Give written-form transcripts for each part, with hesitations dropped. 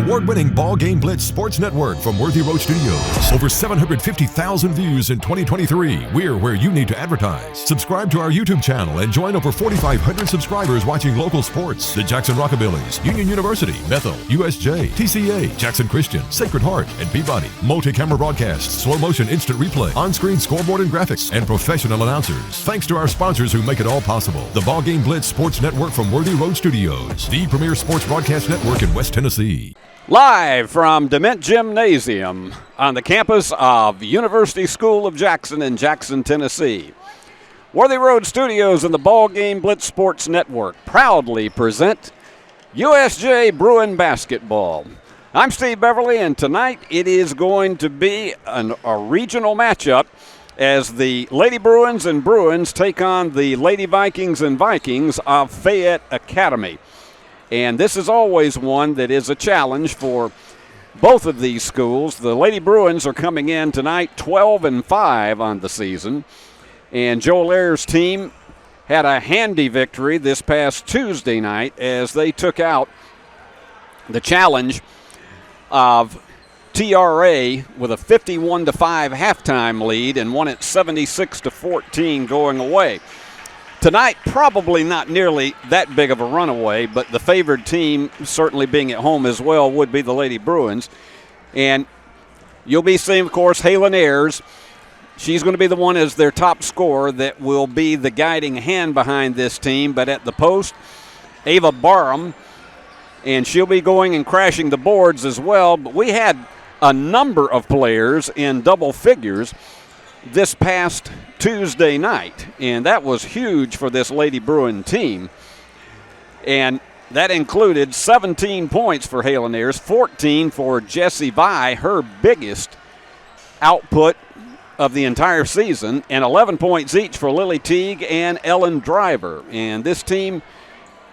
award-winning BallGame Blitz Sports Network from Worthy Road Studios. Over 750,000 views in 2023. We're where you need to advertise. Subscribe to our YouTube channel and join over 4,500 subscribers watching local sports. The Jackson Rockabillys, Union University, Bethel, USJ, TCA, Jackson Christian, Sacred Heart, and Peabody. Multi-camera broadcasts, slow motion instant replay, on-screen scoreboard and graphics, and professional announcers. Thanks to our sponsors who make it all possible. The BallGame Blitz Sports Network from Worthy Road Studios, the premier sports broadcast network in West Tennessee. Live from DeMint Gymnasium on the campus of University School of Jackson in Jackson, Tennessee. Worthy Road Studios and the BallGame Blitz Sports Network proudly present USJ Bruin Basketball. I'm Steve Beverly, and tonight it is going to be a regional matchup as the Lady Bruins and Bruins take on the Lady Vikings and Vikings of Fayette Academy. And this is always one that is a challenge for both of these schools. The Lady Bruins are coming in tonight 12-5 on the season. And Joel Ayers' team had a handy victory this past Tuesday night as they took out the challenge of TRA with a 51-5 halftime lead and won it 76-14 going away. Tonight, probably not nearly that big of a runaway, but the favored team, certainly being at home as well, would be the Lady Bruins. And you'll be seeing, of course, Halen Ayers. She's going to be the one as their top scorer that will be the guiding hand behind this team. But at the post, Ava Barham, and she'll be going and crashing the boards as well. But we had a number of players in double figures this past Tuesday night, and that was huge for this Lady Bruin team. And that included 17 points for Halen Ayers, 14 for Jessie Vi, her biggest output of the entire season, and 11 points each for Lily Teague and Ellen Driver. And this team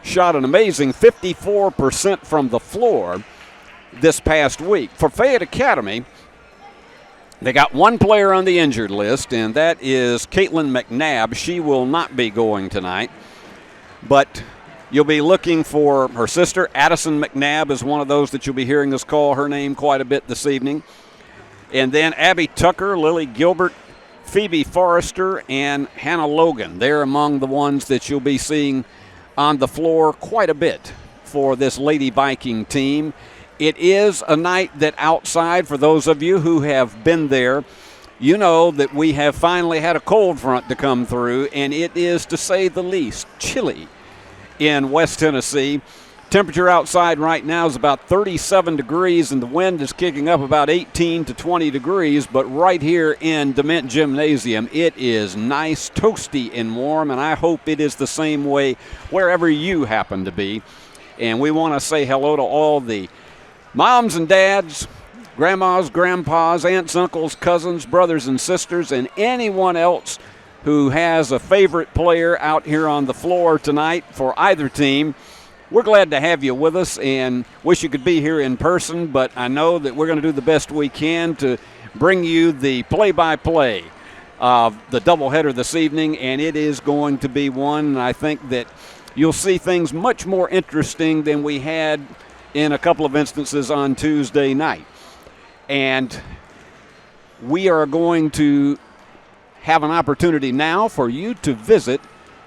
shot an amazing 54% from the floor this past week. For Fayette Academy, they got one player on the injured list, and that is Caitlin McNabb. She will not be going tonight, but you'll be looking for her sister. Addison McNabb is one of those that you'll be hearing us call her name quite a bit this evening. And then Abby Tucker, Lily Gilbert, Phoebe Forrester, and Hannah Logan. They're among the ones that you'll be seeing on the floor quite a bit for this Lady Viking team. It is a night that outside, for those of you who have been there, you know that we have finally had a cold front to come through, and it is, to say the least, chilly in West Tennessee. Temperature outside right now is about 37 degrees, and the wind is kicking up about 18 to 20 degrees. But right here in DeMint Gymnasium, it is nice, toasty, and warm, and I hope it is the same way wherever you happen to be. And we want to say hello to all the moms and dads, grandmas, grandpas, aunts, uncles, cousins, brothers and sisters, and anyone else who has a favorite player out here on the floor tonight for either team. We're glad to have you with us and wish you could be here in person, but I know that we're going to do the best we can to bring you the play-by-play of the doubleheader this evening, and it is going to be one, and I think that you'll see things much more interesting than we had in a couple of instances on Tuesday night. And we are going to have an opportunity now for you to visit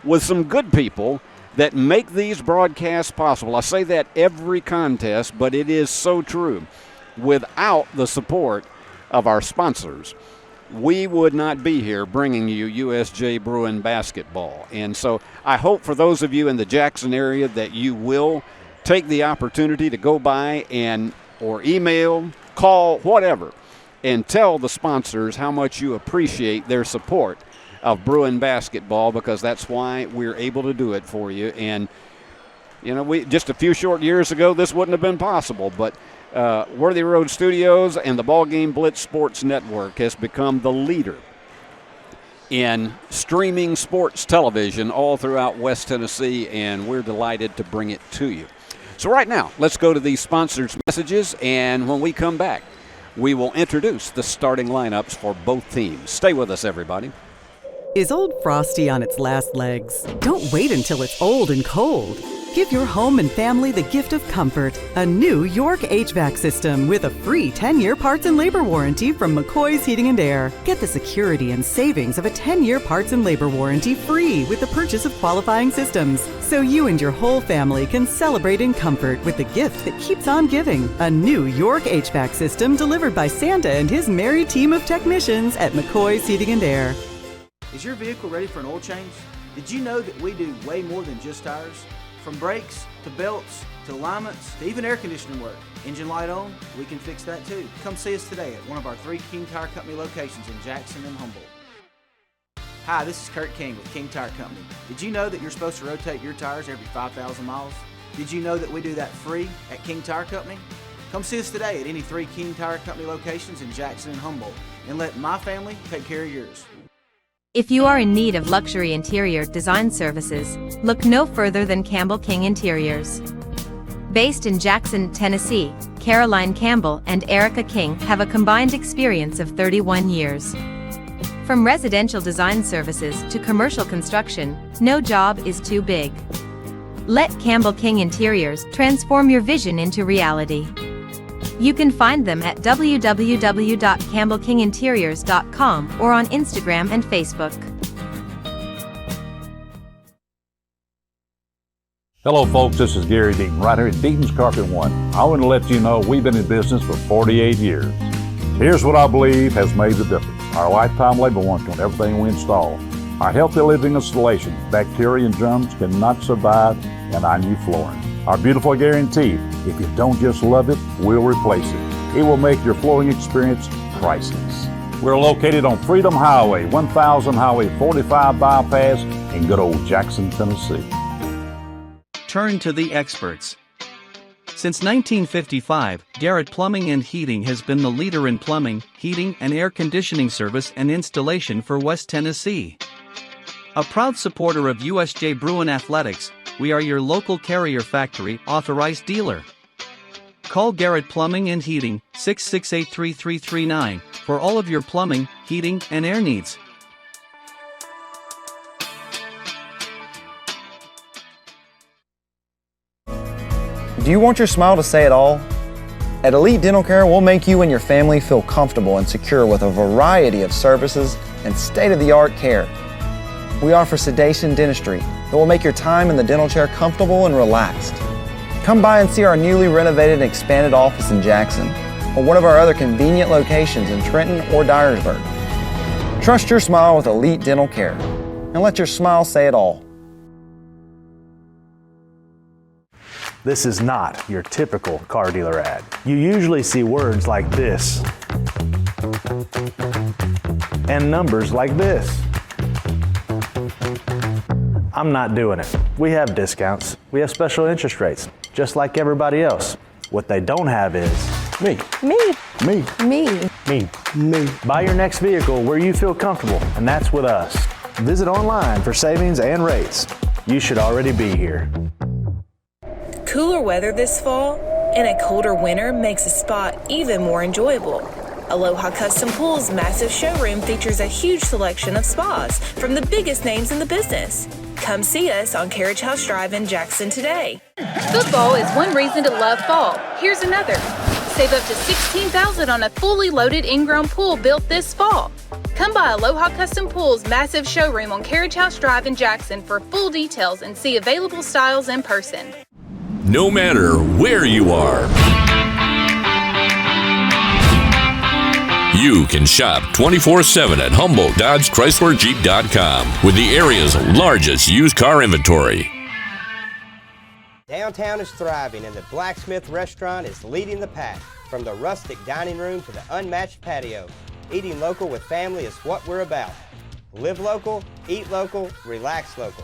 with some good people that make these broadcasts possible. I say that every contest, but it is so true. Without the support of our sponsors, we would not be here bringing you USJ Bruin basketball. And so I hope for those of you in the Jackson area that you will take the opportunity to go by and or email, call, whatever, and tell the sponsors how much you appreciate their support of Bruin basketball, because that's why we're able to do it for you. And, you know, we just a few short years ago, this wouldn't have been possible, but Worthy Road Studios and the BallGame Blitz Sports Network has become the leader in streaming sports television all throughout West Tennessee, and we're delighted to bring it to you. So right now, let's go to these sponsors' messages, and when we come back, we will introduce the starting lineups for both teams. Stay with us, everybody. Is Old Frosty on its last legs? Don't wait until it's old and cold. Give your home and family the gift of comfort. A new York HVAC system with a free 10-year parts and labor warranty from McCoy's Heating and Air. Get the security and savings of a 10-year parts and labor warranty free with the purchase of qualifying systems. So you and your whole family can celebrate in comfort with the gift that keeps on giving. A new York HVAC system delivered by Santa and his merry team of technicians at McCoy's Heating and Air. Is your vehicle ready for an oil change? Did you know that we do way more than just tires? From brakes, to belts, to alignments, to even air conditioning work. Engine light on? We can fix that too. Come see us today at one of our 3 King Tire Company locations in Jackson and Humboldt. Hi, this is Kurt King with King Tire Company. Did you know that you're supposed to rotate your tires every 5,000 miles? Did you know that we do that free at King Tire Company? Come see us today at any 3 King Tire Company locations in Jackson and Humboldt and let my family take care of yours. If you are in need of luxury interior design services, look no further than Campbell King Interiors. Based in Jackson, Tennessee, Caroline Campbell and Erica King have a combined experience of 31 years. From residential design services to commercial construction, no job is too big. Let Campbell King Interiors transform your vision into reality. You can find them at www.campbellkinginteriors.com or on Instagram and Facebook. Hello folks, this is Gary Deaton, right here at Deaton's Carpet One. I want to let you know we've been in business for 48 years. Here's what I believe has made the difference. Our lifetime labor warranty on everything we install. Our healthy living installation, bacteria and germs cannot survive in our new flooring. Our beautiful guarantee, if you don't just love it, we'll replace it. It will make your flooring experience priceless. We're located on Freedom Highway, 1000 Highway 45 bypass in good old Jackson, Tennessee. Turn to the experts. Since 1955, Garrett Plumbing and Heating has been the leader in plumbing, heating, and air conditioning service and installation for West Tennessee. A proud supporter of USJ Bruin Athletics, we are your local Carrier Factory authorized dealer. Call Garrett Plumbing and Heating, 668-3339, for all of your plumbing, heating, and air needs. Do you want your smile to say it all? At Elite Dental Care, we'll make you and your family feel comfortable and secure with a variety of services and state-of-the-art care. We offer sedation dentistry that will make your time in the dental chair comfortable and relaxed. Come by and see our newly renovated and expanded office in Jackson or one of our other convenient locations in Trenton or Dyersburg. Trust your smile with Elite Dental Care and let your smile say it all. This is not your typical car dealer ad. You usually see words like this and numbers like this. I'm not doing it. We have discounts. We have special interest rates, just like everybody else. What they don't have is me. Me. Me. Me. Me. Me. Buy your next vehicle where you feel comfortable, and that's with us. Visit online for savings and rates. You should already be here. Cooler weather this fall and a colder winter makes a spa even more enjoyable. Aloha Custom Pool's massive showroom features a huge selection of spas from the biggest names in the business. Come see us on Carriage House Drive in Jackson today. Football is one reason to love fall. Here's another. Save up to $16,000 on a fully loaded in-ground pool built this fall. Come by Aloha Custom Pool's massive showroom on Carriage House Drive in Jackson for full details and see available styles in person. No matter where you are, you can shop 24/7 at HumboldtDodgeChryslerJeep.com with the area's largest used car inventory. Downtown is thriving and the Blacksmith Restaurant is leading the pack. From the rustic dining room to the unmatched patio, eating local with family is what we're about. Live local, eat local, relax local.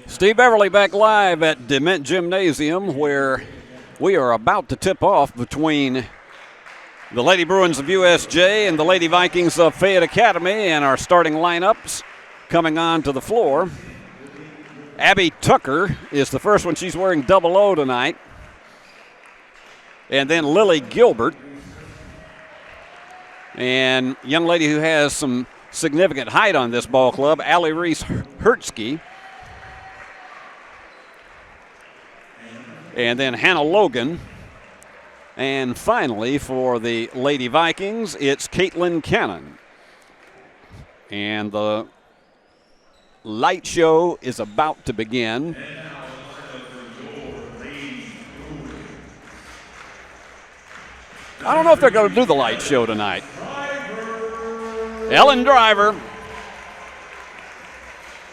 Steve Beverly back live at Dement Gymnasium, where we are about to tip off between the Lady Bruins of USJ and the Lady Vikings of Fayette Academy, and our starting lineups coming on to the floor. Abby Tucker is the first one. She's wearing double O tonight. And then Lily Gilbert, and young lady who has some significant height on this ball club, Allie Reese Hertzke. And then Hannah Logan. And finally, for the Lady Vikings, it's Caitlin Cannon. And the light show is about to begin. I don't know if they're going to do the light show tonight. Ellen Driver.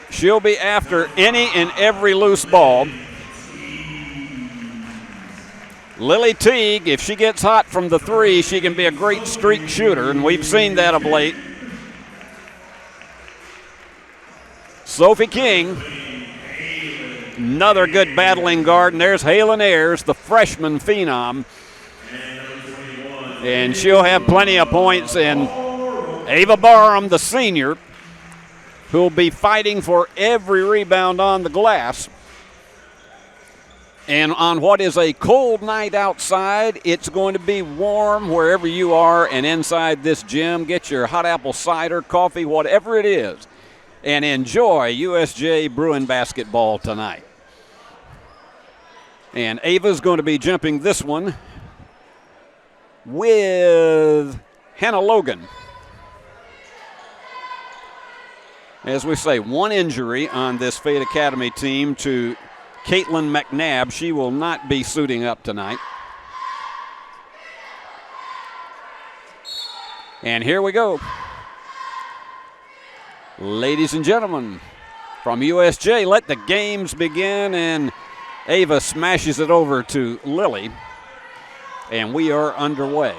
She'll be after any and every loose ball. Lily Teague, if she gets hot from the three, she can be a great streak shooter, and we've seen that of late. Sophie King, another good battling guard, and there's Halen Ayers, the freshman phenom. And she'll have plenty of points. And Ava Barham, the senior, who'll be fighting for every rebound on the glass. And on what is a cold night outside, it's going to be warm wherever you are and inside this gym. Get your hot apple cider, coffee, whatever it is, and enjoy USJ Bruin basketball tonight. And Ava's going to be jumping this one with Hannah Logan. As we say, one injury on this Fayette Academy team to Caitlin McNabb. She will not be suiting up tonight. And here we go. Ladies and gentlemen, from USJ, let the games begin. And Ava smashes it over to Lily. And we are underway.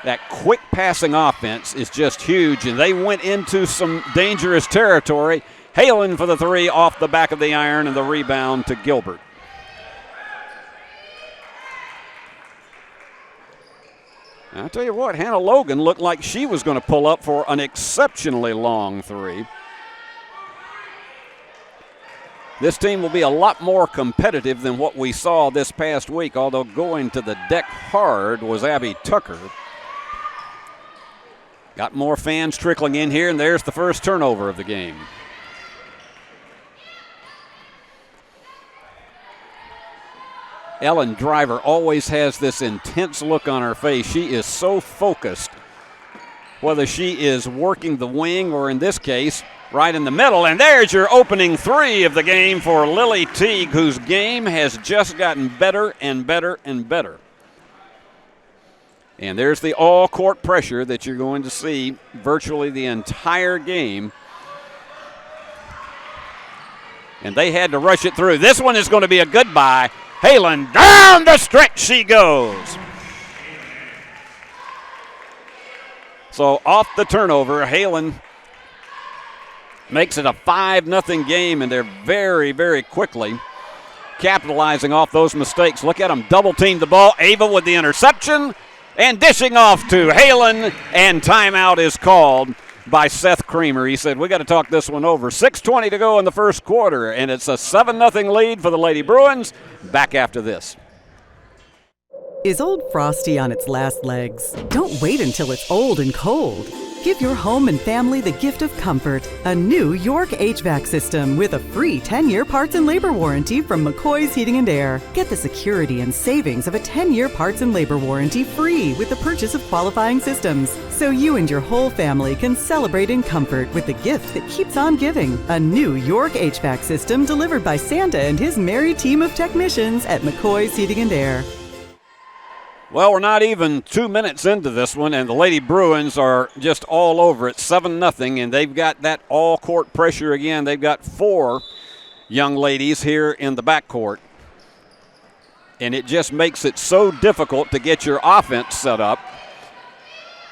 That quick passing offense is just huge, and they went into some dangerous territory. Halen for the three off the back of the iron, and the rebound to Gilbert. I'll tell you what, Hannah Logan looked like she was going to pull up for an exceptionally long three. This team will be a lot more competitive than what we saw this past week, although going to the deck hard was Abby Tucker. Got more fans trickling in here, and there's the first turnover of the game. Ellen Driver always has this intense look on her face. She is so focused, whether she is working the wing or, in this case, right in the middle. And there's your opening three of the game for Lily Teague, whose game has just gotten better and better and better. And there's the all-court pressure that you're going to see virtually the entire game. And they had to rush it through. This one is going to be a goodbye. Halen, down the stretch she goes. So off the turnover, Halen makes it a 5-0 game, and they're very, very quickly capitalizing off those mistakes. Look at them double-team the ball. Ava with the interception and dishing off to Halen, and timeout is called by Seth Creamer. He said, we got to talk this one over. 6:20 to go in the first quarter, and it's a 7-0 lead for the Lady Bruins. Back after this. Is Old Frosty on its last legs? Don't wait until it's old and cold. Give your home and family the gift of comfort. A new York HVAC system with a free 10-year parts and labor warranty from McCoy's Heating and Air. Get the security and savings of a 10-year parts and labor warranty free with the purchase of qualifying systems. So you and your whole family can celebrate in comfort with the gift that keeps on giving. A new York HVAC system delivered by Santa and his merry team of technicians at McCoy's Heating and Air. Well, we're not even 2 minutes into this one, and the Lady Bruins are just all over it, 7-0, and they've got that all-court pressure again. They've got 4 young ladies here in the backcourt, and it just makes it so difficult to get your offense set up.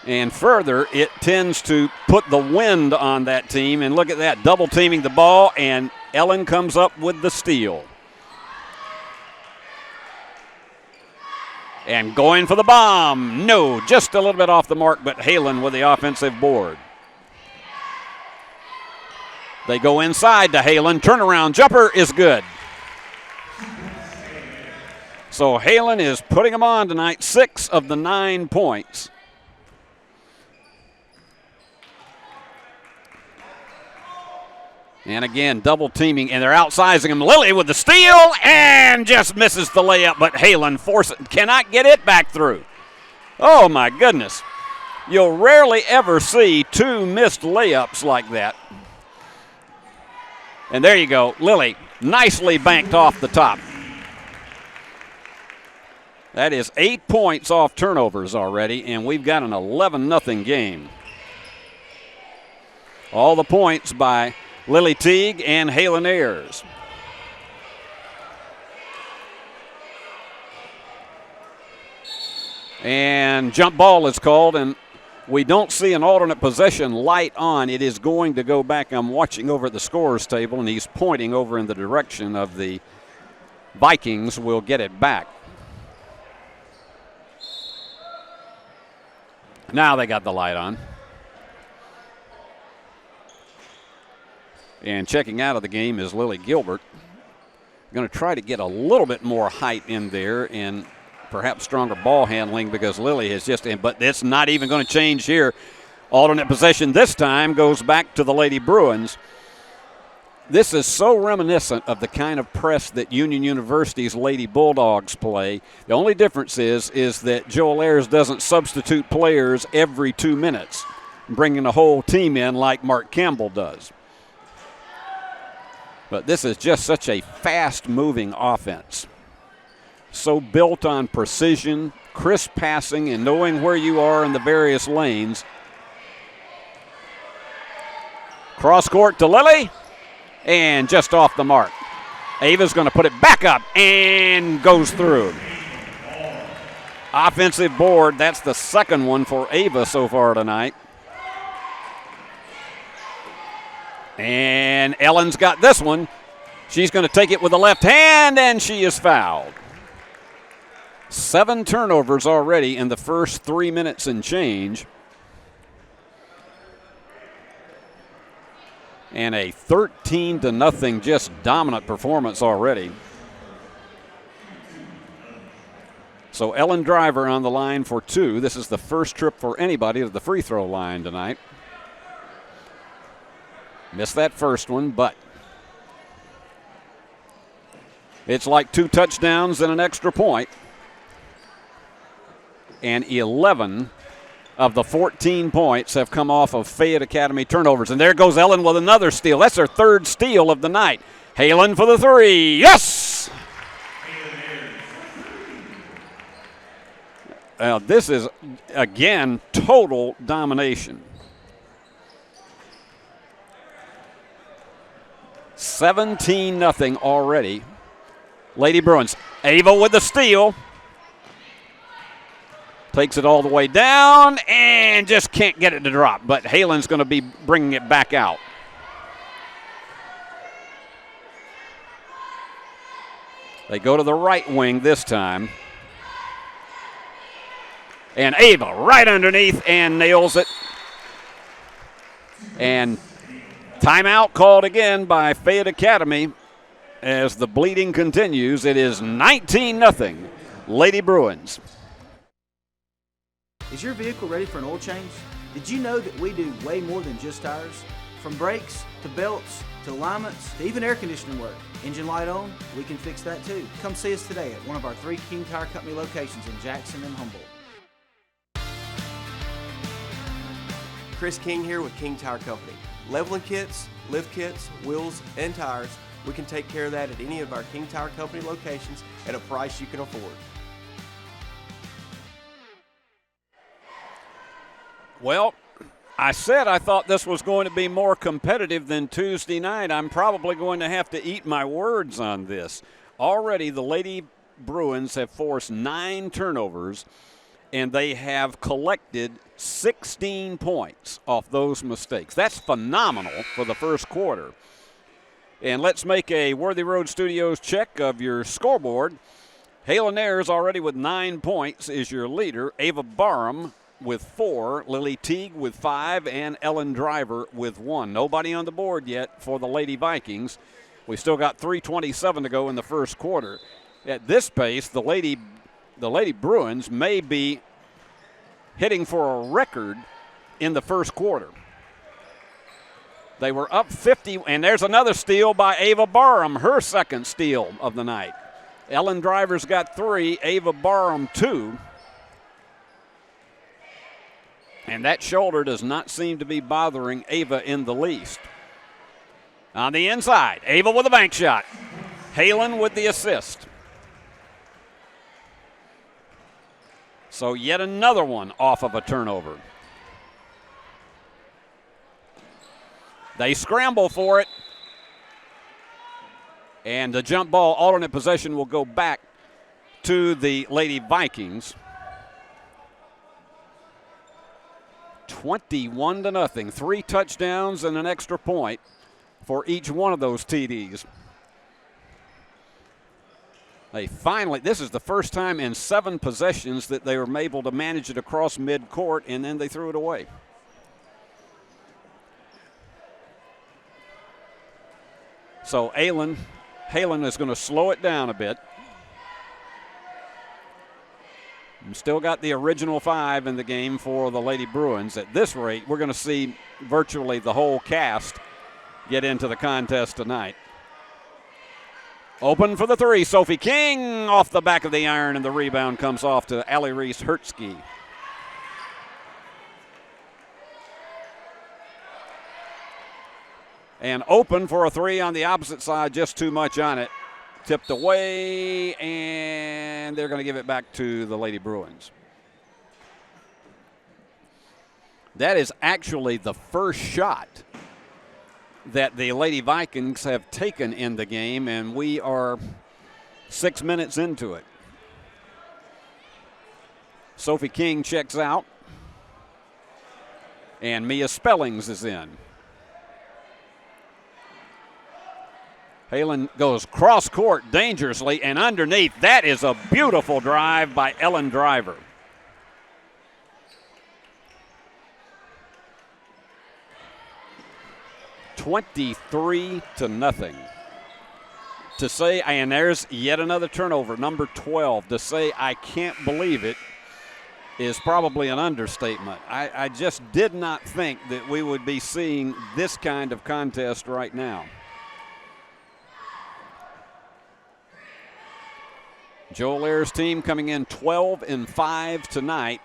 And further, it tends to put the wind on that team, and look at that, double-teaming the ball, and Ellen comes up with the steal. And going for the bomb. No, just a little bit off the mark, but Halen with the offensive board. They go inside to Halen. Turnaround jumper is good. So Halen is putting them on tonight, 6 of the 9 points. And again, double teaming, and they're outsizing him. Lily with the steal and just misses the layup, but Halen cannot get it back through. Oh, my goodness. You'll rarely ever see two missed layups like that. And there you go. Lily nicely banked off the top. That is 8 points off turnovers already, and we've got an 11-0 game. All the points by Lily Teague and Halen Ayers. And jump ball is called, and we don't see an alternate possession light on. It is going to go back. I'm watching over at the scorer's table, and he's pointing over in the direction of the Vikings. Will get it back. Now they got the light on. And checking out of the game is Lily Gilbert. Going to try to get a little bit more height in there and perhaps stronger ball handling because Lily has just, but it's not even going to change here. Alternate possession this time goes back to the Lady Bruins. This is so reminiscent of the kind of press that Union University's Lady Bulldogs play. The only difference is that Joel Ayers doesn't substitute players every 2 minutes, bringing the whole team in like Mark Campbell does. But this is just such a fast-moving offense. So built on precision, crisp passing, and knowing where you are in the various lanes. Cross court to Lily, and just off the mark. Ava's going to put it back up and goes through. Offensive board, that's the second one for Ava so far tonight. And Ellen's got this one. She's going to take it with the left hand, and she is fouled. 7 turnovers already in the first 3 minutes and change. And a 13-0 just dominant performance already. So Ellen Driver on the line for 2. This is the first trip for anybody to the free throw line tonight. Missed that first one, but it's like 2 touchdowns and an extra point. And 11 of the 14 points have come off of Fayette Academy turnovers. And there goes Ellen with another steal. That's her 3rd steal of the night. Halen for the 3. Yes! This is, again, total domination. 17-0 already. Lady Bruins. Ava with the steal. Takes it all the way down and just can't get it to drop. But Halen's going to be bringing it back out. They go to the right wing this time. And Ava right underneath and nails it. And timeout called again by Fayette Academy as the bleeding continues. It is 19-0 Lady Bruins. Is your vehicle ready for an oil change? Did you know that we do way more than just tires? From brakes to belts to alignments to even air conditioning work. Engine light on? We can fix that too. Come see us today at one of our 3 King Tire Company locations in Jackson and Humboldt. Chris King here with King Tire Company. Leveling kits, lift kits, wheels, and tires, we can take care of that at any of our King Tire Company locations at a price you can afford. Well, I said I thought this was going to be more competitive than Tuesday night. I'm probably going to have to eat my words on this. Already the Lady Bruins have forced 9 turnovers, and they have collected 16 points off those mistakes. That's phenomenal for the first quarter. And let's make a Worthy Road Studios check of your scoreboard. Halen Ayers already with 9 points is your leader. Ava Barham with 4, Lily Teague with 5, and Ellen Driver with 1. Nobody on the board yet for the Lady Vikings. We still got 3:27 to go in the first quarter. At this pace, the Lady Bruins may be hitting for a record in the first quarter. They were up 50, and there's another steal by Ava Barham, her second steal of the night. Ellen Driver's got 3, Ava Barham 2. And that shoulder does not seem to be bothering Ava in the least. On the inside, Ava with a bank shot. Halen with the assist. So yet another one off of a turnover. They scramble for it. And the jump ball alternate possession will go back to the Lady Vikings. 21-0. 3 touchdowns and an extra point for each one of those TDs. They finally, this is the first time in 7 possessions that they were able to manage it across midcourt, and then they threw it away. So Halen is going to slow it down a bit. And still got the original 5 in the game for the Lady Bruins. At this rate, we're going to see virtually the whole cast get into the contest tonight. Open for the 3, Sophie King off the back of the iron, and the rebound comes off to Allie Reese Hertzke. And open for a 3 on the opposite side, just too much on it. Tipped away, and they're going to give it back to the Lady Bruins. That is actually the first shot that the Lady Vikings have taken in the game, and we are 6 minutes into it. Sophie King checks out, and Mia Spellings is in. Halen goes cross court dangerously and underneath. That is a beautiful drive by Ellen Driver. (23-0). To say, and there's yet another turnover, number 12. To say I can't believe it is probably an understatement. I just did not think that we would be seeing this kind of contest right now. Joel Ayers' team coming in 12-5 tonight,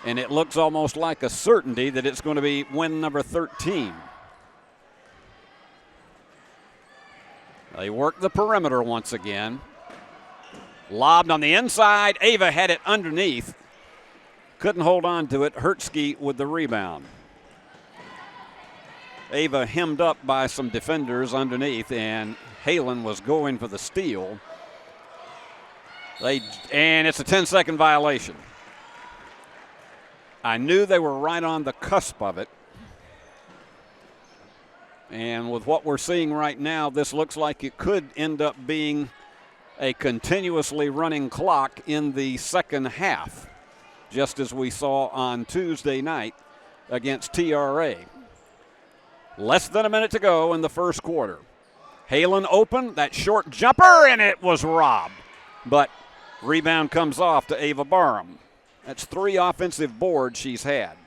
and it looks almost like a certainty that it's going to be win number 13. They work the perimeter once again. Lobbed on the inside. Ava had it underneath. Couldn't hold on to it. Hertzke with the rebound. Ava hemmed up by some defenders underneath, and Halen was going for the steal. And it's a 10-second violation. I knew they were right on the cusp of it. And with what we're seeing right now, this looks like it could end up being a continuously running clock in the second half, just as we saw on Tuesday night against TRA. Less than a minute to go in the first quarter. Halen open, that short jumper, and it was robbed. But rebound comes off to Ava Barham. That's 3 offensive boards she's had.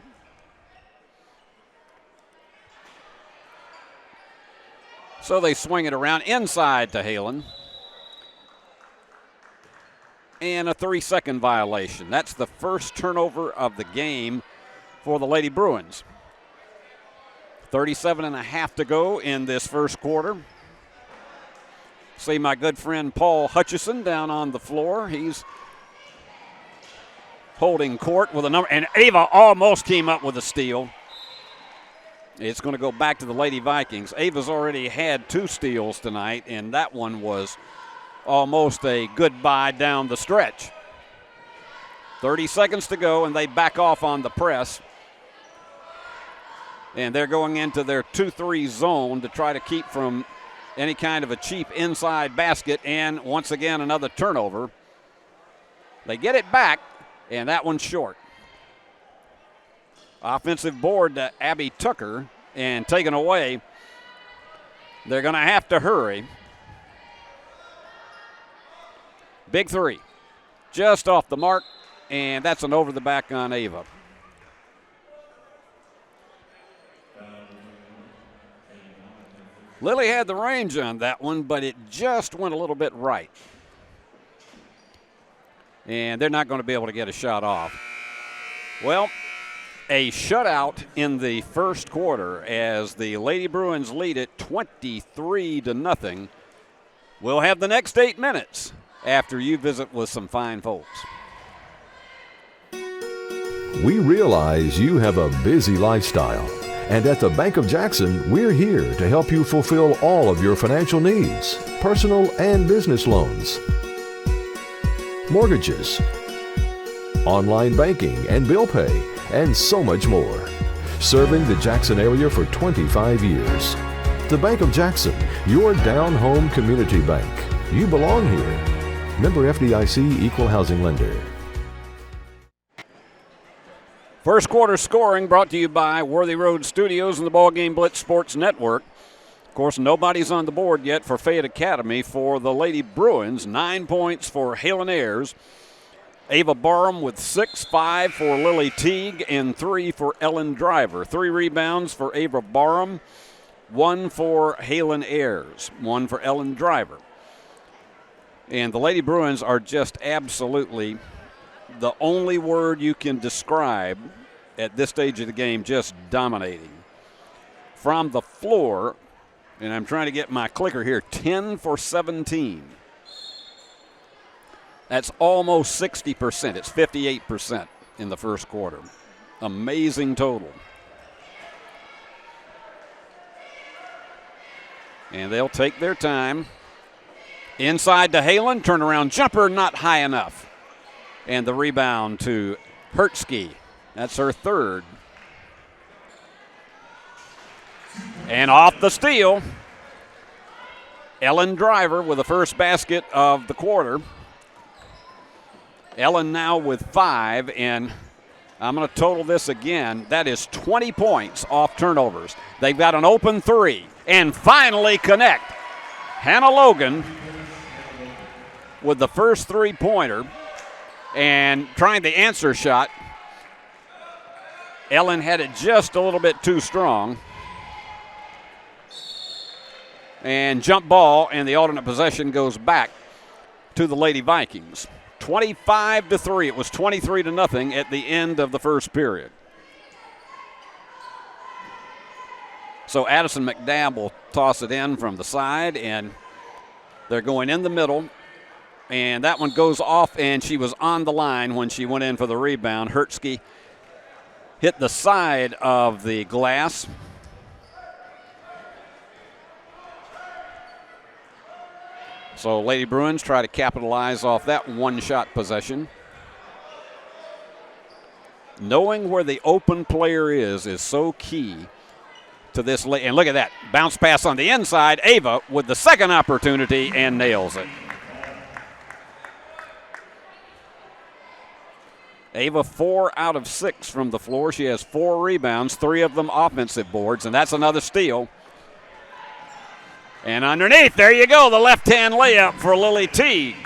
So they swing it around inside to Halen. And a 3-second violation. That's the first turnover of the game for the Lady Bruins. 37.5 to go in this first quarter. See my good friend Paul Hutchison down on the floor. He's holding court with a number. And Ava almost came up with a steal. It's going to go back to the Lady Vikings. Ava's already had 2 steals tonight, and that one was almost a goodbye down the stretch. 30 seconds to go, and they back off on the press. And they're going into their 2-3 zone to try to keep from any kind of a cheap inside basket, and once again another turnover. They get it back, and that one's short. Offensive board to Abby Tucker, and taken away. They're going to have to hurry. Big 3. Just off the mark, and that's an over the back on Ava. Lily had the range on that one, but it just went a little bit right. And they're not going to be able to get a shot off. Well, a shutout in the first quarter as the Lady Bruins lead it 23-0. We'll have the next 8 minutes after you visit with some fine folks. We realize you have a busy lifestyle, and at the Bank of Jackson, we're here to help you fulfill all of your financial needs, personal and business loans, mortgages, online banking and bill pay, and so much more. Serving the Jackson area for 25 years. The Bank of Jackson, your down-home community bank. You belong here. Member FDIC, Equal Housing Lender. First quarter scoring brought to you by Worthy Road Studios and the BallGame Blitz Sports Network. Of course, nobody's on the board yet for Fayette Academy for the Lady Bruins. 9 points for Halen Ayers. Ava Barham with 6, 5 for Lily Teague, and 3 for Ellen Driver. 3 rebounds for Ava Barham, 1 for Halen Ayers, 1 for Ellen Driver. And the Lady Bruins are just absolutely the only word you can describe at this stage of the game, just dominating. From the floor, and I'm trying to get my clicker here, 10 for 17. That's almost 60%. It's 58% in the first quarter. Amazing total. And they'll take their time. Inside to Halen, turnaround jumper, not high enough. And the rebound to Hertzke. That's her third. And off the steal, Ellen Driver with the first basket of the quarter. Ellen now with 5, and I'm going to total this again. That is 20 points off turnovers. They've got an open 3, and finally connect. Hannah Logan with the first 3-pointer, and trying the answer shot. Ellen had it just a little bit too strong. And jump ball, and the alternate possession goes back to the Lady Vikings. 25-3. It was 23-0 at the end of the first period. So Addison McNabb will toss it in from the side, and they're going in the middle. And that one goes off, and she was on the line when she went in for the rebound. Hertzke hit the side of the glass. So Lady Bruins try to capitalize off that one-shot possession. Knowing where the open player is so key to this. And look at that. Bounce pass on the inside. Ava with the second opportunity and nails it. Ava 4 out of 6 from the floor. She has 4 rebounds, 3 of them offensive boards, and that's another steal. And underneath, there you go, the left-hand layup for Lily Teague.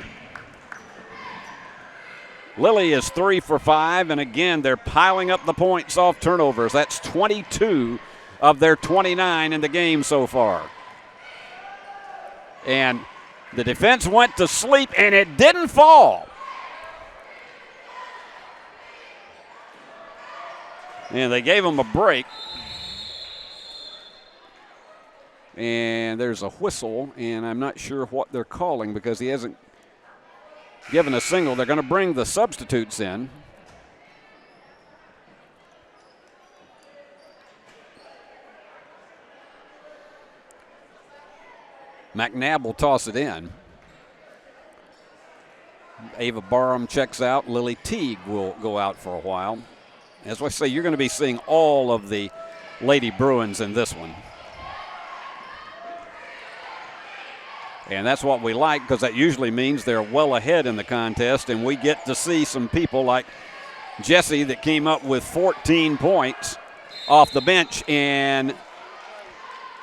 Lily is 3 for 5, and again, they're piling up the points off turnovers. That's 22 of their 29 in the game so far. And the defense went to sleep, and it didn't fall. And they gave him a break. And there's a whistle, and I'm not sure what they're calling because he hasn't given a signal. They're going to bring the substitutes in. McNabb will toss it in. Ava Barham checks out. Lily Teague will go out for a while. As I say, you're going to be seeing all of the Lady Bruins in this one. And that's what we like because that usually means they're well ahead in the contest, and we get to see some people like Jesse that came up with 14 points off the bench. And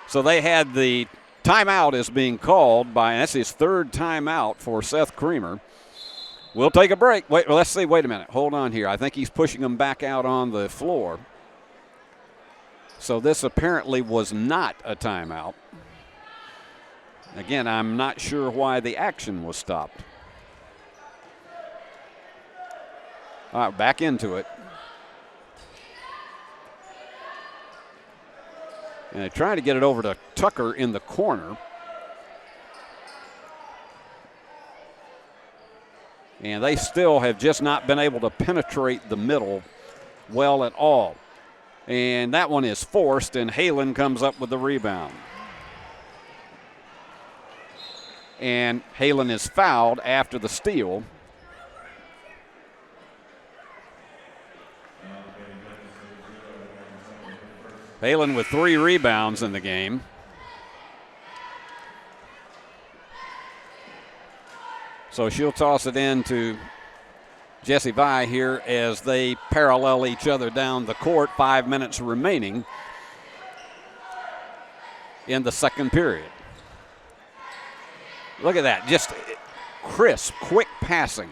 so they had the timeout is being called by, that's his third timeout for Seth Creamer. We'll take a break. Wait a minute. Hold on here. I think he's pushing them back out on the floor. So this apparently was not a timeout. Again, I'm not sure why the action was stopped. All right, back into it. And they're trying to get it over to Tucker in the corner. And they still have just not been able to penetrate the middle well at all. And that one is forced, and Halen comes up with the rebound. And Halen is fouled after the steal. Halen with 3 rebounds in the game. So she'll toss it in to Jessie Vi here as they parallel each other down the court. 5 minutes remaining in the second period. Look at that, just crisp, quick passing.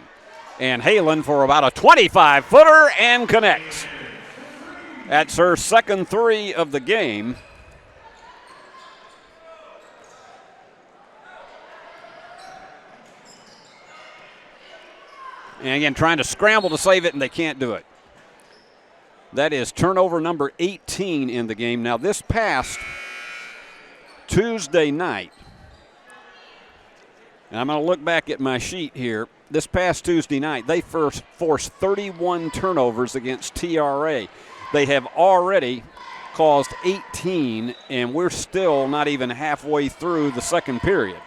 And Halen for about a 25-footer and connects. That's her second 3 of the game. And again, trying to scramble to save it, and they can't do it. That is turnover number 18 in the game. Now, this past Tuesday night, and I'm going to look back at my sheet here. This past Tuesday night, they first forced 31 turnovers against TRA. They have already caused 18, and we're still not even halfway through the second period.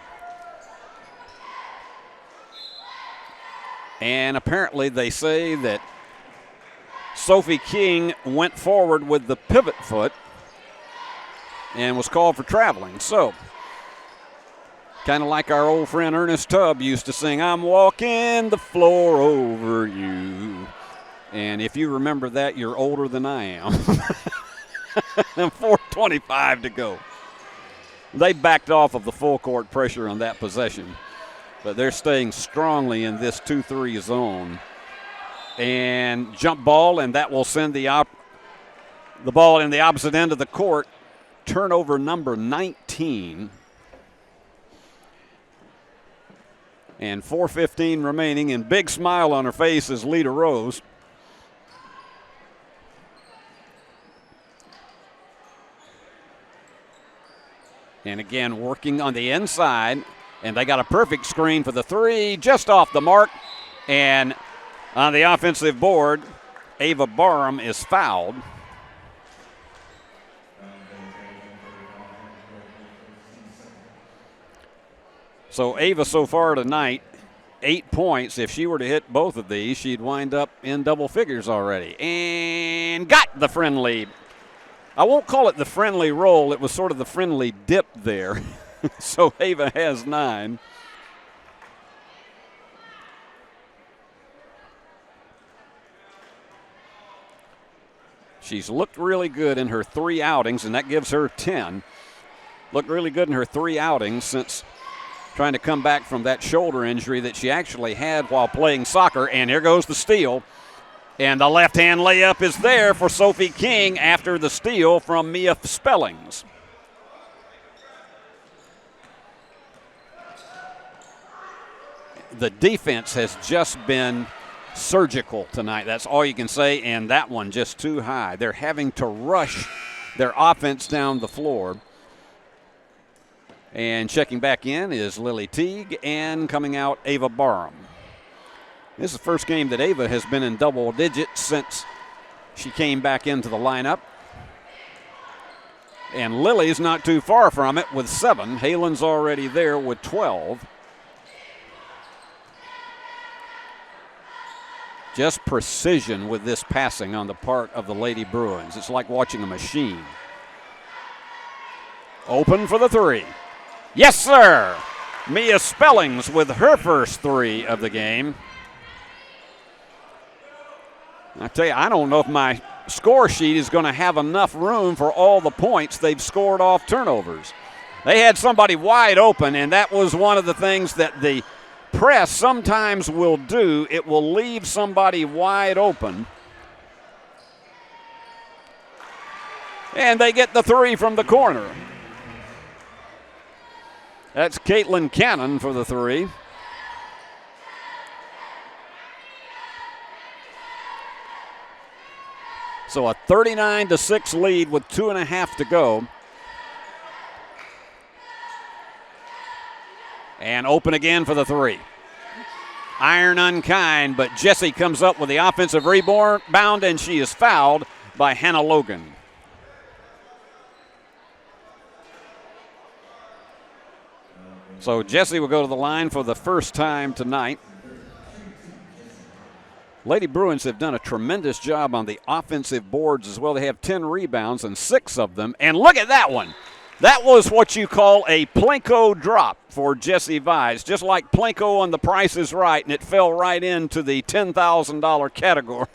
And apparently they say that Sophie King went forward with the pivot foot and was called for traveling. So, kind of like our old friend Ernest Tubb used to sing, "I'm walking the floor over you." And if you remember that, you're older than I am. 4:25 to go. They backed off of the full court pressure on that possession, but they're staying strongly in this 2-3 zone. And jump ball, and that will send the ball in the opposite end of the court. Turnover number 19. And 4:15 remaining, and big smile on her face is Lita Rose. And again, working on the inside, and they got a perfect screen for the 3, just off the mark. And on the offensive board, Ava Barham is fouled. So Ava so far tonight, 8 points. If she were to hit both of these, she'd wind up in double figures already. And got the friendly, I won't call it the friendly roll, it was sort of the friendly dip there. So Ava has 9. She's looked really good in her 3 outings, and that gives her 10. Looked really good in her 3 outings since trying to come back from that shoulder injury that she actually had while playing soccer. And here goes the steal. And the left-hand layup is there for Sophie King after the steal from Mia Spellings. The defense has just been surgical tonight. That's all you can say, and that one just too high. They're having to rush their offense down the floor. And checking back in is Lily Teague, and coming out Ava Barham. This is the first game that Ava has been in double digits since she came back into the lineup. And Lily's not too far from it with 7. Halen's already there with 12. Just precision with this passing on the part of the Lady Bruins. It's like watching a machine. Open for the 3. Yes, sir! Mia Spellings with her first 3 of the game. I tell you, I don't know if my score sheet is going to have enough room for all the points they've scored off turnovers. They had somebody wide open, and that was one of the things that the press sometimes will do. It will leave somebody wide open. And they get the 3 from the corner. That's Caitlin Cannon for the three. So a 39-6 lead with 2.5 to go. And open again for the three. Iron unkind, but Jessie comes up with the offensive rebound, and she is fouled by Hannah Logan. So Jessie will go to the line for the first time tonight. Lady Bruins have done a tremendous job on the offensive boards as well. They have 10 rebounds and 6 of them. And look at that one. That was what you call a Plinko drop for Jessie Vise, just like Plinko on The Price is Right, and it fell right into the $10,000 category.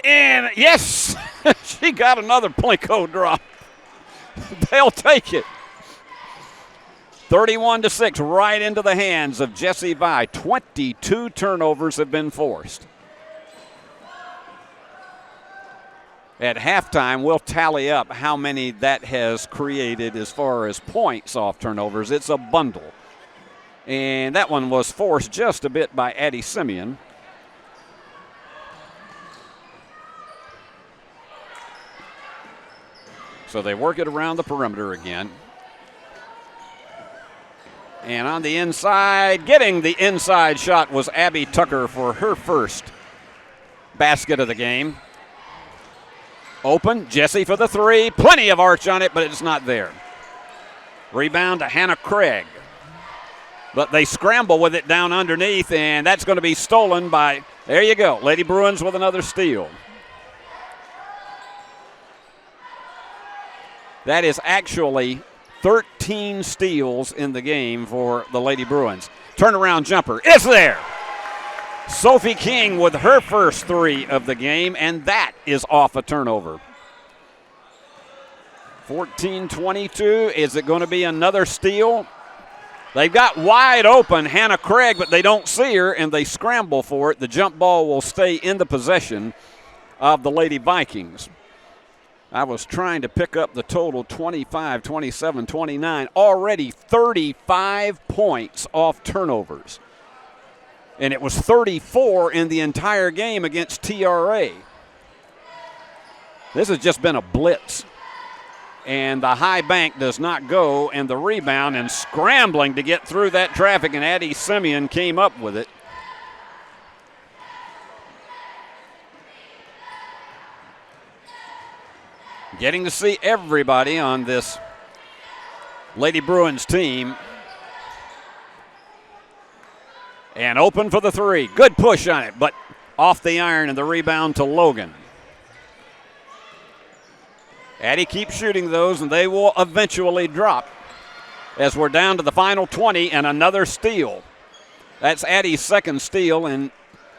And yes, she got another Plinko drop. They'll take it. 31-6, right into the hands of Jessie Vi. 22 turnovers have been forced. At halftime, we'll tally up how many that has created as far as points off turnovers. It's a bundle. And that one was forced just a bit by Addie Simeon. So they work it around the perimeter again. And on the inside, getting the inside shot was Abby Tucker for her first basket of the game. Open, Jessie for the three. Plenty of arch on it, but it's not there. Rebound to Hannah Craig. But they scramble with it down underneath, and that's going to be stolen by, there you go, Lady Bruins with another steal. That is actually 13 steals in the game for the Lady Bruins. Turnaround jumper is there. Sophie King with her first three of the game, and that is off a turnover. 14-22. Is it going to be another steal? They've got wide open Hannah Craig, but they don't see her, and they scramble for it. The jump ball will stay in the possession of the Lady Vikings. I was trying to pick up the total 25, 27, 29. Already 35 points off turnovers. And it was 34 in the entire game against TRA. This has just been a blitz. And the high bank does not go, and the rebound and scrambling to get through that traffic, and Addie Simeon came up with it. Getting to see everybody on this Lady Bruins team. And open for the three. Good push on it, but off the iron, and the rebound to Logan. Addie keeps shooting those, and they will eventually drop as we're down to the final 20 and another steal. That's Addie's second steal, and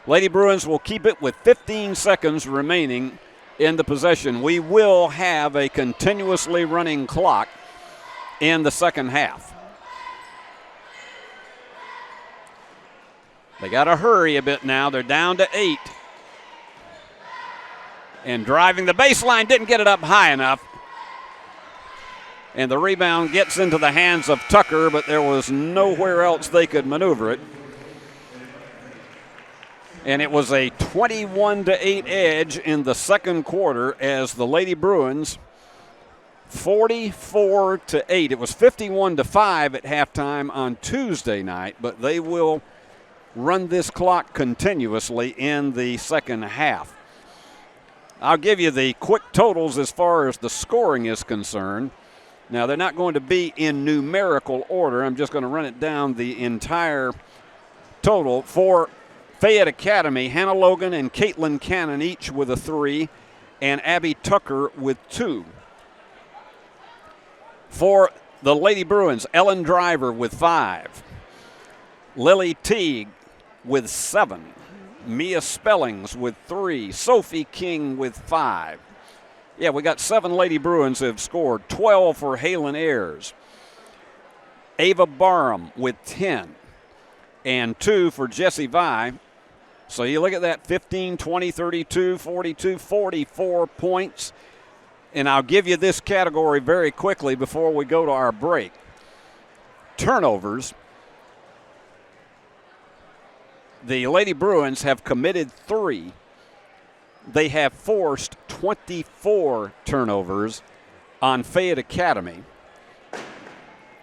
Lady Bruins will keep it with 15 seconds remaining in the possession. We will have a continuously running clock in the second half. They got to hurry a bit now. They're down to 8. And driving the baseline, didn't get it up high enough. And the rebound gets into the hands of Tucker, but there was nowhere else they could maneuver it. And it was a 21-8 edge in the second quarter as the Lady Bruins 44-8. It was 51-5 at halftime on Tuesday night, but they will run this clock continuously in the second half. I'll give you the quick totals as far as the scoring is concerned. Now, they're not going to be in numerical order. I'm just going to run it down the entire total. For Fayette Academy, Hannah Logan and Caitlin Cannon each with a 3, and Abby Tucker with 2. For the Lady Bruins, Ellen Driver with 5. Lily Teague with 7. Mia Spellings with 3. Sophie King with 5. Yeah, we got 7 Lady Bruins who have scored. 12 for Halen Ayers. Ava Barham with 10. And 2 for Jessie Vi. So you look at that, 15, 20, 32, 42, 44 points. And I'll give you this category very quickly before we go to our break. Turnovers. The Lady Bruins have committed 3. They have forced 24 turnovers on Fayette Academy.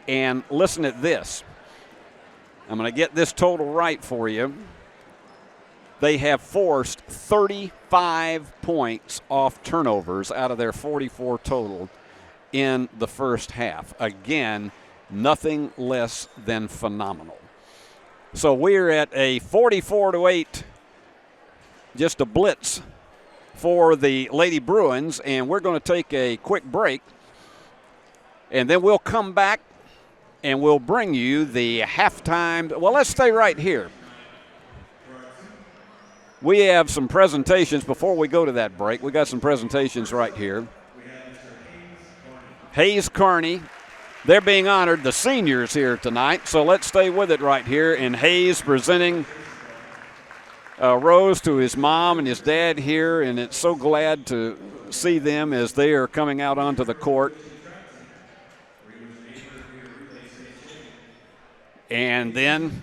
And listen at this. I'm going to get this total right for you. They have forced 35 points off turnovers out of their 44 total in the first half. Again, nothing less than phenomenal. So we're at a 44-8, just a blitz for the Lady Bruins, and we're going to take a quick break, and then we'll come back and we'll bring you the halftime. Well, let's stay right here. We have some presentations before we go to that break. We got some presentations right here. Hayes Carney, they're being honored, the seniors here tonight, so let's stay with it right here. And Hayes presenting a rose to his mom and his dad here, and it's so glad to see them as they are coming out onto the court. And then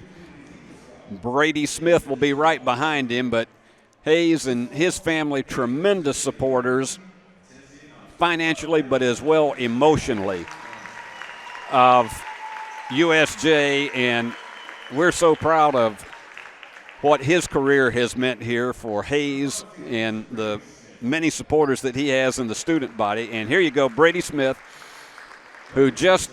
Brady Smith will be right behind him, but Hayes and his family, tremendous supporters, financially but as well emotionally, of USJ, and we're so proud of what his career has meant here for Hayes and the many supporters that he has in the student body. And here you go, Brady Smith, who just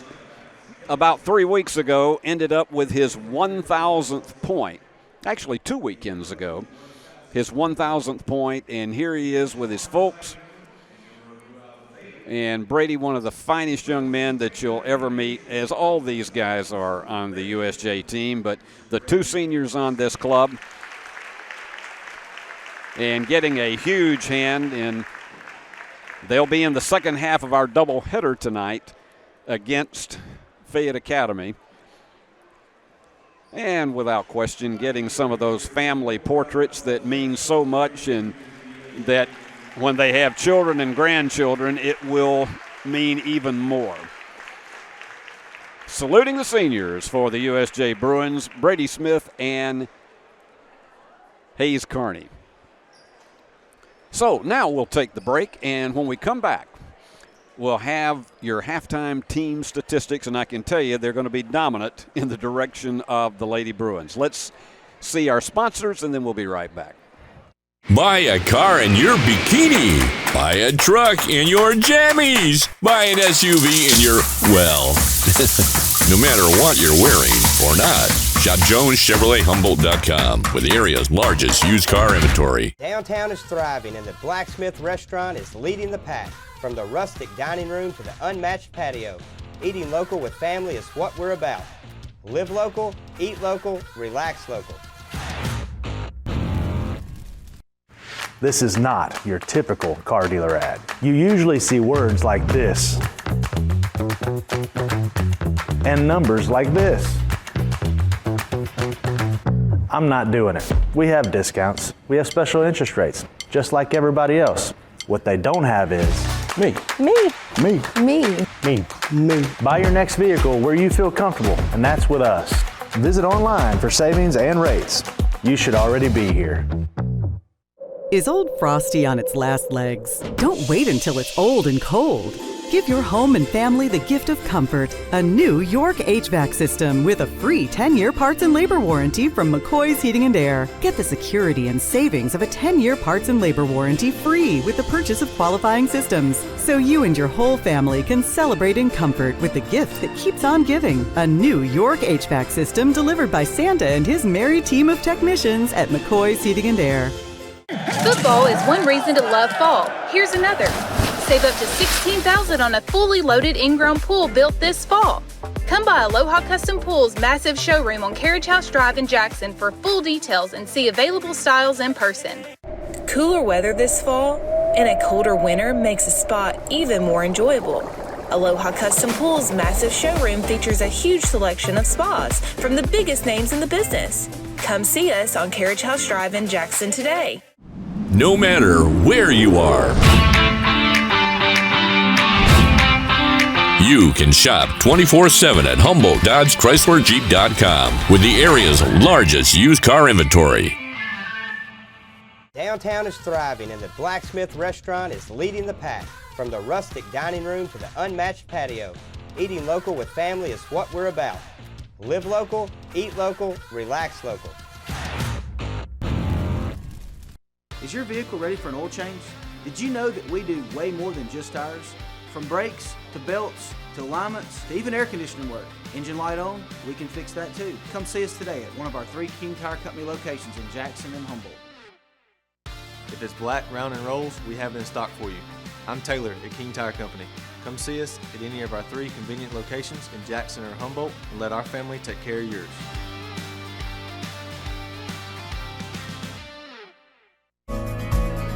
about 3 weeks ago ended up with his 1,000th point, actually 2 weekends ago, his 1,000th point, and here he is with his folks. And Brady, one of the finest young men that you'll ever meet, as all these guys are on the USJ team, but the 2 seniors on this club, and getting a huge hand, and they'll be in the second half of our doubleheader tonight against Fayette Academy. And without question, getting some of those family portraits that mean so much, and that when they have children and grandchildren, it will mean even more. Saluting the seniors for the USJ Bruins, Brady Smith and Hayes Carney. So now we'll take the break, and when we come back, we'll have your halftime team statistics, and I can tell you they're going to be dominant in the direction of the Lady Bruins. Let's see our sponsors, and then we'll be right back. Buy a car in your bikini. Buy a truck in your jammies. Buy an SUV in your, well, no matter what you're wearing or not. Shop JonesChevroletHumboldt.com with the area's largest used car inventory. Downtown is thriving, and the Blacksmith Restaurant is leading the pack. From the rustic dining room to the unmatched patio, eating local with family is what we're about. Live local, eat local, relax local. This is not your typical car dealer ad. You usually see words like this and numbers like this. I'm not doing it. We have discounts. We have special interest rates, just like everybody else. What they don't have is me. Me. Me. Me. Me. Me. Buy your next vehicle where you feel comfortable, and that's with us. Visit online for savings and rates. You should already be here. Is Old Frosty on its last legs? Don't wait until it's old and cold. Give your home and family the gift of comfort. A new York HVAC system with a free 10-year parts and labor warranty from McCoy's Heating and Air. Get the security and savings of a 10-year parts and labor warranty free with the purchase of qualifying systems. So you and your whole family can celebrate in comfort with the gift that keeps on giving. A new York HVAC system delivered by Santa and his merry team of technicians at McCoy's Heating and Air. Football is one reason to love fall. Here's another. Save up to $16,000 on a fully loaded in-ground pool built this fall. Come by Aloha Custom Pool's massive showroom on Carriage House Drive in Jackson for full details and see available styles in person. Cooler weather this fall and a colder winter makes a spot even more enjoyable. Aloha Custom Pool's massive showroom features a huge selection of spas from the biggest names in the business. Come see us on Carriage House Drive in Jackson today. No matter where you are. You can shop 24/7 at HumboldtDodgeChryslerJeep.com with the area's largest used car inventory. Downtown is thriving and the Blacksmith Restaurant is leading the pack. From the rustic dining room to the unmatched patio, eating local with family is what we're about. Live local, eat local, relax local. Is your vehicle ready for an oil change? Did you know that we do way more than just tires? From brakes, to belts, to alignments, to even air conditioning work. Engine light on? We can fix that too. Come see us today at one of our 3 King Tire Company locations in Jackson and Humboldt. If it's black, round, and rolls, we have it in stock for you. I'm Taylor at King Tire Company. Come see us at any of our 3 convenient locations in Jackson or Humboldt and let our family take care of yours.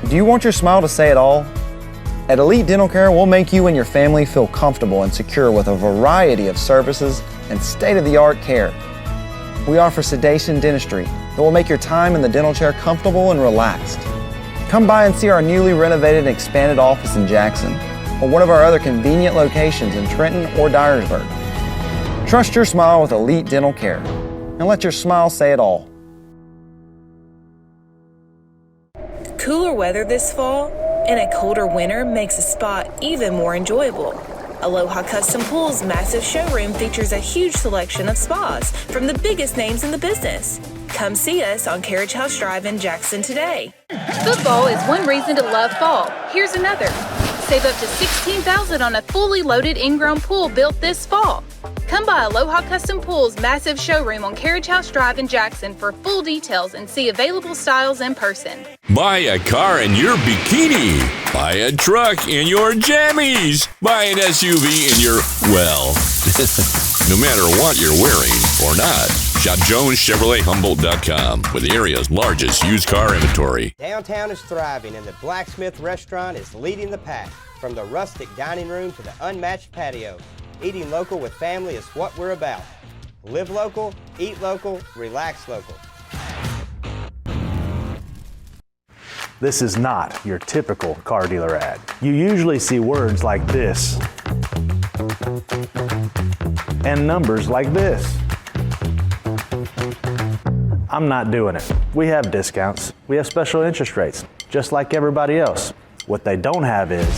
Do you want your smile to say it all? At Elite Dental Care, we'll make you and your family feel comfortable and secure with a variety of services and state-of-the-art care. We offer sedation dentistry that will make your time in the dental chair comfortable and relaxed. Come by and see our newly renovated and expanded office in Jackson or one of our other convenient locations in Trenton or Dyersburg. Trust your smile with Elite Dental Care and let your smile say it all. Cooler weather this fall and a colder winter makes a spa even more enjoyable. Aloha Custom Pool's massive showroom features a huge selection of spas from the biggest names in the business. Come see us on Carriage House Drive in Jackson today. Football is one reason to love fall. Here's another. Save up to $16,000 on a fully loaded in-ground pool built this fall. Come by Aloha Custom Pool's massive showroom on Carriage House Drive in Jackson for full details and see available styles in person. Buy a car in your bikini. Buy a truck in your jammies. Buy an SUV in your, well, no matter what you're wearing or not. Shop JonesChevroletHumboldt.com with the area's largest used car inventory. Downtown is thriving and the Blacksmith Restaurant is leading the pack. From the rustic dining room to the unmatched patio, eating local with family is what we're about. Live local, eat local, relax local. This is not your typical car dealer ad. You usually see words like this and numbers like this. I'm not doing it. We have discounts. We have special interest rates, just like everybody else. What they don't have is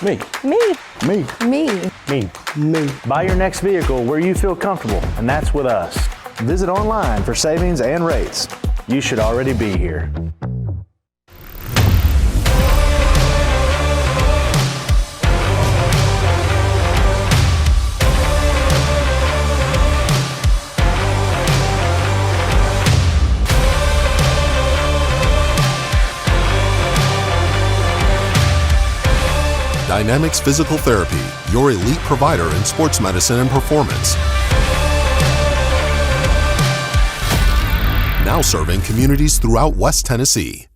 me. Me. Me. Me. Me. Me. Buy your next vehicle where you feel comfortable, and that's with us. Visit online for savings and rates. You should already be here. Dynamics Physical Therapy, your elite provider in sports medicine and performance. Now serving communities throughout West Tennessee.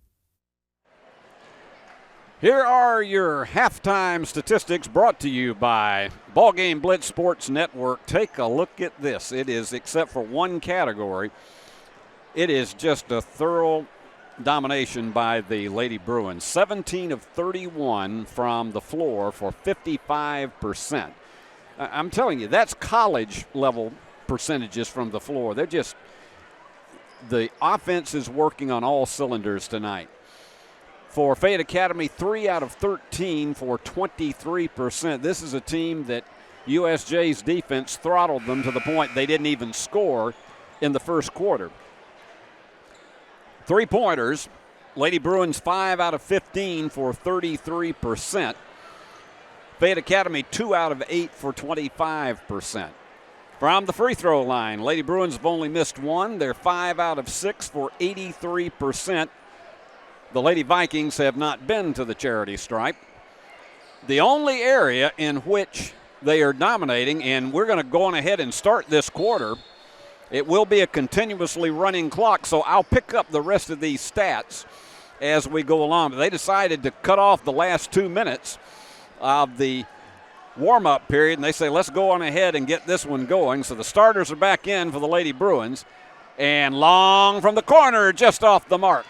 Here are your halftime statistics brought to you by BallGame Blitz Sports Network. Take a look at this. It is, except for one category, it is just a thorough domination by the Lady Bruins. 17 of 31 from the floor for 55%. I'm telling you, that's college level percentages from the floor. They're just, the offense is working on all cylinders tonight. For Fayette Academy, 3 out of 13 for 23%. This is a team that USJ's defense throttled them to the point they didn't even score in the first quarter. 3-pointers, Lady Bruins 5 out of 15 for 33%. Fayette Academy 2 out of 8 for 25%. From the free throw line, Lady Bruins have only missed 1. They're 5 out of 6 for 83%. The Lady Vikings have not been to the charity stripe. The only area in which they are dominating, and we're going to go on ahead and start this quarter, it will be a continuously running clock, so I'll pick up the rest of these stats as we go along. But they decided to cut off the last 2 minutes of the warm-up period, and they say, let's go on ahead and get this one going. So the starters are back in for the Lady Bruins, and long from the corner, just off the mark.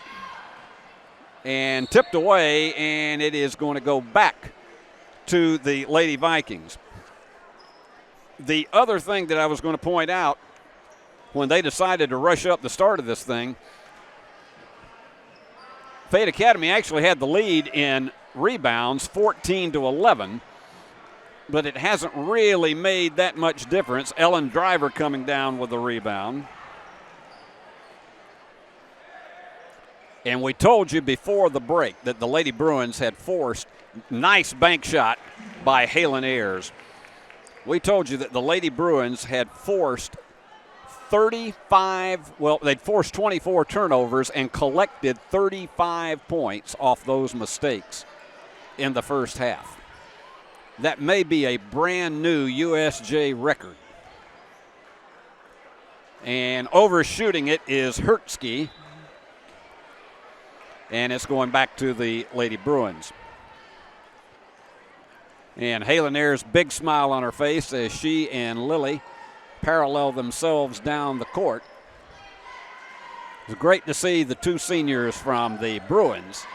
And tipped away, and it is going to go back to the Lady Vikings. the other thing that I was going to point out, when they decided to rush up the start of this thing, Fayette Academy actually had the lead in rebounds, 14-11, but it hasn't really made that much difference. Ellen Driver coming down with the rebound. And we told you before the break that the Lady Bruins had forced nice bank shot by Halen Ayers. We told you that the Lady Bruins had forced they'd forced 24 turnovers and collected 35 points off those mistakes in the first half. That may be a brand new USJ record. And overshooting it is Hertzke. And it's going back to the Lady Bruins. And Halen Ayers, big smile on her face as she and Lily parallel themselves down the court. It was great to see the two seniors from the Bruins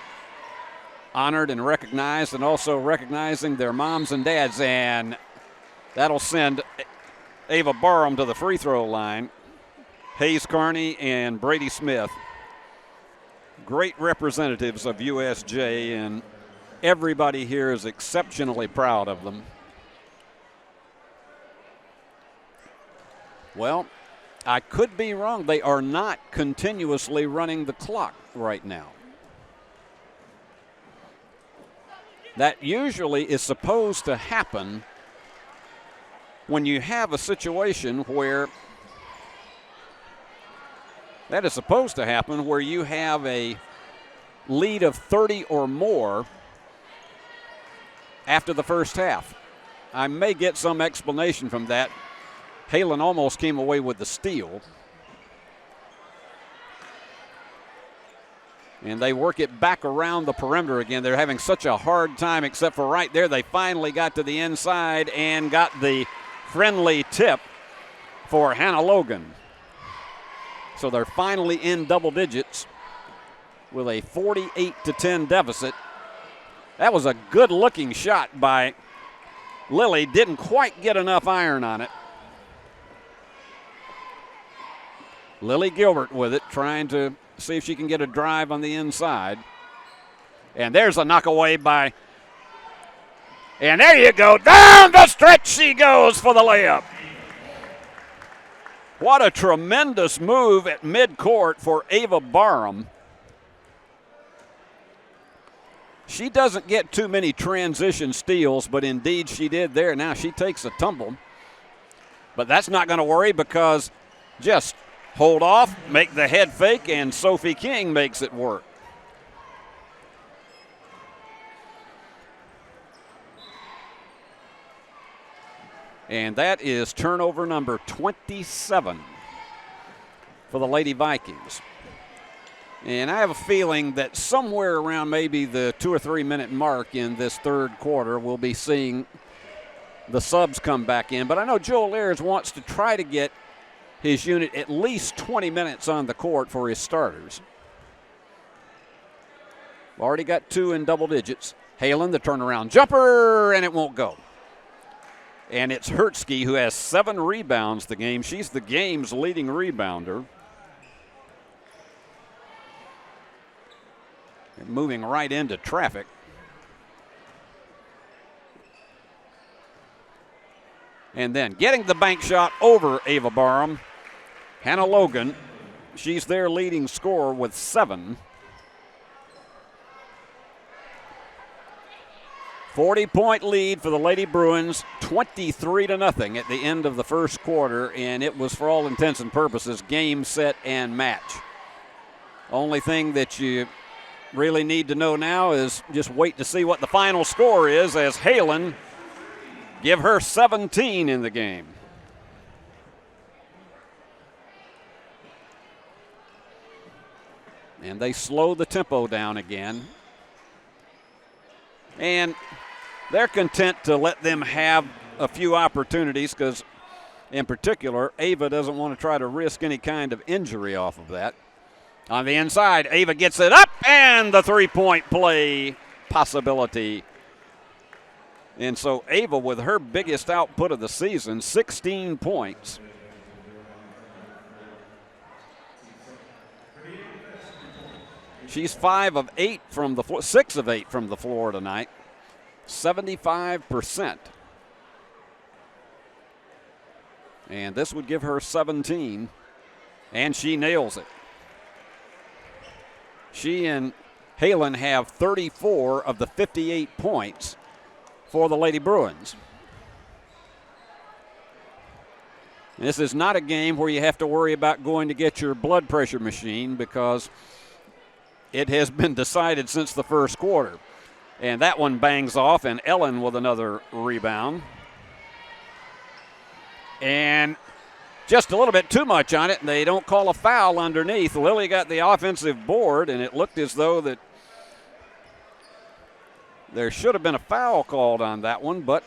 honored and recognized, and also recognizing their moms and dads. And that'll send Ava Barham to the free throw line. Hayes Carney and Brady Smith, great representatives of USJ, and everybody here is exceptionally proud of them. Well, I could be wrong. They are not continuously running the clock right now. That usually is supposed to happen when you have a situation where you have a lead of 30 or more after the first half. I may get some explanation from that. Halen almost came away with the steal. And they work it back around the perimeter again. They're having such a hard time, except for right there. They finally got to the inside and got the friendly tip for Hannah Logan. So they're finally in double digits with a 48-10 deficit. That was a good-looking shot by Lily. Didn't quite get enough iron on it. Lily Gilbert with it, trying to see if she can get a drive on the inside. And there's a knockaway by, and there you go. Down the stretch she goes for the layup. What a tremendous move at midcourt for Ava Barham. She doesn't get too many transition steals, but indeed she did there. Now she takes a tumble. But that's not going to worry, because just hold off, make the head fake, and Sophie King makes it work. And that is turnover number 27 for the Lady Vikings. And I have a feeling that somewhere around maybe the 2 or 3 minute mark in this third quarter, we'll be seeing the subs come back in. But I know Joel Ayers wants to try to get his unit at least 20 minutes on the court for his starters. Already got 2 in double digits. Halen, the turnaround jumper, and it won't go. And it's Hertzke, who has 7 rebounds the game. She's the game's leading rebounder. And moving right into traffic. And then getting the bank shot over Ava Barham. Hannah Logan, she's their leading scorer with 7. 40-point lead for the Lady Bruins, 23-0 at the end of the first quarter, and it was, for all intents and purposes, game, set, and match. Only thing that you really need to know now is just wait to see what the final score is, as Halen give her 17 in the game. And they slow the tempo down again. And they're content to let them have a few opportunities, because in particular, Ava doesn't want to try to risk any kind of injury off of that. On the inside, Ava gets it up, and the three-point play possibility And so Ava with her biggest output of the season, 16 points. She's 5 of 8 from the floor, 6 of 8 from the floor tonight, 75%. And this would give her 17, and she nails it. She and Halen have 34 of the 58 points for the Lady Bruins. This is not a game where you have to worry about going to get your blood pressure machine because it has been decided since the first quarter. And that one bangs off, and Ellen with another rebound. And just a little bit too much on it, and they don't call a foul underneath. Lily got the offensive board, and it looked as though that there should have been a foul called on that one, but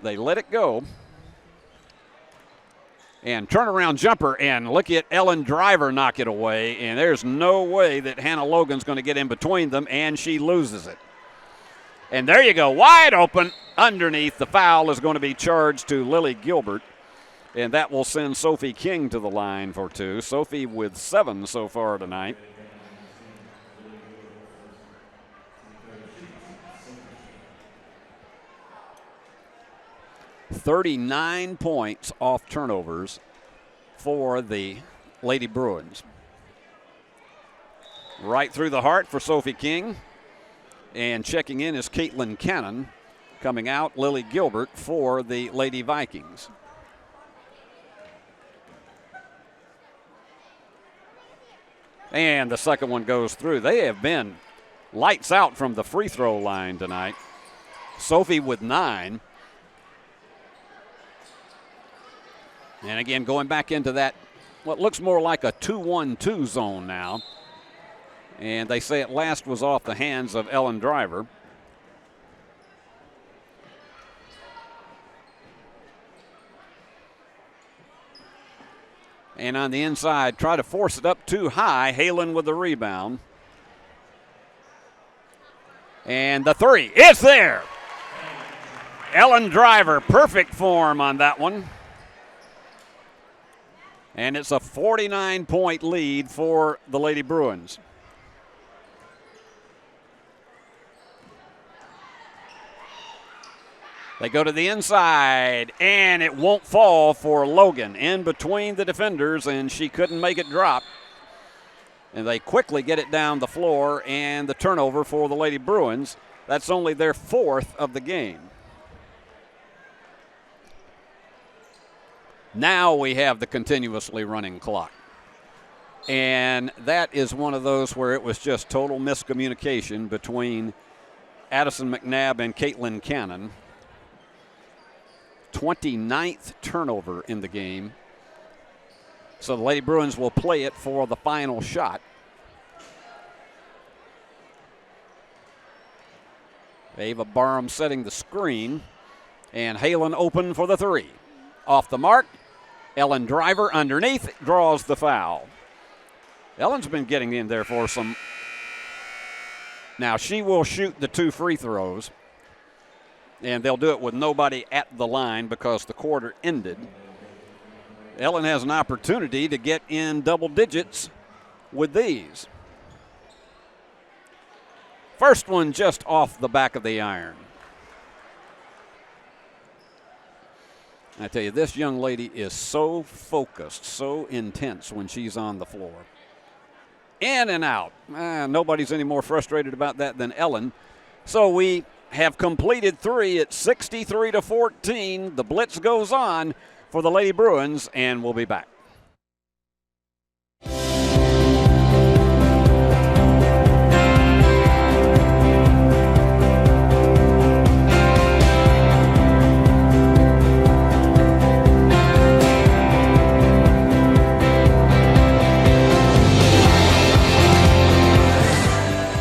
they let it go. And turnaround jumper, and look at Ellen Driver knock it away, and there's no way that Hannah Logan's going to get in between them, and she loses it. And there you go, wide open underneath. The foul is going to be charged to Lily Gilbert, and that will send Sophie King to the line for 2. Sophie with 7 so far tonight. $39 points off turnovers for the Lady Bruins. Right through the heart for Sophie King. And checking in is Caitlin Cannon. Coming out, Lily Gilbert for the Lady Vikings. And the second one goes through. They have been lights out from the free throw line tonight. Sophie with 9. And again, going back into that, what looks more like a 2-1-2 zone now. And they say it last was off the hands of Ellen Driver. And on the inside, try to force it up too high. Halen with the rebound. And the 3 is there. Ellen Driver, perfect form on that one. And it's a 49-point lead for the Lady Bruins. They go to the inside, and it won't fall for Logan. In between the defenders, and she couldn't make it drop. And they quickly get it down the floor, and the turnover for the Lady Bruins. That's only their 4th of the game. Now we have the continuously running clock. And that is one of those where it was just total miscommunication between Addison McNabb and Caitlin Cannon. 29th turnover in the game. So the Lady Bruins will play it for the final shot. Ava Barham setting the screen. And Halen open for the 3. Off the mark. Ellen Driver underneath draws the foul. Ellen's been getting in there for some. Now she will shoot the 2 free throws. And they'll do it with nobody at the line because the quarter ended. Ellen has an opportunity to get in double digits with these. First one just off the back of the iron. I tell you, this young lady is so focused, so intense when she's on the floor. In and out. Nobody's any more frustrated about that than Ellen. So we have completed 3 at 63-14. The blitz goes on for the Lady Bruins, and we'll be back.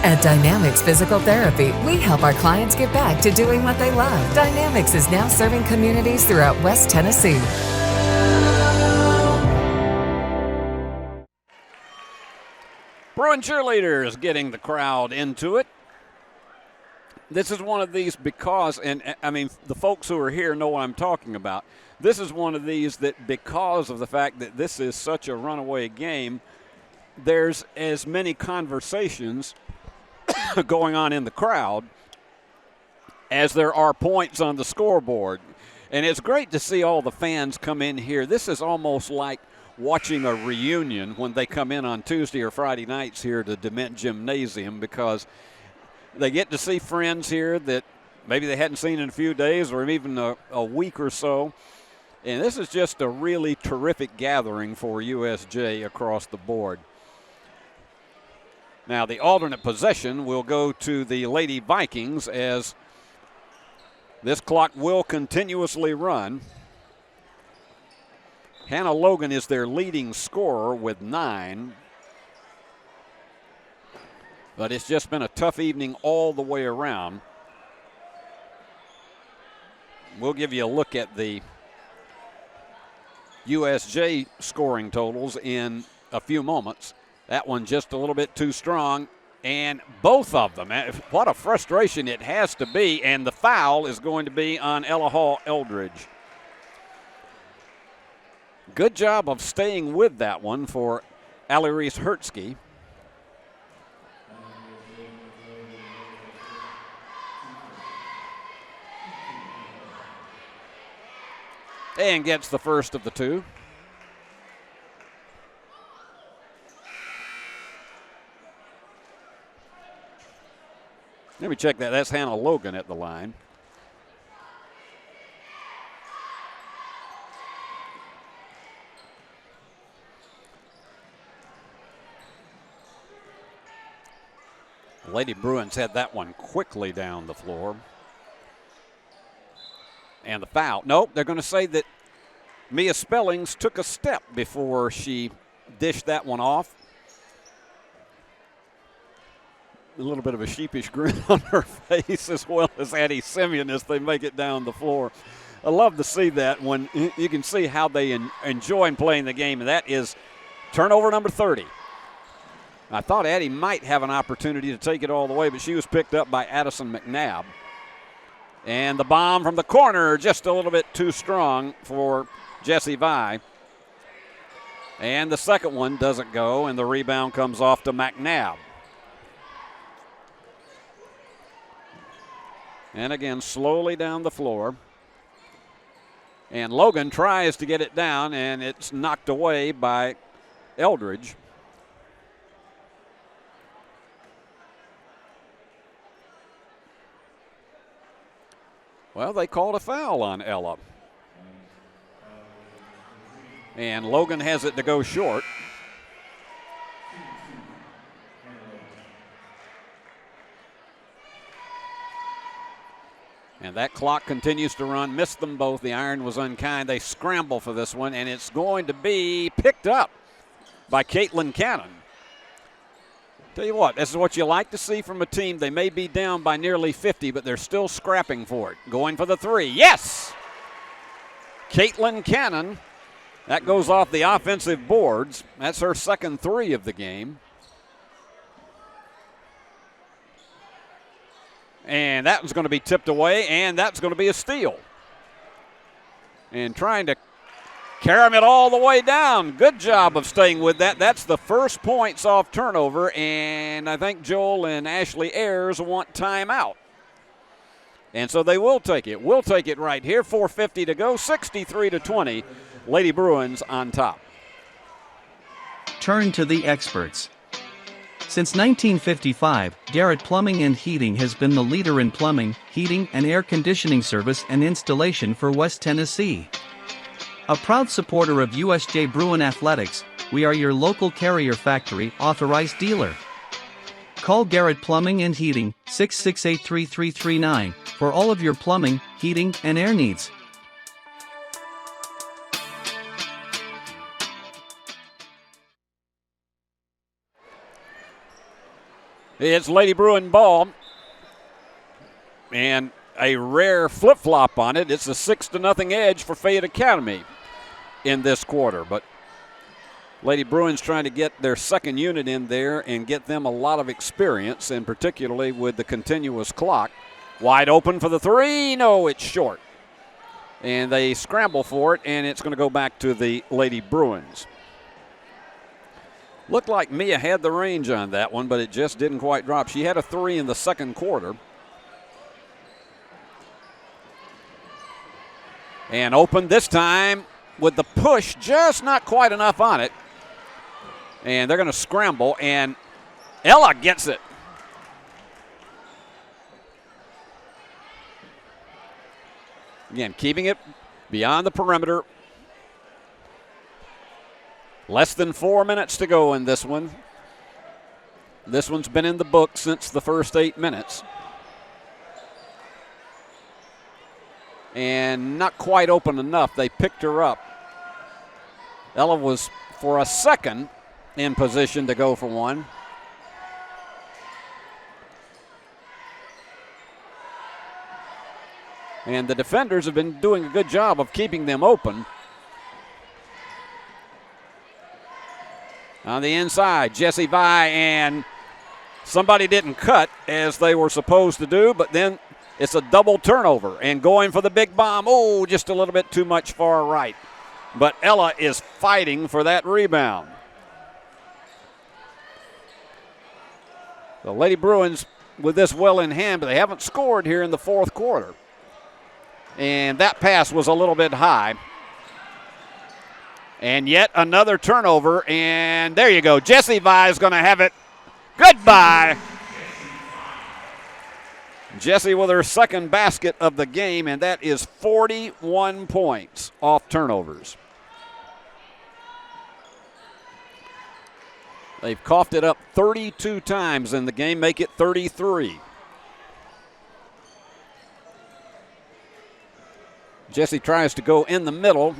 At Dynamics Physical Therapy, we help our clients get back to doing what they love. Dynamics is now serving communities throughout West Tennessee. Bruin cheerleaders getting the crowd into it. This is one of these because, and I mean, the folks who are here know what I'm talking about. This is one of these that because of the fact that this is such a runaway game, there's as many conversations going on in the crowd as there are points on the scoreboard. And it's great to see all the fans come in here. This is almost like watching a reunion when they come in on Tuesday or Friday nights here to DeMent Gymnasium, because they get to see friends here that maybe they hadn't seen in a few days or even a week or so. And this is just a really terrific gathering for USJ across the board. Now, the alternate possession will go to the Lady Vikings as this clock will continuously run. Hannah Logan is their leading scorer with 9. But it's just been a tough evening all the way around. We'll give you a look at the USJ scoring totals in a few moments. That one just a little bit too strong, and both of them, what a frustration it has to be, and the foul is going to be on Ella Hall Eldridge. Good job of staying with that one for Alarice Hertzke. And gets the first of the two. Let me check that. That's Hannah Logan at the line. Lady Bruins had that one quickly down the floor. And the foul. Nope, they're going to say that Mia Spellings took a step before she dished that one off. A little bit of a sheepish grin on her face, as well as Addie Simeon as they make it down the floor. I love to see that when you can see how they enjoy playing the game, and that is turnover number 30. I thought Addie might have an opportunity to take it all the way, but she was picked up by Addison McNabb. And the bomb from the corner, just a little bit too strong for Jessie Vi. And the second one doesn't go, and the rebound comes off to McNabb. And again, slowly down the floor. And Logan tries to get it down, and it's knocked away by Eldridge. Well, they called a foul on Ella. And Logan has it to go short. And that clock continues to run. Missed them both. The iron was unkind. They scramble for this one, and it's going to be picked up by Caitlin Cannon. Tell you what, this is what you like to see from a team. They may be down by nearly 50, but they're still scrapping for it. Going for the three. Yes! Caitlin Cannon. That goes off the offensive boards. That's her second three of the game. And that was going to be tipped away, and that's going to be a steal. And trying to carry it all the way down. Good job of staying with that. That's the first points off turnover, and I think Joel and Ashley Ayers want timeout. And so they will take it. We'll take it right here. 4:50 to go, 63-20. Lady Bruins on top. Turn to the experts. Since 1955, Garrett Plumbing and Heating has been the leader in plumbing, heating, and air conditioning service and installation for West Tennessee. A proud supporter of USJ Bruin Athletics, we are your local Carrier Factory authorized dealer. Call Garrett Plumbing and Heating, 668-3339, for all of your plumbing, heating, and air needs. It's Lady Bruin ball, and a rare flip-flop on it. It's a 6-0 edge for Fayette Academy in this quarter, but Lady Bruins trying to get their second unit in there and get them a lot of experience, and particularly with the continuous clock. Wide open for the three. No, it's short. And they scramble for it, and it's going to go back to the Lady Bruins. Looked like Mia had the range on that one, but it just didn't quite drop. She had a three in the second quarter. And open this time with the push, just not quite enough on it. And they're going to scramble, and Ella gets it. Again, keeping it beyond the perimeter. Less than 4 minutes to go in this one. This one's been in the book since the first 8 minutes. And not quite open enough. They picked her up. Ella was, for a second, in position to go for one. And the defenders have been doing a good job of keeping them open. On the inside, Jessie Vi, and somebody didn't cut as they were supposed to do, but then it's a double turnover and going for the big bomb. Oh, just a little bit too much far right. But Ella is fighting for that rebound. The Lady Bruins with this well in hand, but they haven't scored here in the fourth quarter. And that pass was a little bit high. And yet another turnover, and there you go. Jessie Vi is going to have it. Goodbye. Jessie with her second basket of the game, and that is 41 points off turnovers. They've coughed it up 32 times in the game, make it 33. Jessie tries to go in the middle.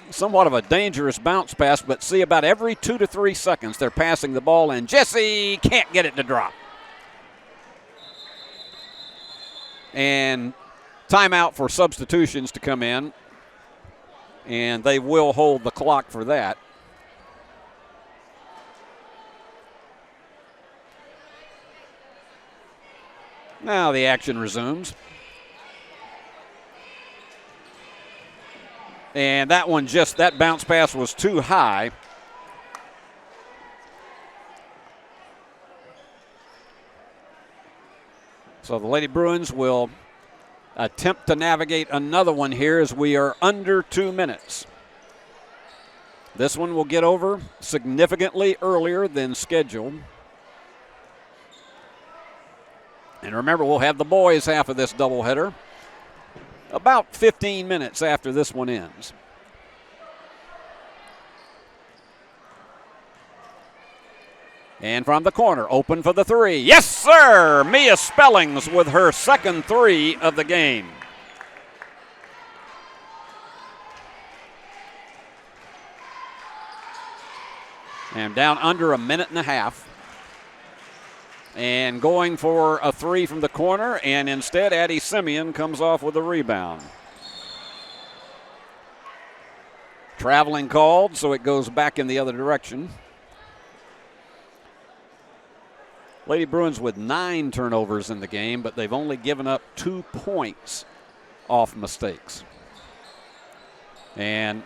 Somewhat of a dangerous bounce pass, but see, about every 2 to 3 seconds they're passing the ball, and Jessie can't get it to drop. And timeout for substitutions to come in, and they will hold the clock for that. Now the action resumes. And that one that bounce pass was too high. So the Lady Bruins will attempt to navigate another one here as we are under 2 minutes. This one will get over significantly earlier than scheduled. And remember, we'll have the boys' half of this doubleheader about 15 minutes after this one ends. And from the corner, open for the three. Yes, sir! Mia Spellings with her second three of the game. And down under a minute and a half. And going for a three from the corner, and instead Addie Simeon comes off with a rebound. Traveling called, so it goes back in the other direction. Lady Bruins with 9 turnovers in the game, but they've only given up 2 points off mistakes. And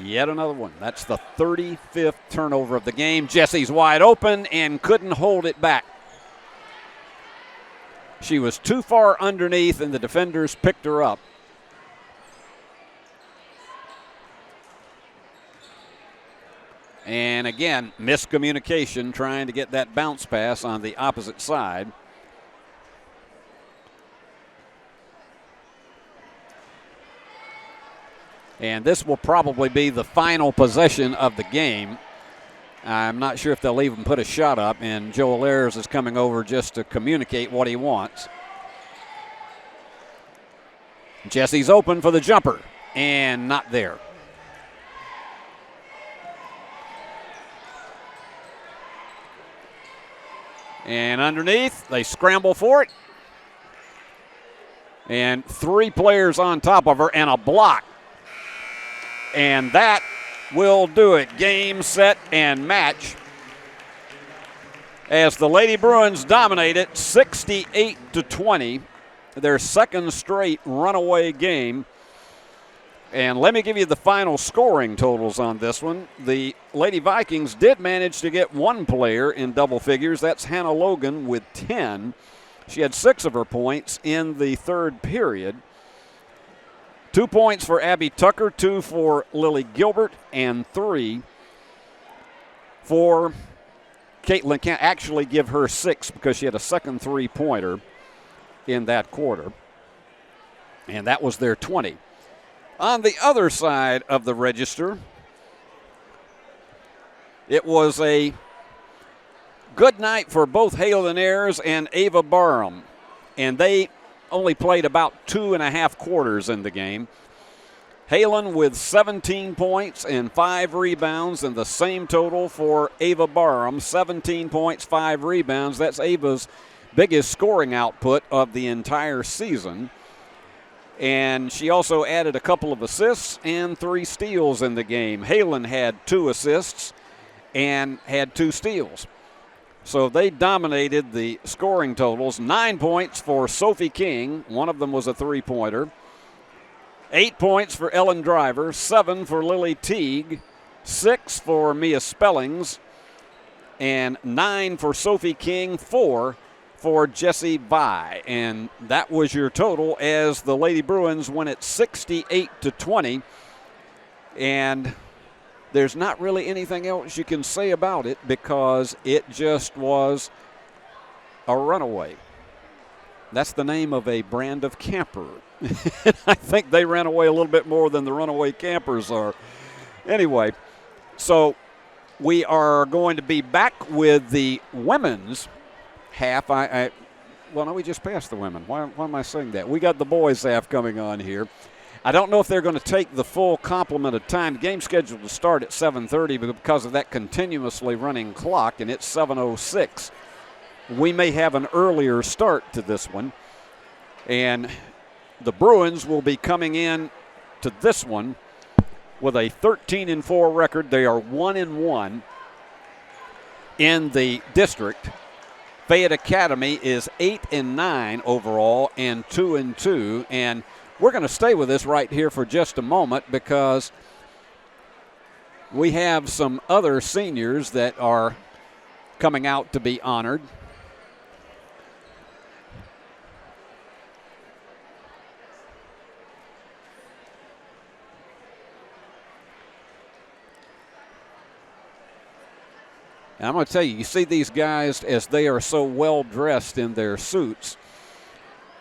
yet another one. That's the 35th turnover of the game. Jessie's wide open and couldn't hold it back. She was too far underneath, and the defenders picked her up. And again, miscommunication trying to get that bounce pass on the opposite side. And this will probably be the final possession of the game. I'm not sure if they'll even put a shot up, and Joel Ayers is coming over just to communicate what he wants. Jessie's open for the jumper, and not there. And underneath, they scramble for it. And 3 players on top of her, and a block. And that will do it. Game, set, and match. As the Lady Bruins dominate it 68-20, their second straight runaway game. And let me give you the final scoring totals on this one. The Lady Vikings did manage to get one player in double figures. That's Hannah Logan with 10. She had 6 of her points in the third period. 2 points for Abby Tucker, 2 for Lily Gilbert, and 3 for Caitlin. Can't actually give her 6 because she had a second three-pointer in that quarter. And that was their 20. On the other side of the register, it was a good night for both Halen Ayers and Ava Barham. And they only played about 2.5 quarters in the game. Halen with 17 points and 5 rebounds, and the same total for Ava Barham, 17 points, 5 rebounds. That's Ava's biggest scoring output of the entire season. And she also added a couple of assists and 3 steals in the game. Halen had 2 assists and had 2 steals. So they dominated the scoring totals. 9 points for Sophie King. One of them was a three-pointer. 8 points for Ellen Driver. 7 for Lily Teague. 6 for Mia Spellings. And 9 for Sophie King. 4 for Jessie Vi. And that was your total as the Lady Bruins win it 68-20. And there's not really anything else you can say about it because it just was a runaway. That's the name of a brand of camper. I think they ran away a little bit more than the runaway campers are. Anyway, so we are going to be back with the women's half. Well, no, we just passed the women. Why am I saying that? We got the boys' half coming on here. I don't know if they're going to take the full complement of time. The game's scheduled to start at 7:30 because of that continuously running clock, and it's 7:06. We may have an earlier start to this one. And the Bruins will be coming in to this one with a 13-4 record. They are 1-1 in the district. Fayette Academy is 8-9 overall and 2-2. And we're going to stay with this right here for just a moment because we have some other seniors that are coming out to be honored. And I'm going to tell you, you see these guys as they are so well dressed in their suits.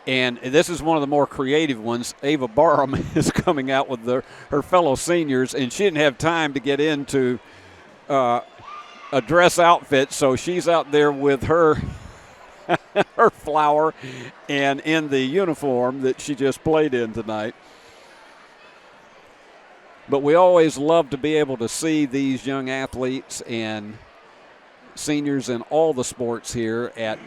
And this is one of the more creative ones. Ava Barham is coming out with her fellow seniors, and she didn't have time to get into a dress outfit, so she's out there with her her flower and in the uniform that she just played in tonight. But we always love to be able to see these young athletes and seniors in all the sports here at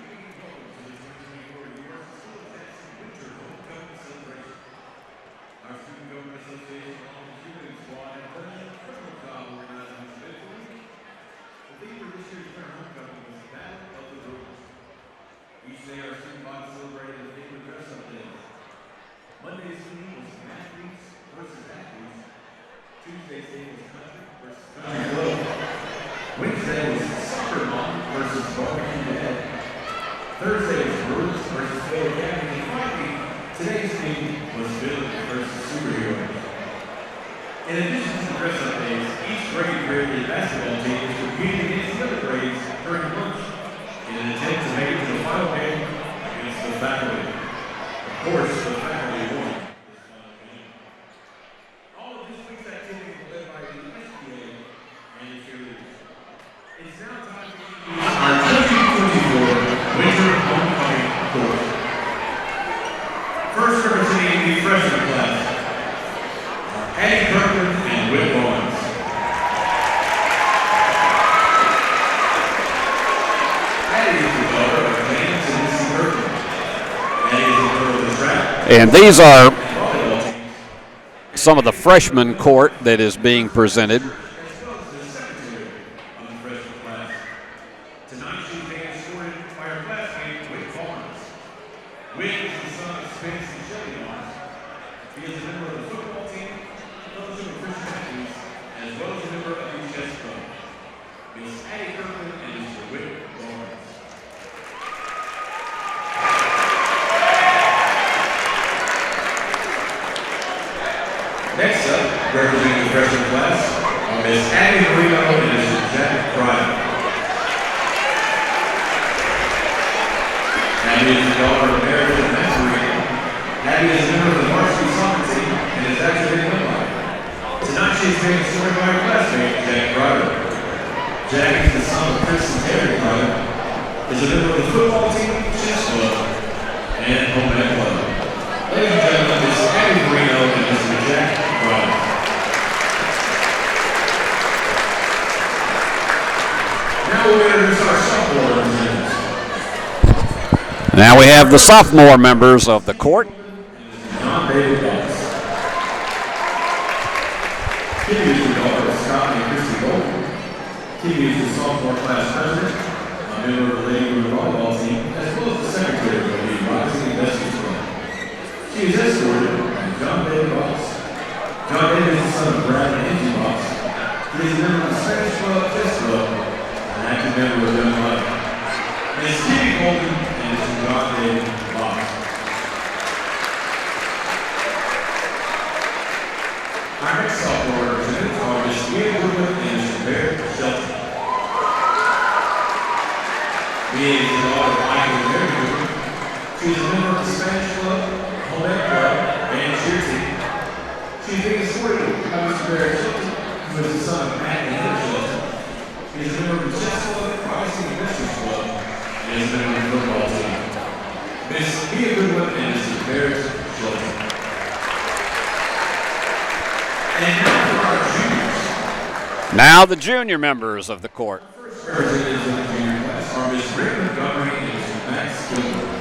And these are some of the freshman court that is being presented. fantasy chili on. He is a member of the football team, fellowship of Christian athletes, as well as a member of the chess club. Ms. Addie Kirkland and Mr. Whit Lawrence. Next up, representing the freshman class, are Ms. Addie Marino and Mr. Jack Pryor. Addie is the daughter of Meredith and Matt Marino. Addie is a member of the varsity soccer team and is active in Illinois. Tonight she is being escorted by her classmate, Jack Pryor. Jack is the son of Chris and Terry Pryor, is a member of the football team, chess club, and home ec club. Ladies and gentlemen, Ms. Addie Marino and Mr. Jack Pryor. Now we'll introduce our sophomore representatives. Now we have the sophomore members of the court. John David Dallas. Kitty is the daughter of Scott and Christy Golden. Kitty is the sophomore class president, a member of the Lady River volleyball team, as well as the secretary of the Rising Investors Club. She is escorted by John David Box. John David is the son of Brad and Angie Box. He is a member of the Spanish Club, Chess Club, and an active member of Young Life. Ms. Kitty Golden and Mr. John David Box. Our next sophomore representatives are Ms. Leah Woodward and Mr. Barrett Shelton. Leah is the daughter of Michael and Mary Woodward. She is a member of the Spanish Club, home ec club, and cheer team. She is being escorted by Mr. Barrett Shelton, who is the son of Matt and Heather Shelton. He is a member of the chess club, Rising Investors Club, and is a member of the football team. Ms. Leah Woodward and Mr. Barrett Shelton. And now for our juniors. Now the junior members of the court. First representatives of the junior class are Ms. Rick Montgomery and Mr. Max Gilmore.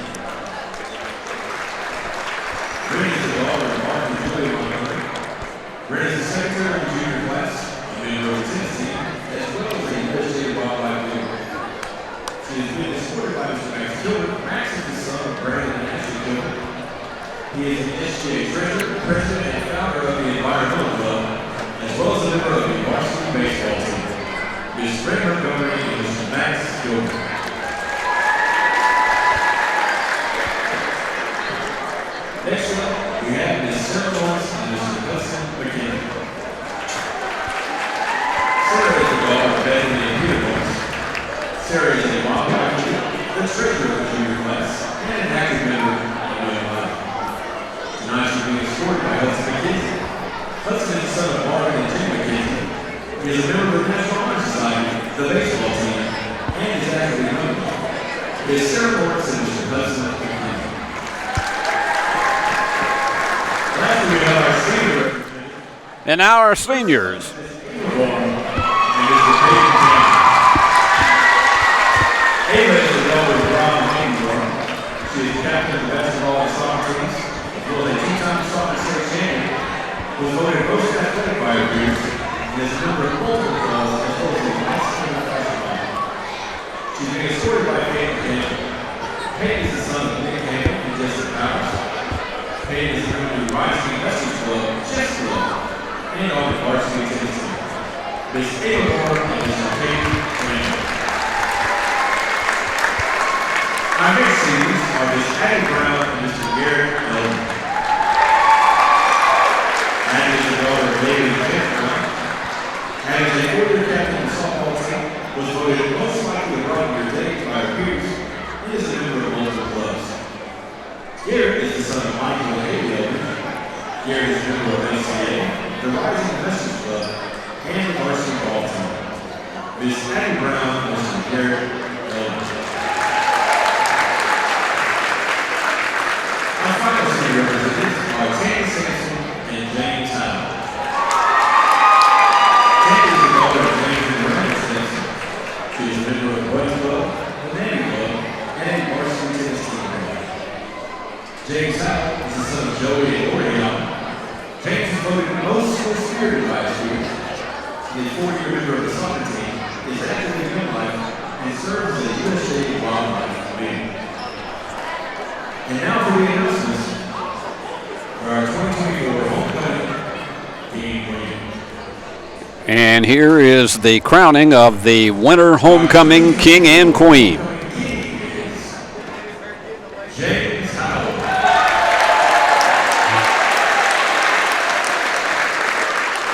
Rick is the daughter of Mark and Julie Montgomery. Rick is the secretary of the junior class, a member of the tennis team, as well as the USJ wildlife league. She is being escorted by Mr. Max Gilbert. Max is the son of Brandon and Ashley Gilbert. He is the SGA treasurer, president, and founder of the Environmental Club, as well as a member of the varsity baseball team. Ms. Rick Montgomery and Mr. Max Gilbert. Next up, we have Ms. Sarah Lawrence and Mr. Hudson McKinney. Sarah is the daughter of Bethany and Peter Lawrence. Sarah is a wildlife leader, the treasurer of the junior class, and an active member of Young Life. Tonight she's being escorted by Hudson McKinney. Hudson is the son of Marvin and Jim McKinney. He is a member of the National Honor Society, the baseball team, and is actively known. Ms. Sarah Lawrence and Mr. Hudson McKinney. Lastly, we have our senior representative. And now our seniors. And Mr. Peyton Campbell. Ava is the daughter of Rob Mainborn. She is captain of the basketball and soccer teams, as well as a two-time soccer state champion, was voted most athletic by her peers, and is a member of multiple clubs as well as a national basketball. She's being escorted by Peyton Campbell. Peyton is the son of Nick Campbell and Jessica Powers. Peyton is a member of the Rising Investors Club, chess club, and on the varsity tennis team. Ms. Ava Moore and Mr. Peyton Campbell. Our next seniors are Ms. Addie Brown and Mr. Garrett Elton. Addie is the daughter of David and Jeff Brown. Addie is a four-year captain of the softball team, was voted most likely to run your day by her peers, and is a member of multiple clubs. Garrett is the son of Michael and Haley Elton. Garrett is a member of NCA, the Rising Investors Club, and the varsity ball team. Ms. Addie Brown and Mr. Garrett Elton. Our final senior representatives are Tammy Sampson and James Howell. Tammy is the daughter of James and Miranda Sampson. She is a member of the Boys Club, the Navy Club, and the varsity tennis team. James Howell is the son of Joey and Lori Allen. James is voted most school-spirited by his peers. He is a four-year member of the soccer team, is active in Young Life, and serves as a USJ wildlife leader. And now for the announcements, And here is the crowning of the winter homecoming king and queen.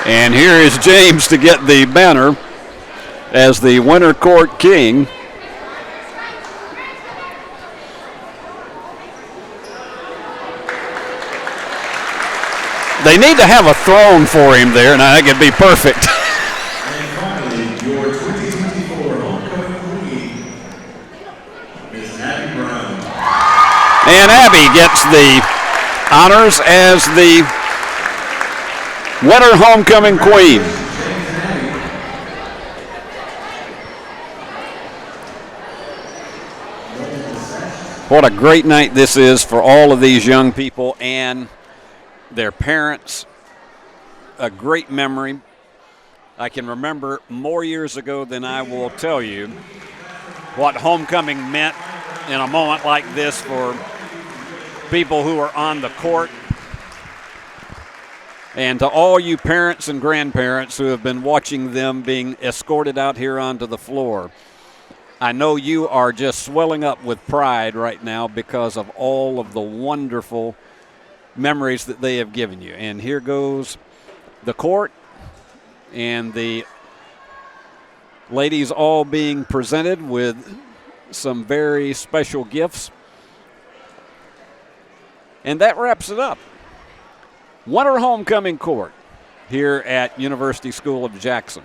And here is James to get the banner as the winter court king. They need to have a throne for him there, and I think it'd be perfect. And finally, your 2024 homecoming queen, Miss Abby Brown. And Abby gets the honors as the winter homecoming queen. What a great night this is for all of these young people and their parents. A great memory. I can remember more years ago than I will tell you what homecoming meant in a moment like this for people who are on the court. And to all you parents and grandparents who have been watching them being escorted out here onto the floor, I know you are just swelling up with pride right now because of all of the wonderful memories that they have given you. And here goes the court and the ladies all being presented with some very special gifts. And that wraps it up. Winter homecoming court here at University School of Jackson.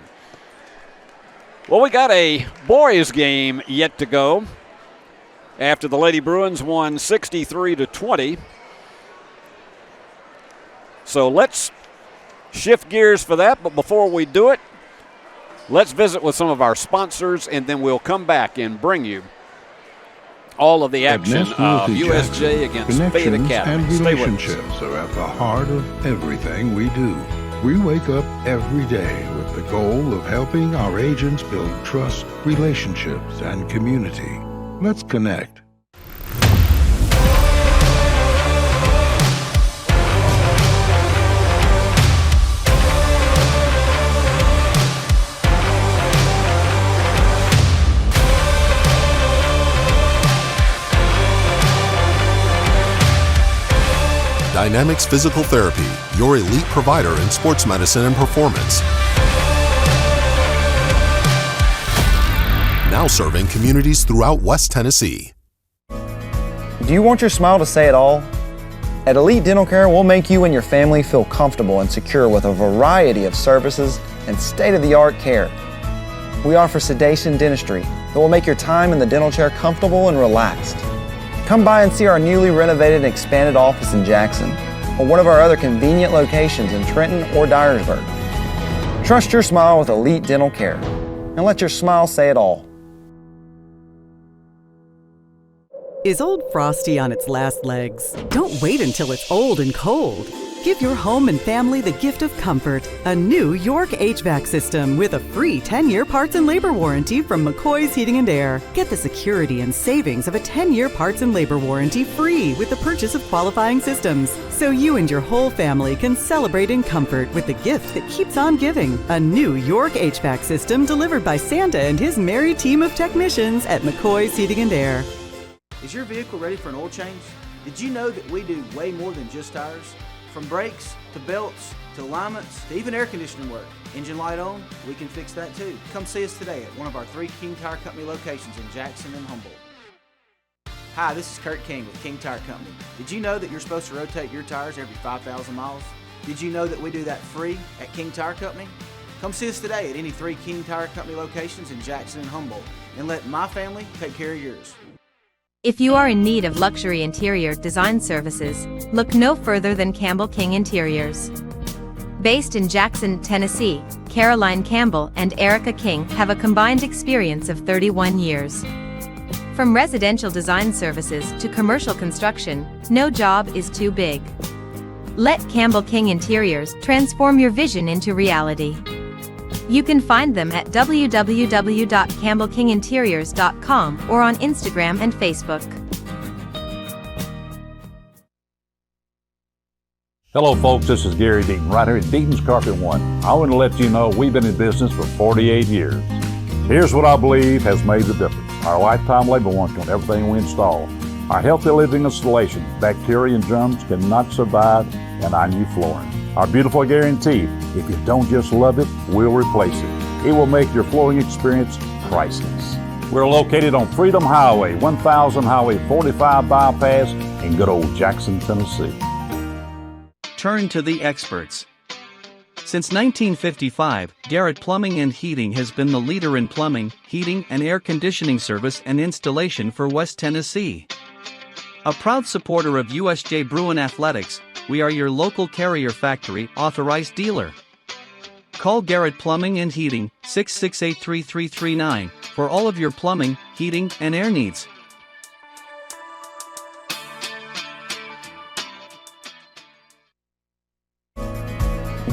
Well, we got a boys game yet to go after the Lady Bruins won 63-20. So let's shift gears for that, but before we do it, let's visit with some of our sponsors, and then we'll come back and bring you all of the action of USJ against Fayette Academy. And Stay with us. relationships are at the heart of everything we do. We wake up every day with the goal of helping our agents build trust, relationships, and community. Let's connect. Dynamics Physical Therapy, your elite provider in sports medicine and performance. Now serving communities throughout West Tennessee. Do you want your smile to say it all? At Elite Dental Care, we'll make you and your family feel comfortable and secure with a variety of services and state-of-the-art care. We offer sedation dentistry that will make your time in the dental chair comfortable and relaxed. Come by and see our newly renovated and expanded office in Jackson, or one of our other convenient locations in Trenton or Dyersburg. Trust your smile with Elite Dental Care, and let your smile say it all. Is Old Frosty on its last legs? Don't wait until it's old and cold. Give your home and family the gift of comfort. A new York HVAC system with a free 10-year parts and labor warranty from McCoy's Heating and Air. Get the security and savings of a 10-year parts and labor warranty free with the purchase of qualifying systems. So you and your whole family can celebrate in comfort with the gift that keeps on giving. A new York HVAC system delivered by Santa and his merry team of technicians at McCoy's Heating and Air. Is your vehicle ready for an oil change? Did you know that we do way more than just tires? From brakes, to belts, to alignments, to even air conditioning work. Engine light on? We can fix that too. Come see us today at one of our 3 King Tire Company locations in Jackson and Humboldt. Hi, this is Kurt King with King Tire Company. Did you know that you're supposed to rotate your tires every 5,000 miles? Did you know that we do that free at King Tire Company? Come see us today at any 3 King Tire Company locations in Jackson and Humboldt, and let my family take care of yours. If you are in need of luxury interior design services, look no further than Campbell King Interiors. Based in Jackson, Tennessee, Caroline Campbell and Erica King have a combined experience of 31 years. From residential design services to commercial construction, no job is too big. Let Campbell King Interiors transform your vision into reality. You can find them at www.campbellkinginteriors.com or on Instagram and Facebook. Hello, folks. This is Gary Deaton, right here at Deaton's Carpet One. I want to let you know we've been in business for 48 years. Here's what I believe has made the difference. Our lifetime labor warranty on everything we install. Our healthy living installations, bacteria and germs cannot survive in our new flooring. Our beautiful guarantee, if you don't just love it, we'll replace it. It will make your flooring experience priceless. We're located on Freedom Highway, 1000 Highway 45 bypass in good old Jackson, Tennessee. Turn to the experts. Since 1955, Garrett Plumbing and Heating has been the leader in plumbing, heating, and air conditioning service and installation for West Tennessee. A proud supporter of USJ Bruin Athletics, we are your local Carrier Factory authorized dealer. Call Garrett Plumbing and Heating 668-3339 for all of your plumbing, heating, and air needs.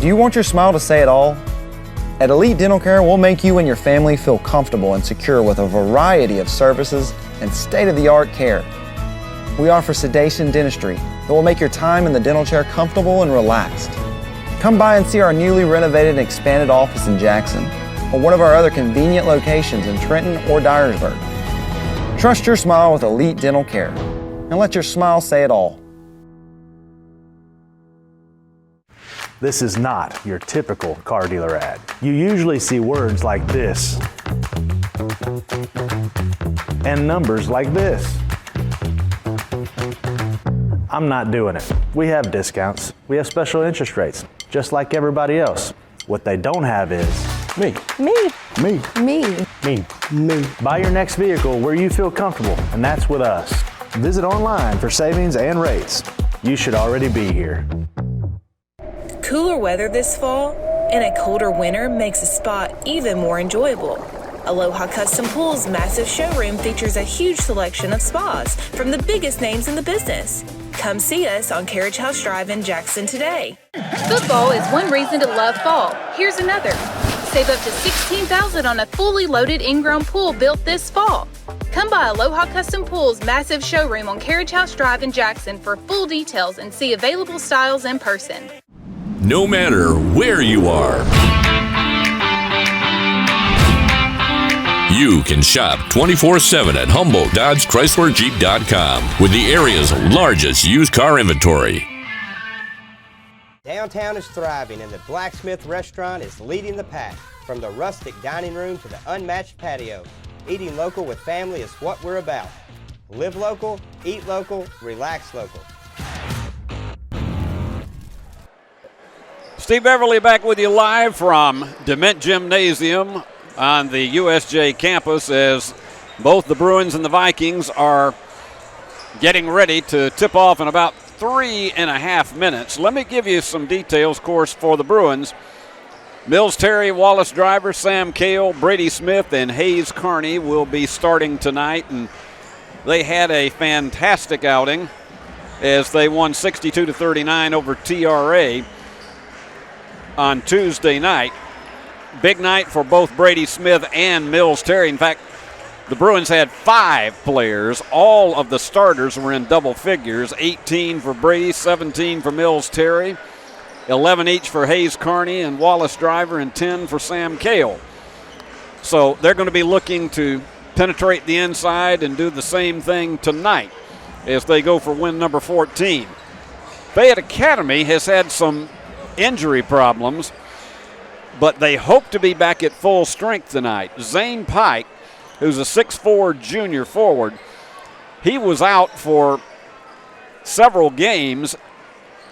Do you want your smile to say it all? At Elite Dental Care, we'll make you and your family feel comfortable and secure with a variety of services and state-of-the-art care. We offer sedation dentistry that will make your time in the dental chair comfortable and relaxed. Come by and see our newly renovated and expanded office in Jackson or one of our other convenient locations in Trenton or Dyersburg. Trust your smile with Elite Dental Care and let your smile say it all. This is not your typical car dealer ad. You usually see words like this and numbers like this. I'm not doing it. We have discounts. We have special interest rates, just like everybody else. What they don't have is me. Me. Me. Me. Me. Me. Buy your next vehicle where you feel comfortable, and that's with us. Visit online for savings and rates. You should already be here. Cooler weather this fall and a colder winter makes a spa even more enjoyable. Aloha Custom Pool's massive showroom features a huge selection of spas from the biggest names in the business. Come see us on Carriage House Drive in Jackson today. Football is one reason to love fall. Here's another. Save up to $16,000 on a fully loaded in-ground pool built this fall. Come by Aloha Custom Pool's massive showroom on Carriage House Drive in Jackson for full details and see available styles in person. No matter where you are, you can shop 24/7 at HumboldtDodgeChryslerJeep.com with the area's largest used car inventory. Downtown is thriving and the Blacksmith Restaurant is leading the pack. From the rustic dining room to the unmatched patio, eating local with family is what we're about. Live local, eat local, relax local. Steve Beverly back with you live from Dement Gymnasium on the USJ campus as both the Bruins and the Vikings are getting ready to tip off in about 3.5 minutes. Let me give you some details, of course, for the Bruins. Mills Terry, Wallace Driver, Sam Cale, Brady Smith, and Hayes Carney will be starting tonight, and they had a fantastic outing as they won 62-39 over TRA on Tuesday night. Big night for both Brady Smith and Mills Terry. In fact, the Bruins had 5 players. All of the starters were in double figures. 18 for Brady, 17 for Mills Terry, 11 each for Hayes Carney and Wallace Driver, and 10 for Sam Cale. So they're going to be looking to penetrate the inside and do the same thing tonight as they go for win number 14. Fayette Academy has had some injury problems, but they hope to be back at full strength tonight. Zane Pike, who's a 6'4" junior forward, he was out for several games,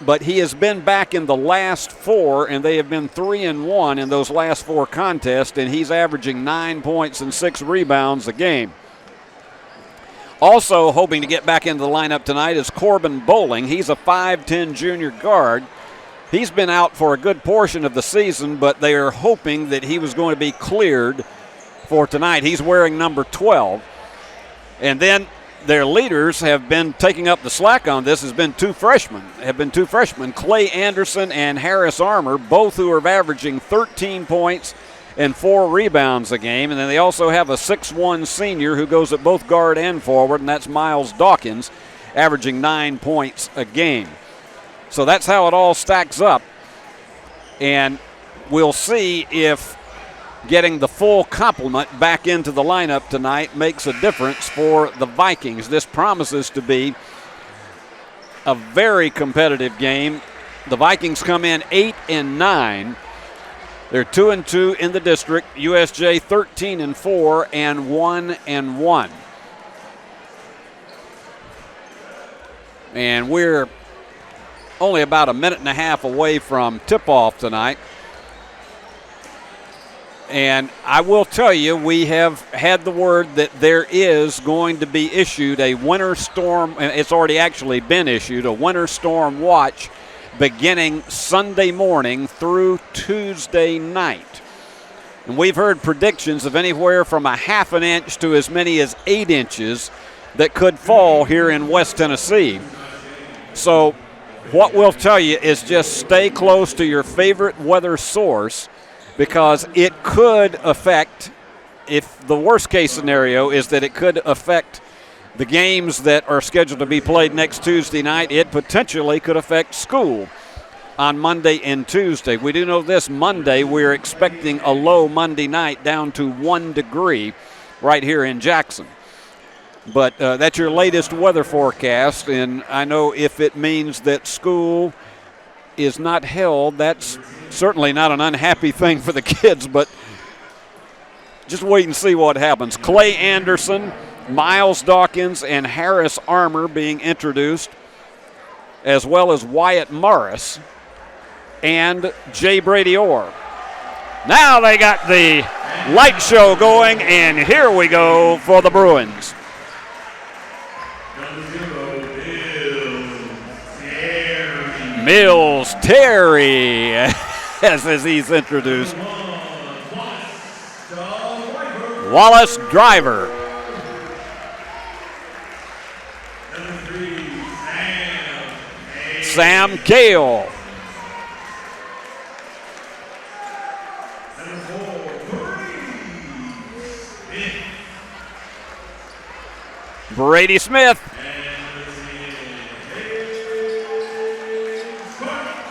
but he has been back in the last 4, and they have been 3-1 in those last 4 contests, and he's averaging 9 points and 6 rebounds a game. Also hoping to get back into the lineup tonight is Corbin Bowling. He's a 5'10" junior guard. He's been out for a good portion of the season, but they are hoping that he was going to be cleared for tonight. He's wearing number 12. And then their leaders have been taking up the slack on this, have been two freshmen, Clay Anderson and Harris Armour, both who are averaging 13 points and 4 rebounds a game. And then they also have a 6'1" senior who goes at both guard and forward, and that's Miles Dawkins, averaging 9 points a game. So that's how it all stacks up. And we'll see if getting the full complement back into the lineup tonight makes a difference for the Vikings. This promises to be a very competitive game. The Vikings come in 8-9. They're 2-2 in the district. USJ 13-4 and 1-1. And we're only about a minute and a half away from tip-off tonight. And I will tell you, we have had the word that there is going to be issued a winter storm, and it's already actually been issued, a winter storm watch beginning Sunday morning through Tuesday night. And we've heard predictions of anywhere from a half an inch to as many as 8 inches that could fall here in West Tennessee. So what we'll tell you is just stay close to your favorite weather source, because it could affect, if the worst case scenario is that it could affect the games that are scheduled to be played next Tuesday night, it potentially could affect school on Monday and Tuesday. We do know this Monday we're expecting a low Monday night down to 1 degree right here in Jackson. But that's your latest weather forecast, and I know if it means that school is not held, that's certainly not an unhappy thing for the kids, but just wait and see what happens. Clay Anderson, Miles Dawkins, and Harris Armour being introduced, as well as Wyatt Morris and Jay Brady Orr. Now they got the light show going, and here we go for the Bruins. Mills Terry, as he's introduced. Wallace Driver. Sam Gale. Brady Smith.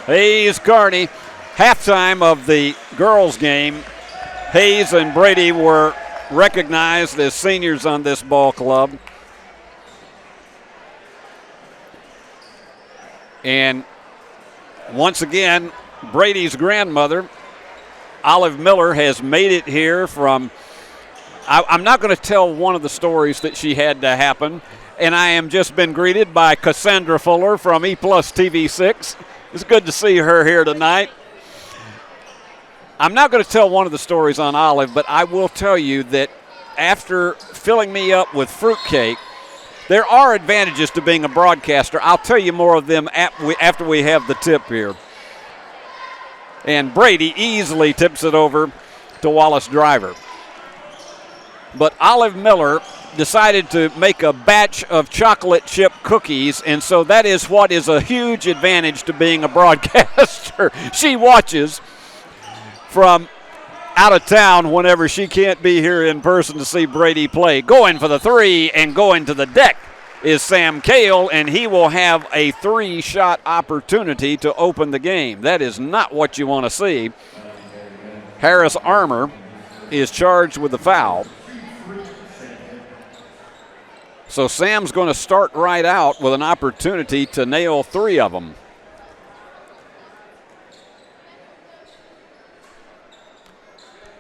Hayes Carney. Halftime of the girls' game, Hayes and Brady were recognized as seniors on this ball club. And once again, Brady's grandmother, Olive Miller, has made it here from, I'm not going to tell one of the stories that she had to happen, and I am just been greeted by Cassandra Fuller from E+ TV6. It's good to see her here tonight. I'm not going to tell one of the stories on Olive, but I will tell you that after filling me up with fruitcake, there are advantages to being a broadcaster. I'll tell you more of them after we have the tip here. And Brady easily tips it over to Wallace Driver. But Olive Miller decided to make a batch of chocolate chip cookies, and so that is what is a huge advantage to being a broadcaster. She watches from out of town whenever she can't be here in person to see Brady play. Going for the three and going to the deck is Sam Cale, and he will have a 3-shot opportunity to open the game. That is not what you want to see. Harris Armour is charged with the foul. So Sam's going to start right out with an opportunity to nail 3 of them.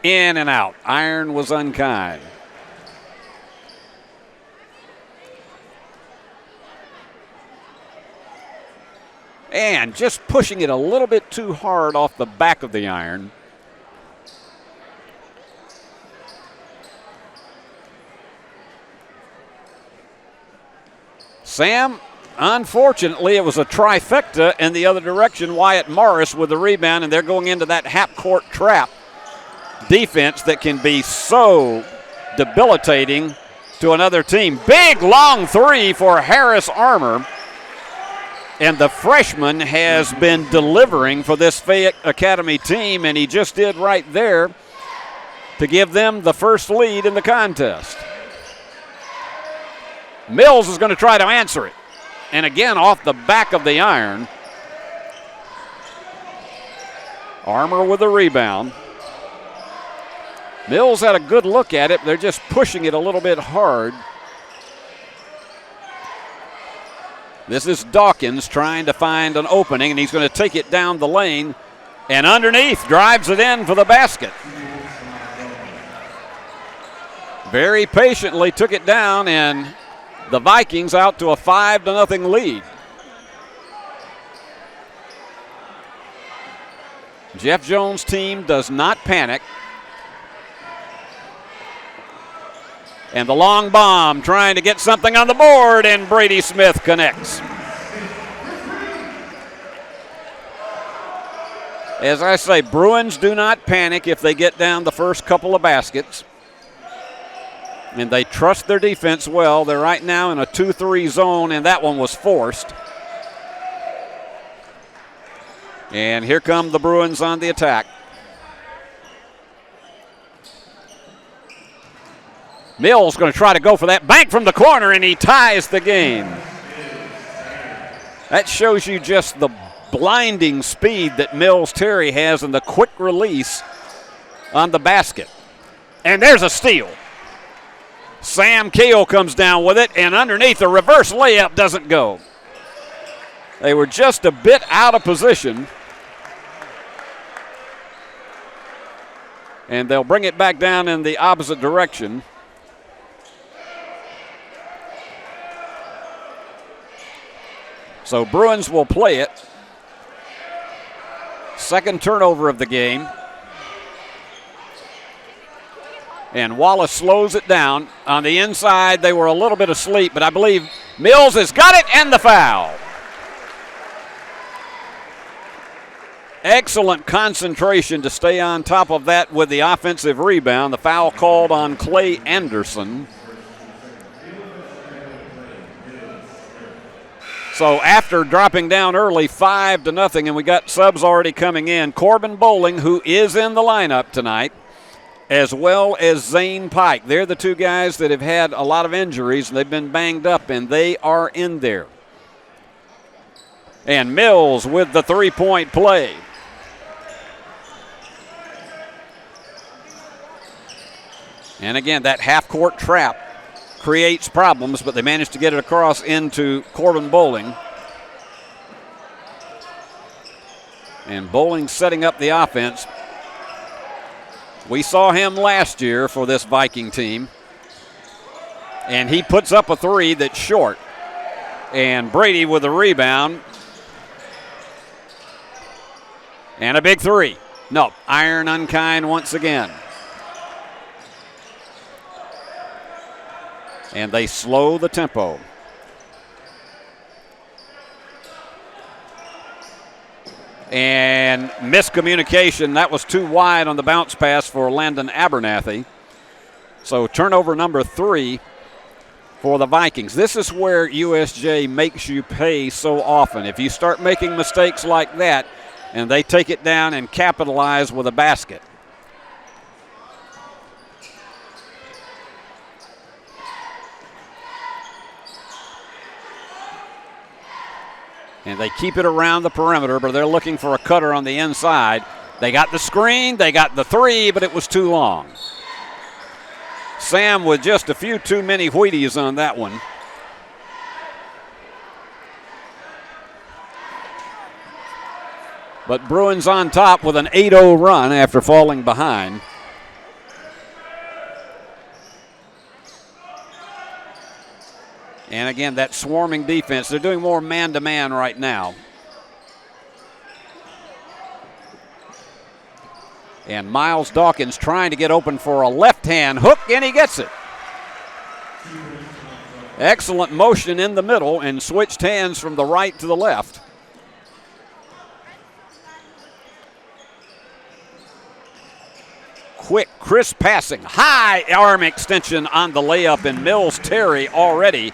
In and out. Iron was unkind. And just pushing it a little bit too hard off the back of the iron. Sam, unfortunately, it was a trifecta in the other direction. Wyatt Morris with the rebound, and they're going into that half-court trap defense that can be so debilitating to another team. Big, long 3 for Harris Armour. And the freshman has been delivering for this Fayette Academy team, and he just did right there to give them the first lead in the contest. Mills is going to try to answer it. And again, off the back of the iron. Armour with the rebound. Mills had a good look at it. They're just pushing it a little bit hard. This is Dawkins trying to find an opening, and he's going to take it down the lane. And underneath, drives it in for the basket. Very patiently took it down, and the Vikings out to a 5-0 lead. Jeff Jones' team does not panic. And the long bomb trying to get something on the board, and Brady Smith connects. As I say, Bruins do not panic if they get down the first couple of baskets. And they trust their defense well. They're right now in a 2-3 zone, and that one was forced. And here come the Bruins on the attack. Mills going to try to go for that bank from the corner, and he ties the game. That shows you just the blinding speed that Mills Terry has and the quick release on the basket. And there's a steal. Sam Keel comes down with it, and underneath, the reverse layup doesn't go. They were just a bit out of position. And they'll bring it back down in the opposite direction. So Bruins will play it. Second turnover of the game. And Wallace slows it down. On the inside, they were a little bit asleep, but I believe Mills has got it, and the foul. Excellent concentration to stay on top of that with the offensive rebound. The foul called on Clay Anderson. So after dropping down early 5-0, and we got subs already coming in, Corbin Bowling, who is in the lineup tonight, as well as Zane Pike. They're the two guys that have had a lot of injuries, and they've been banged up, and they are in there. And Mills with the three-point play. And again, that half-court trap creates problems, but they managed to get it across into Corbin Bowling. And Bowling setting up the offense. We saw him last year for this Viking team. And he puts up a three that's short. And Brady with a rebound. And a big three. No, iron unkind once again. And they slow the tempo. And miscommunication. That was too wide on the bounce pass for Landon Abernathy. So turnover number 3 for the Vikings. This is where USJ makes you pay so often. If you start making mistakes like that and they take it down and capitalize with a basket. And they keep it around the perimeter, but they're looking for a cutter on the inside. They got the screen, they got the three, but it was too long. Sam with just a few too many Wheaties on that one. But Bruins on top with an 8-0 run after falling behind. And again, that swarming defense, they're doing more man-to-man right now. And Miles Dawkins trying to get open for a left-hand hook, and he gets it. Excellent motion in the middle and switched hands from the right to the left. Quick, crisp passing, high arm extension on the layup, and Mills Terry already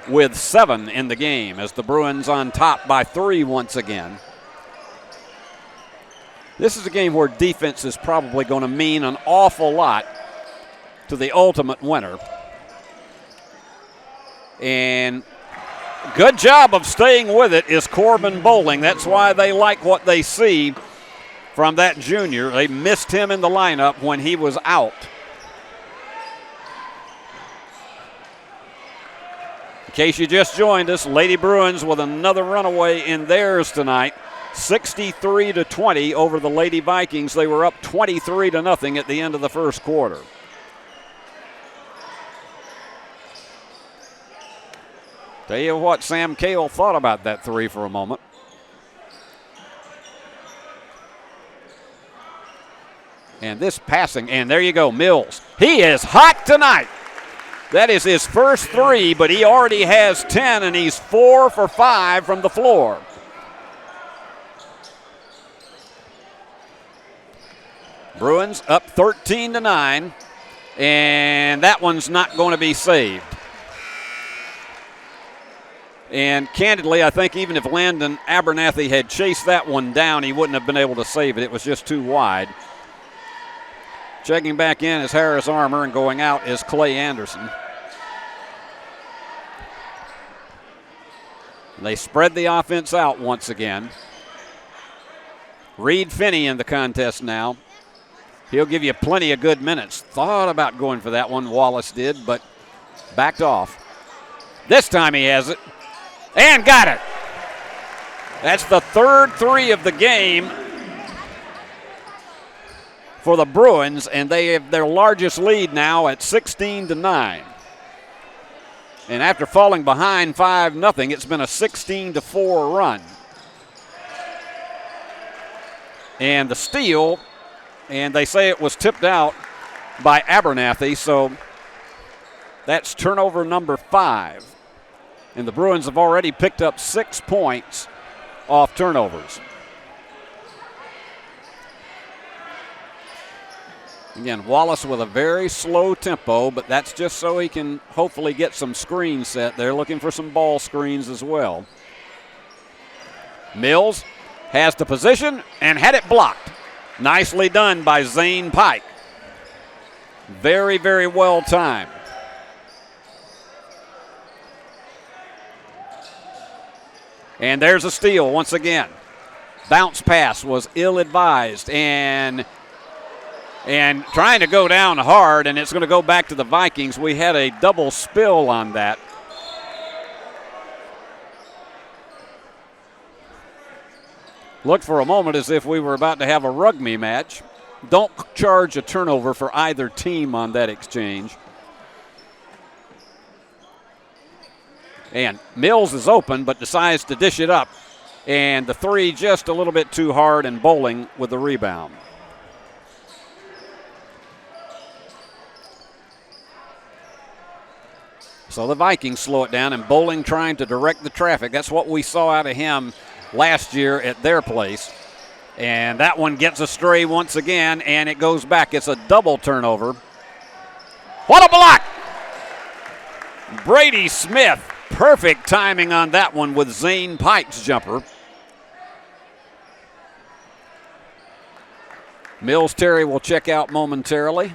with 7 in the game as the Bruins on top by 3 once again. This is a game where defense is probably going to mean an awful lot to the ultimate winner. And good job of staying with it is Corbin Bowling. That's why they like what they see from that junior. They missed him in the lineup when he was out. In case you just joined us, Lady Bruins with another runaway in theirs tonight. 63-20 over the Lady Vikings. They were up 23-0 at the end of the first quarter. Tell you what, Sam Cale thought about that three for a moment. And this passing, and there you go, Mills. He is hot tonight. That is his first three, but he already has 10, and he's 4 for 5 from the floor. Bruins up 13-9, and that one's not going to be saved. And candidly, I think even if Landon Abernathy had chased that one down, he wouldn't have been able to save it. It was just too wide. Checking back in is Harris Armour, and going out is Clay Anderson. They spread the offense out once again. Reed Finney in the contest now. He'll give you plenty of good minutes. Thought about going for that one, Wallace did, but backed off. This time he has it, and got it. That's the third three of the game for the Bruins, and they have their largest lead now at 16-9. And after falling behind 5-0, it's been a 16-4 run. And the steal, and they say it was tipped out by Abernathy, so that's turnover number 5. And the Bruins have already picked up 6 points off turnovers. Again, Wallace with a very slow tempo, but that's just so he can hopefully get some screens set. They're looking for some ball screens as well. Mills has the position and had it blocked. Nicely done by Zane Pike. Very, very well timed. And there's a steal once again. Bounce pass was ill-advised and trying to go down hard, and it's going to go back to the Vikings. We had a double spill on that. Looked for a moment as if we were about to have a rugby match. Don't charge a turnover for either team on that exchange. And Mills is open, but decides to dish it up. And the three just a little bit too hard, and Bowling with the rebound. So the Vikings slow it down, and Bowling trying to direct the traffic. That's what we saw out of him last year at their place. And that one gets astray once again, and it goes back. It's a double turnover. What a block! Brady Smith, perfect timing on that one with Zane Pike's jumper. Mills Terry will check out momentarily.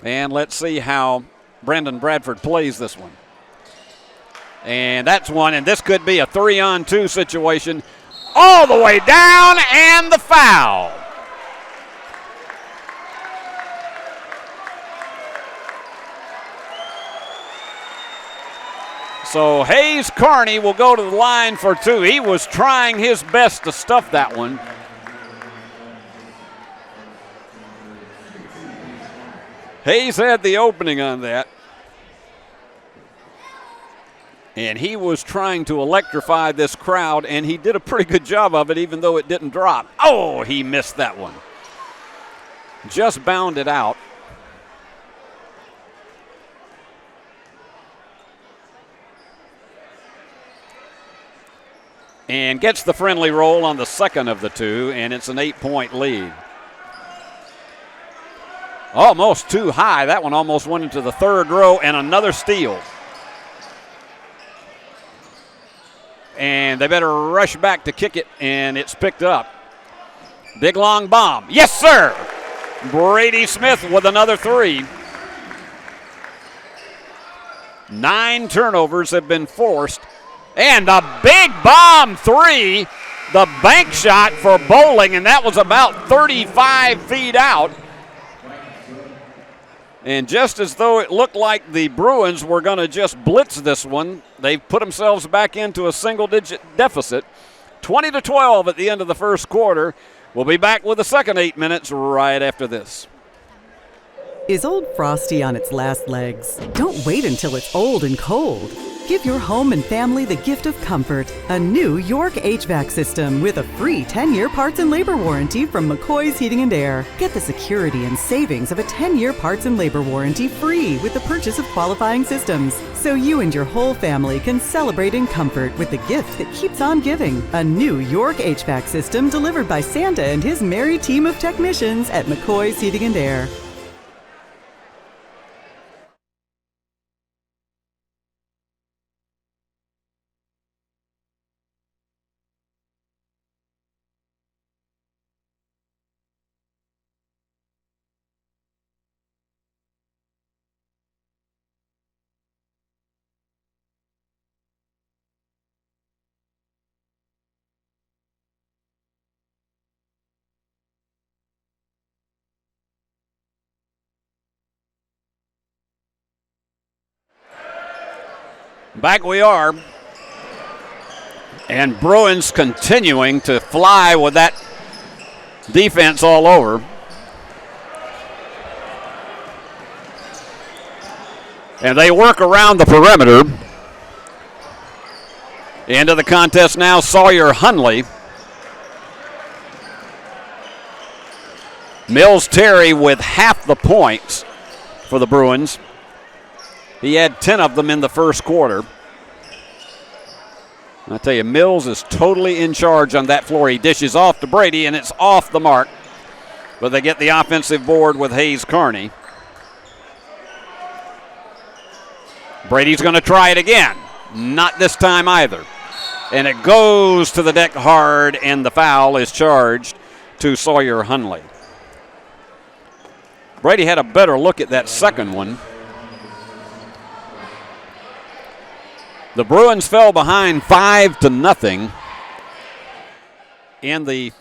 And let's see how Brendan Bradford plays this one. And that's one, and this could be a 3-on-2 situation. All the way down, and the foul. So Hayes Carney will go to the line for 2. He was trying his best to stuff that one. Hayes had the opening on that. And he was trying to electrify this crowd, and he did a pretty good job of it, even though it didn't drop. Oh, he missed that one. Just bounded out. And gets the friendly roll on the second of the 2, and it's an 8-point lead. Almost too high. That one almost went into the third row, and another steal. And they better rush back to kick it, and it's picked up. Big long bomb. Yes, sir! Brady Smith with another 3. 9 turnovers have been forced. And a big bomb three, the bank shot for Bowling, and that was about 35 feet out. And just as though it looked like the Bruins were going to just blitz this one, they've put themselves back into a single-digit deficit. 20-12 at the end of the first quarter. We'll be back with the second 8 minutes right after this. Is Old Frosty on its last legs? Don't wait until it's old and cold. Give your home and family the gift of comfort. A new York HVAC system with a free 10-year parts and labor warranty from McCoy's Heating and Air. Get the security and savings of a 10-year parts and labor warranty free with the purchase of qualifying systems. So you and your whole family can celebrate in comfort with the gift that keeps on giving. A new York HVAC system delivered by Santa and his merry team of technicians at McCoy's Heating and Air. Back we are. And Bruins continuing to fly with that defense all over. And they work around the perimeter. Into the contest now, Sawyer Hunley. Mills Terry with half the points for the Bruins. He had 10 of them in the first quarter. I tell you, Mills is totally in charge on that floor. He dishes off to Brady, and it's off the mark. But they get the offensive board with Hayes Carney. Brady's going to try it again. Not this time either. And it goes to the deck hard, and the foul is charged to Sawyer Hunley. Brady had a better look at that second one. The Bruins fell behind 5-0 in the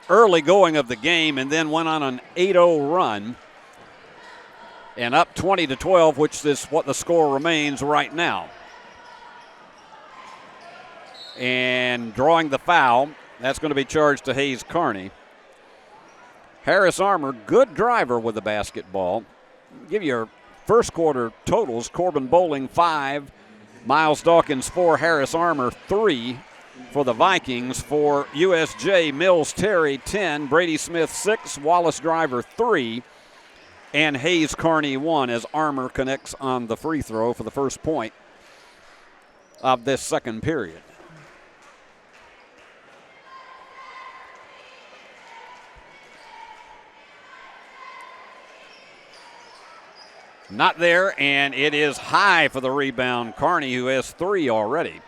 early going of the game and then went on an 8-0 run and up 20-12, which is what the score remains right now. And drawing the foul, that's going to be charged to Hayes Carney. Harris Armour, good driver with the basketball. Give you your first quarter totals. Corbin Bowling, 5. Miles Dawkins, 4. Harris Armour, 3 for the Vikings. For USJ, Mills Terry, 10. Brady Smith, 6. Wallace Driver, 3. And Hayes Carney, 1, as Armour connects on the free throw for the first point of this second period. Not there, and it is high for the rebound. Carney, who has 3 already.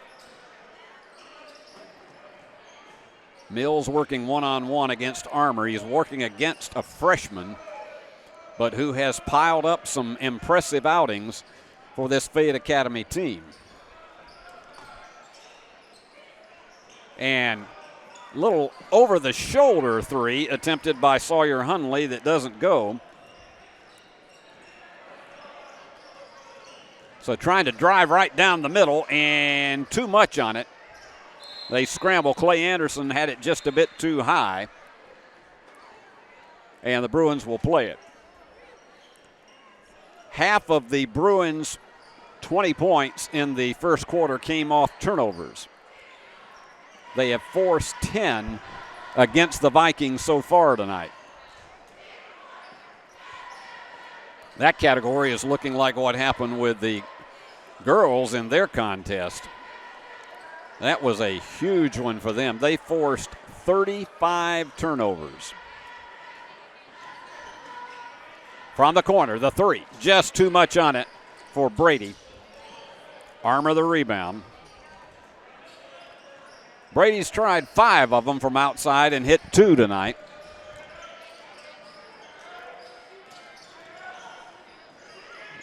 Mills working one-on-one against Armour. He's working against a freshman, but who has piled up some impressive outings for this Fayette Academy team. And a little over-the-shoulder 3 attempted by Sawyer Hunley that doesn't go. So trying to drive right down the middle and too much on it. They scramble. Clay Anderson had it just a bit too high. And the Bruins will play it. Half of the Bruins' 20 points in the first quarter came off turnovers. They have forced 10 against the Vikings so far tonight. That category is looking like what happened with the girls in their contest. That was a huge one for them. They forced 35 turnovers. From the corner, the 3. Just too much on it for Brady. Armour the rebound. Brady's tried 5 of them from outside and hit 2 tonight.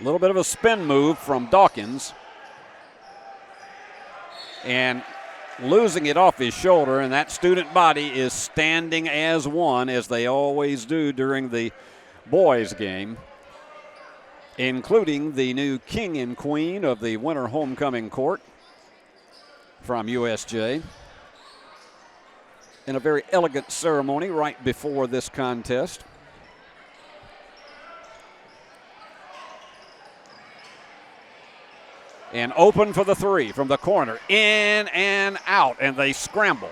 A little bit of a spin move from Dawkins. And losing it off his shoulder, and that student body is standing as one, as they always do during the boys' game, including the new king and queen of the winter homecoming court from USJ. In a very elegant ceremony right before this contest. And open for the three from the corner. In and out, and they scramble.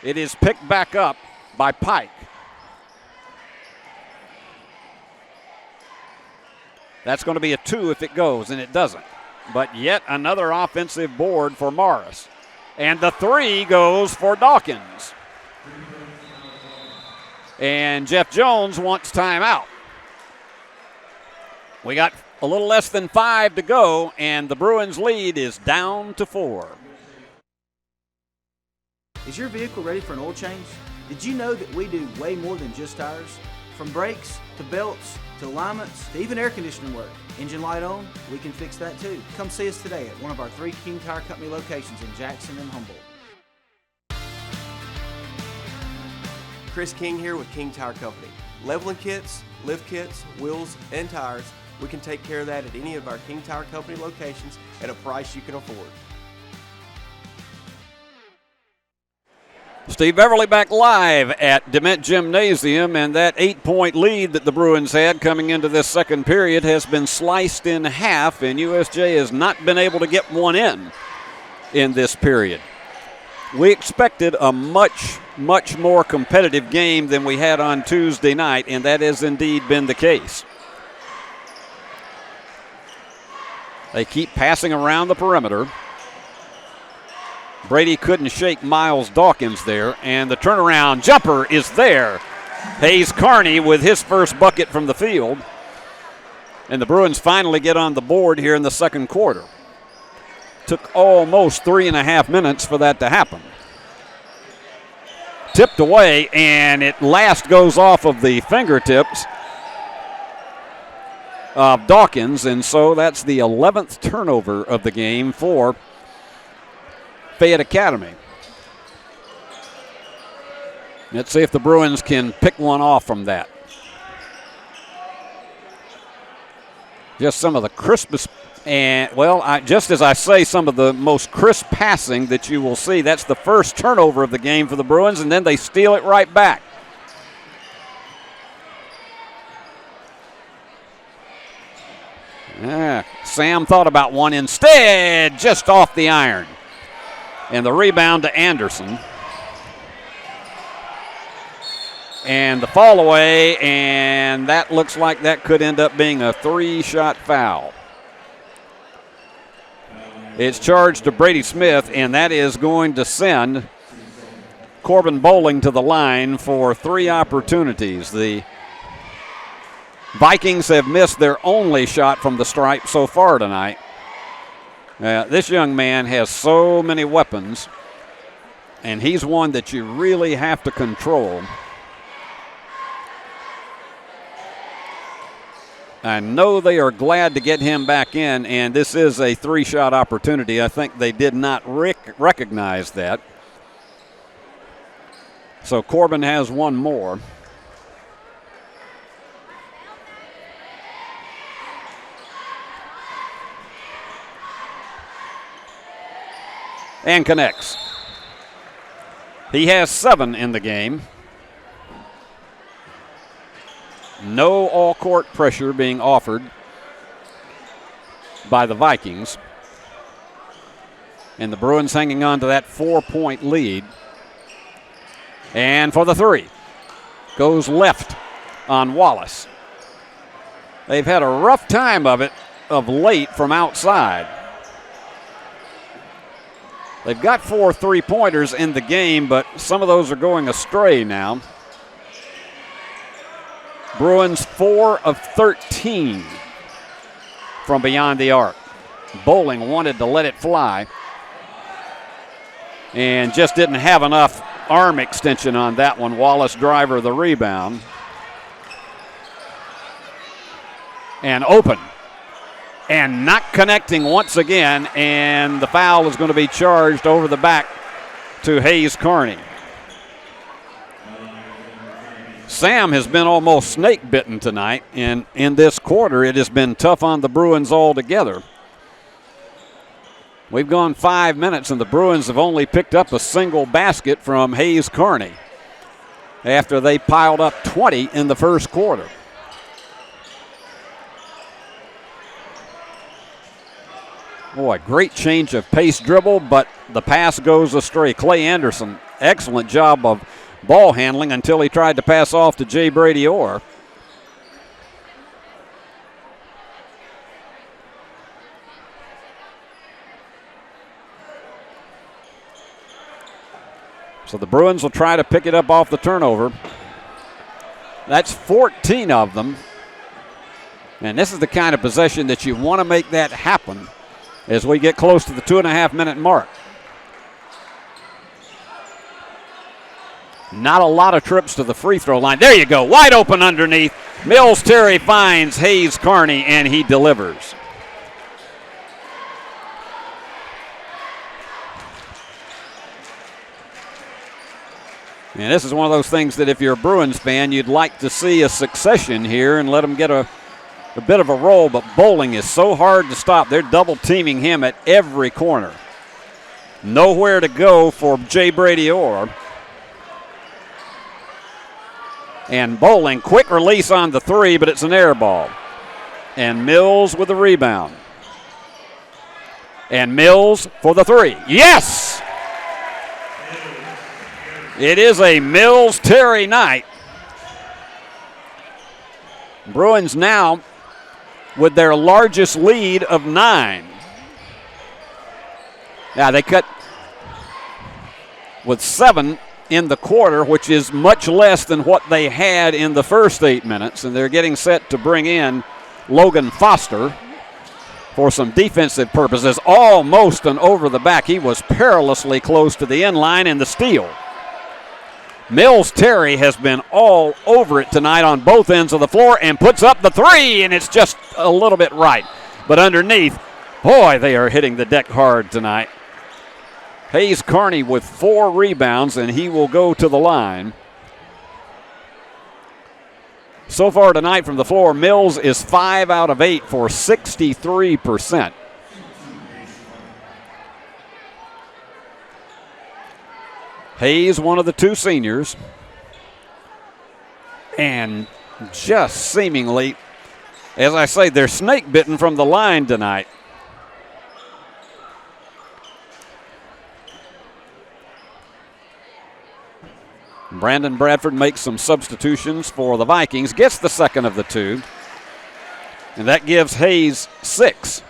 It is picked back up by Pike. That's going to be a 2 if it goes, and it doesn't. But yet another offensive board for Morris. And the 3 goes for Dawkins. And Jeff Jones wants timeout. We got a little less than 5 to go, and the Bruins lead is down to 4. Is your vehicle ready for an oil change? Did you know that we do way more than just tires? From brakes to belts to alignments to even air conditioning work. Engine light on, we can fix that too. Come see us today at one of our 3 King Tire Company locations in Jackson and Humboldt. Chris King here with King Tire Company. Leveling kits, lift kits, wheels, and tires. We can take care of that at any of our King Tire Company locations at a price you can afford. Steve Beverly back live at DeMent Gymnasium, and that 8-point lead that the Bruins had coming into this second period has been sliced in half, and USJ has not been able to get one in this period. We expected a much more competitive game than we had on Tuesday night, and that has indeed been the case. They keep passing around the perimeter. Brady couldn't shake Miles Dawkins there, and the turnaround jumper is there. Hayes Carney with his first bucket from the field. And the Bruins finally get on the board here in the second quarter. Took almost 3.5 minutes for that to happen. Tipped away, and it last goes off of the fingertips of Dawkins, and so that's the 11th turnover of the game for Fayette Academy. Let's see if the Bruins can pick one off from that. Just some of the crispest, and well, just as I say, some of the most crisp passing that you will see. That's the first turnover of the game for the Bruins, and then they steal it right back. Sam thought about one instead, just off the iron. And the rebound to Anderson. And the fall away, and that looks like that could end up being a 3-shot foul. It's charged to Brady Smith, and that is going to send Corbin Bowling to the line for 3 opportunities. The Vikings have missed their only shot from the stripe so far tonight. This young man has so many weapons, and he's one that you really have to control. I know they are glad to get him back in, and this is a 3-shot opportunity. I think they did not recognize that. So Corbin has one more. And connects. He has 7 in the game. No all-court pressure being offered by the Vikings. And the Bruins hanging on to that 4-point lead. And for the 3. Goes left on Wallace. They've had a rough time of it of late from outside. They've got 4 3-pointers in the game, but some of those are going astray now. Bruins 4 of 13 from beyond the arc. Bowling wanted to let it fly and just didn't have enough arm extension on that one. Wallace driver the rebound. And open And not connecting once again, and the foul is going to be charged over the back to Hayes Carney. Sam has been almost snake bitten tonight, and in this quarter it has been tough on the Bruins altogether. We've gone 5 minutes, and the Bruins have only picked up a single basket from Hayes Carney after they piled up 20 in the first quarter. Boy, great change of pace dribble, but the pass goes astray. Clay Anderson, excellent job of ball handling until he tried to pass off to Jay Brady Orr. So the Bruins will try to pick it up off the turnover. That's 14 of them. And this is the kind of possession that you want to make that happen as we get close to the 2.5-minute mark. Not a lot of trips to the free throw line. There you go, wide open underneath. Mills Terry finds Hayes Carney, and he delivers. And this is one of those things that if you're a Bruins fan, you'd like to see a succession here and let them get a bit of a roll, but Bowling is so hard to stop. They're double teaming him at every corner. Nowhere to go for Jay Brady Orr. And Bowling, quick release on the three, but it's an air ball. And Mills with the rebound. And Mills for the three. Yes! It is a Mills-Terry night. Bruins now with their largest lead of 9. Now they cut with 7 in the quarter, which is much less than what they had in the first 8 minutes, and they're getting set to bring in Logan Foster for some defensive purposes. Almost an over the back. He was perilously close to the end line, and the steal. Mills Terry has been all over it tonight on both ends of the floor and puts up the three, and it's just a little bit right. But underneath, boy, they are hitting the deck hard tonight. Hayes Carney with 4 rebounds, and he will go to the line. So far tonight from the floor, Mills is 5 out of 8 for 63%. Hayes, one of the 2 seniors, and just seemingly, as I say, they're snake bitten from the line tonight. Brandon Bradford makes some substitutions for the Vikings, gets the second of the 2, and that gives Hayes 6.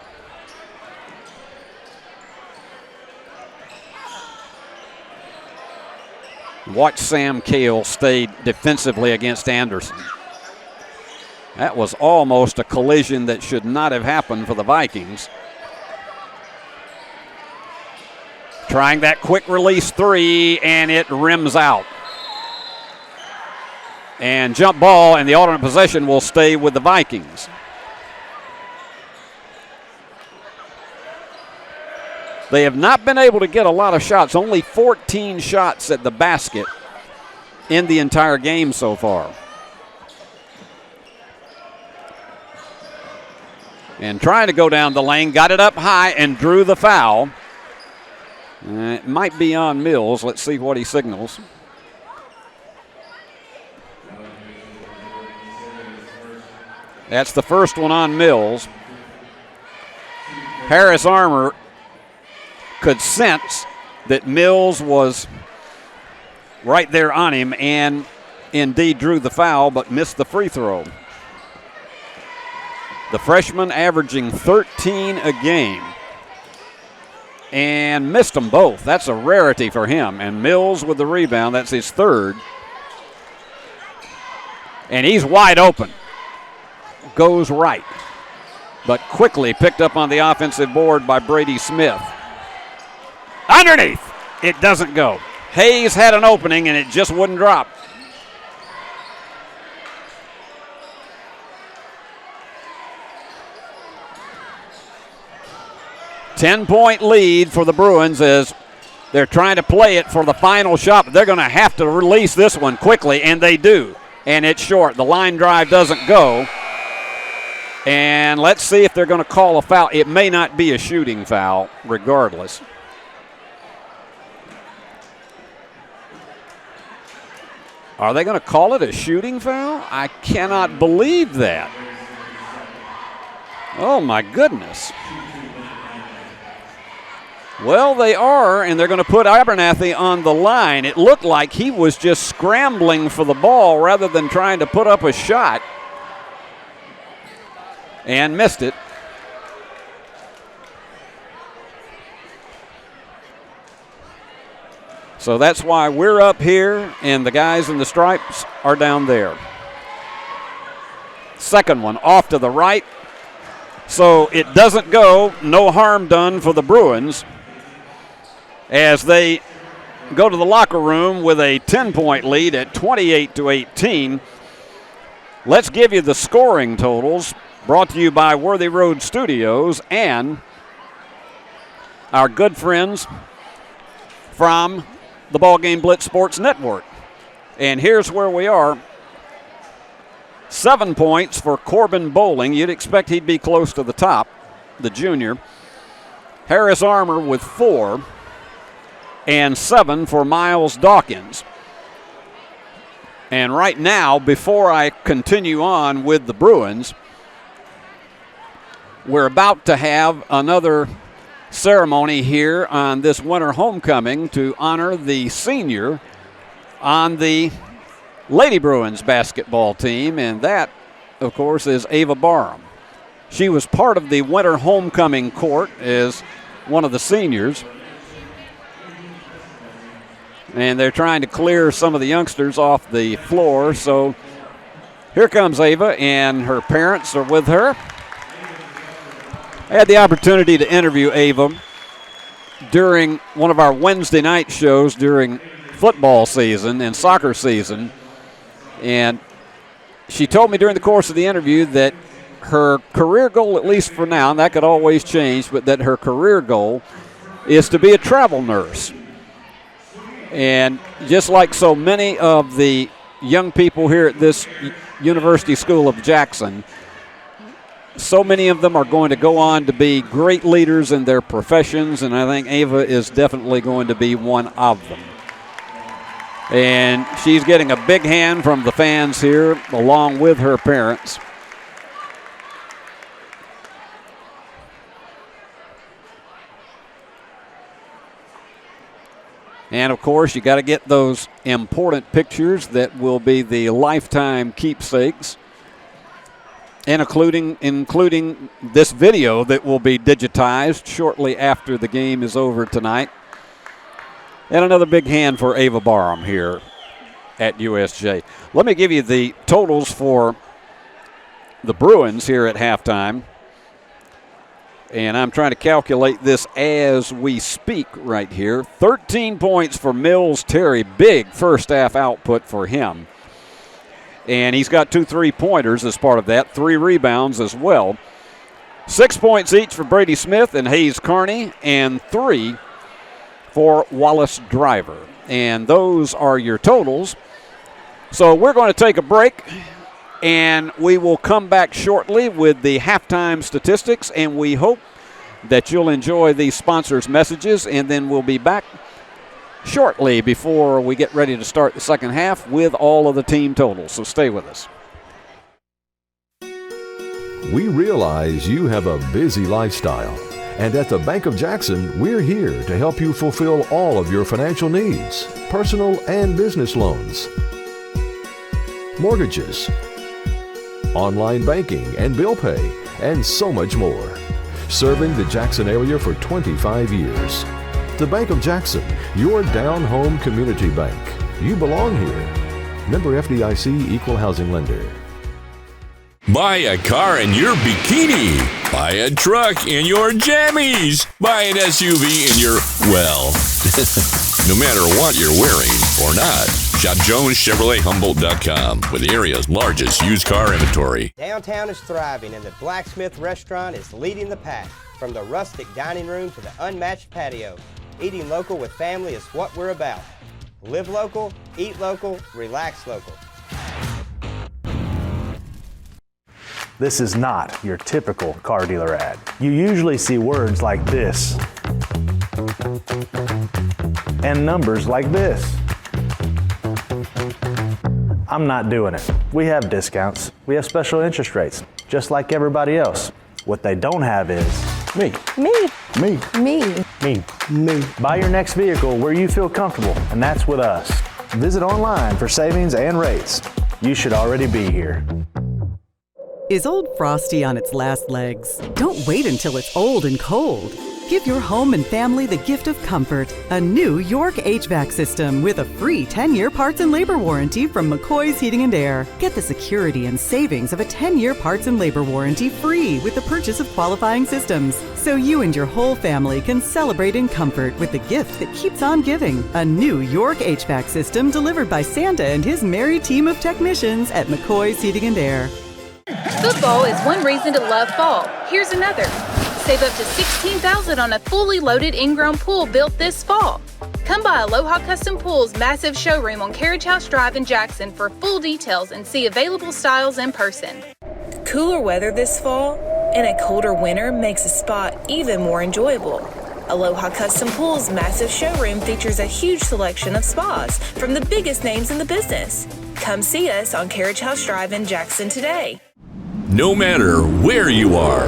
Watch Sam Cale stay defensively against Anderson. That was almost a collision that should not have happened for the Vikings. Trying that quick release 3, and it rims out. And jump ball, and the alternate possession will stay with the Vikings. They have not been able to get a lot of shots, only 14 shots at the basket in the entire game so far. And trying to go down the lane, got it up high and drew the foul. It might be on Mills. Let's see what he signals. That's the first one on Mills. Harris Armour could sense that Mills was right there on him and indeed drew the foul but missed the free throw. The freshman averaging 13 a game and missed them both. That's a rarity for him. And Mills with the rebound, that's his 3rd. And he's wide open. Goes right, but quickly picked up on the offensive board by Brady Smith. Underneath, it doesn't go. Hayes had an opening and it just wouldn't drop. 10-point lead for the Bruins as they're trying to play it for the final shot. They're going to have to release this one quickly, and they do. And it's short. The line drive doesn't go. And let's see if they're going to call a foul. It may not be a shooting foul regardless. Are they going to call it a shooting foul? I cannot believe that. Oh, my goodness. Well, they are, and they're going to put Abernathy on the line. It looked like he was just scrambling for the ball rather than trying to put up a shot. And missed it. So that's why we're up here and the guys in the stripes are down there. Second one off to the right. So it doesn't go. No harm done for the Bruins as they go to the locker room with a 10-point lead at 28-18. Let's give you the scoring totals brought to you by Worthy Road Studios and our good friends from the BallGame Blitz Sports Network. And here's where we are. 7 points for Corbin Bowling. You'd expect he'd be close to the top, the junior. Harris Armour with 4. And 7 for Miles Dawkins. And right now, before I continue on with the Bruins, we're about to have another ceremony here on this winter homecoming to honor the senior on the Lady Bruins basketball team, and that, of course, is Ava Barham. She was part of the winter homecoming court as one of the seniors, and they're trying to clear some of the youngsters off the floor. So here comes Ava, and her parents are with her. I had the opportunity to interview Ava during one of our Wednesday night shows during football season and soccer season. And she told me during the course of the interview that her career goal, at least for now, and that could always change, but that her career goal is to be a travel nurse. And just like so many of the young people here at this University School of Jackson, so many of them are going to go on to be great leaders in their professions, and I think Ava is definitely going to be one of them. And she's getting a big hand from the fans here, along with her parents. And, of course, you got to get those important pictures that will be the lifetime keepsakes, and including this video that will be digitized shortly after the game is over tonight. And another big hand for Ava Barham here at USJ. Let me give you the totals for the Bruins here at halftime. And I'm trying to calculate this as we speak right here. 13 points for Mills Terry. Big first half output for him. And he's got 2 3-pointers as part of that. 3 rebounds as well. 6 points each for Brady Smith and Hayes Carney. And 3 for Wallace Driver. And those are your totals. So we're going to take a break. And we will come back shortly with the halftime statistics, and we hope that you'll enjoy these sponsors' messages, and then we'll be back shortly before we get ready to start the second half with all of the team totals. So stay with us. We realize you have a busy lifestyle, and at the Bank of Jackson, we're here to help you fulfill all of your financial needs, personal and business loans, mortgages, online banking and bill pay, and so much more. Serving the Jackson area for 25 years. The Bank of Jackson, your down-home community bank. You belong here. Member FDIC Equal Housing Lender. Buy a car in your bikini. Buy a truck in your jammies. Buy an SUV in your, well, no matter what you're wearing or not. Shop JonesChevroletHumboldt.com with the area's largest used car inventory. Downtown is thriving and the Blacksmith Restaurant is leading the pack. From the rustic dining room to the unmatched patio, eating local with family is what we're about. Live local, eat local, relax local. This is not your typical car dealer ad. You usually see words like this and numbers like this. I'm not doing it. We have discounts. We have special interest rates, just like everybody else. What they don't have is me. Me. Me. Me. Me. Me. Buy your next vehicle where you feel comfortable, and that's with us. Visit online for savings and rates. You should already be here. Is Old Frosty on its last legs? Don't wait until it's old and cold. Give your home and family the gift of comfort. A new York HVAC system with a free 10-year parts and labor warranty from McCoy's Heating and Air. Get the security and savings of a 10-year parts and labor warranty free with the purchase of qualifying systems. So you and your whole family can celebrate in comfort with the gift that keeps on giving. A new York HVAC system delivered by Santa and his merry team of technicians at McCoy's Heating and Air. Football is one reason to love fall. Here's another. Save up to $16,000 on a fully loaded in-ground pool built this fall. Come by Aloha Custom Pool's massive showroom on Carriage House Drive in Jackson for full details and see available styles in person. Cooler weather this fall and a colder winter makes a spot even more enjoyable. Aloha Custom Pool's massive showroom features a huge selection of spas from the biggest names in the business. Come see us on Carriage House Drive in Jackson today. No matter where you are,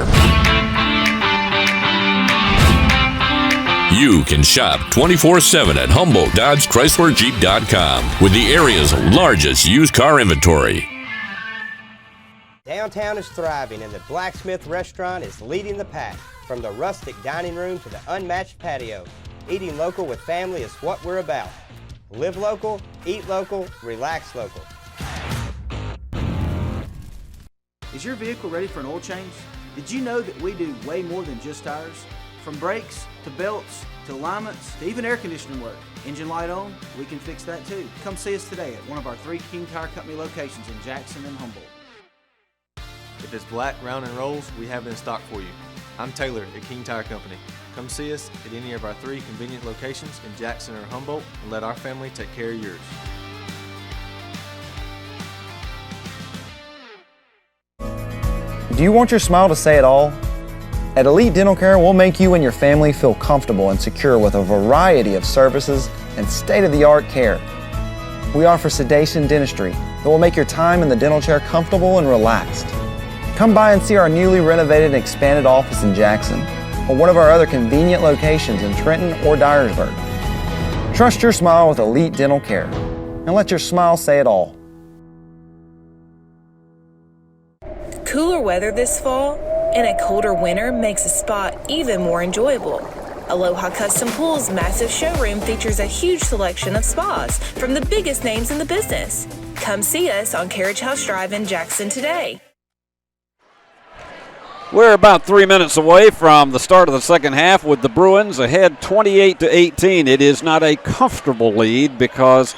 you can shop 24/7 at HumboldtDodgeChryslerJeep.com with the area's largest used car inventory. Downtown is thriving and the Blacksmith Restaurant is leading the pack. From the rustic dining room to the unmatched patio, eating local with family is what we're about. Live local, eat local, relax local. Is your vehicle ready for an oil change? Did you know that we do way more than just tires? From brakes, to belts, to alignments, to even air conditioning work. Engine light on? We can fix that too. Come see us today at one of our 3 King Tire Company locations in Jackson and Humboldt. If it's black, round, and rolls, we have it in stock for you. I'm Taylor at King Tire Company. Come see us at any of our 3 convenient locations in Jackson or Humboldt and let our family take care of yours. Do you want your smile to say it all? At Elite Dental Care, we'll make you and your family feel comfortable and secure with a variety of services and state-of-the-art care. We offer sedation dentistry that will make your time in the dental chair comfortable and relaxed. Come by and see our newly renovated and expanded office in Jackson or one of our other convenient locations in Trenton or Dyersburg. Trust your smile with Elite Dental Care and let your smile say it all. Cooler weather this fall and a colder winter makes a spot even more enjoyable. Aloha Custom Pool's massive showroom features a huge selection of spas from the biggest names in the business. Come see us on Carriage House Drive in Jackson today. We're about 3 minutes away from the start of the second half with the Bruins ahead 28-18. It is not a comfortable lead because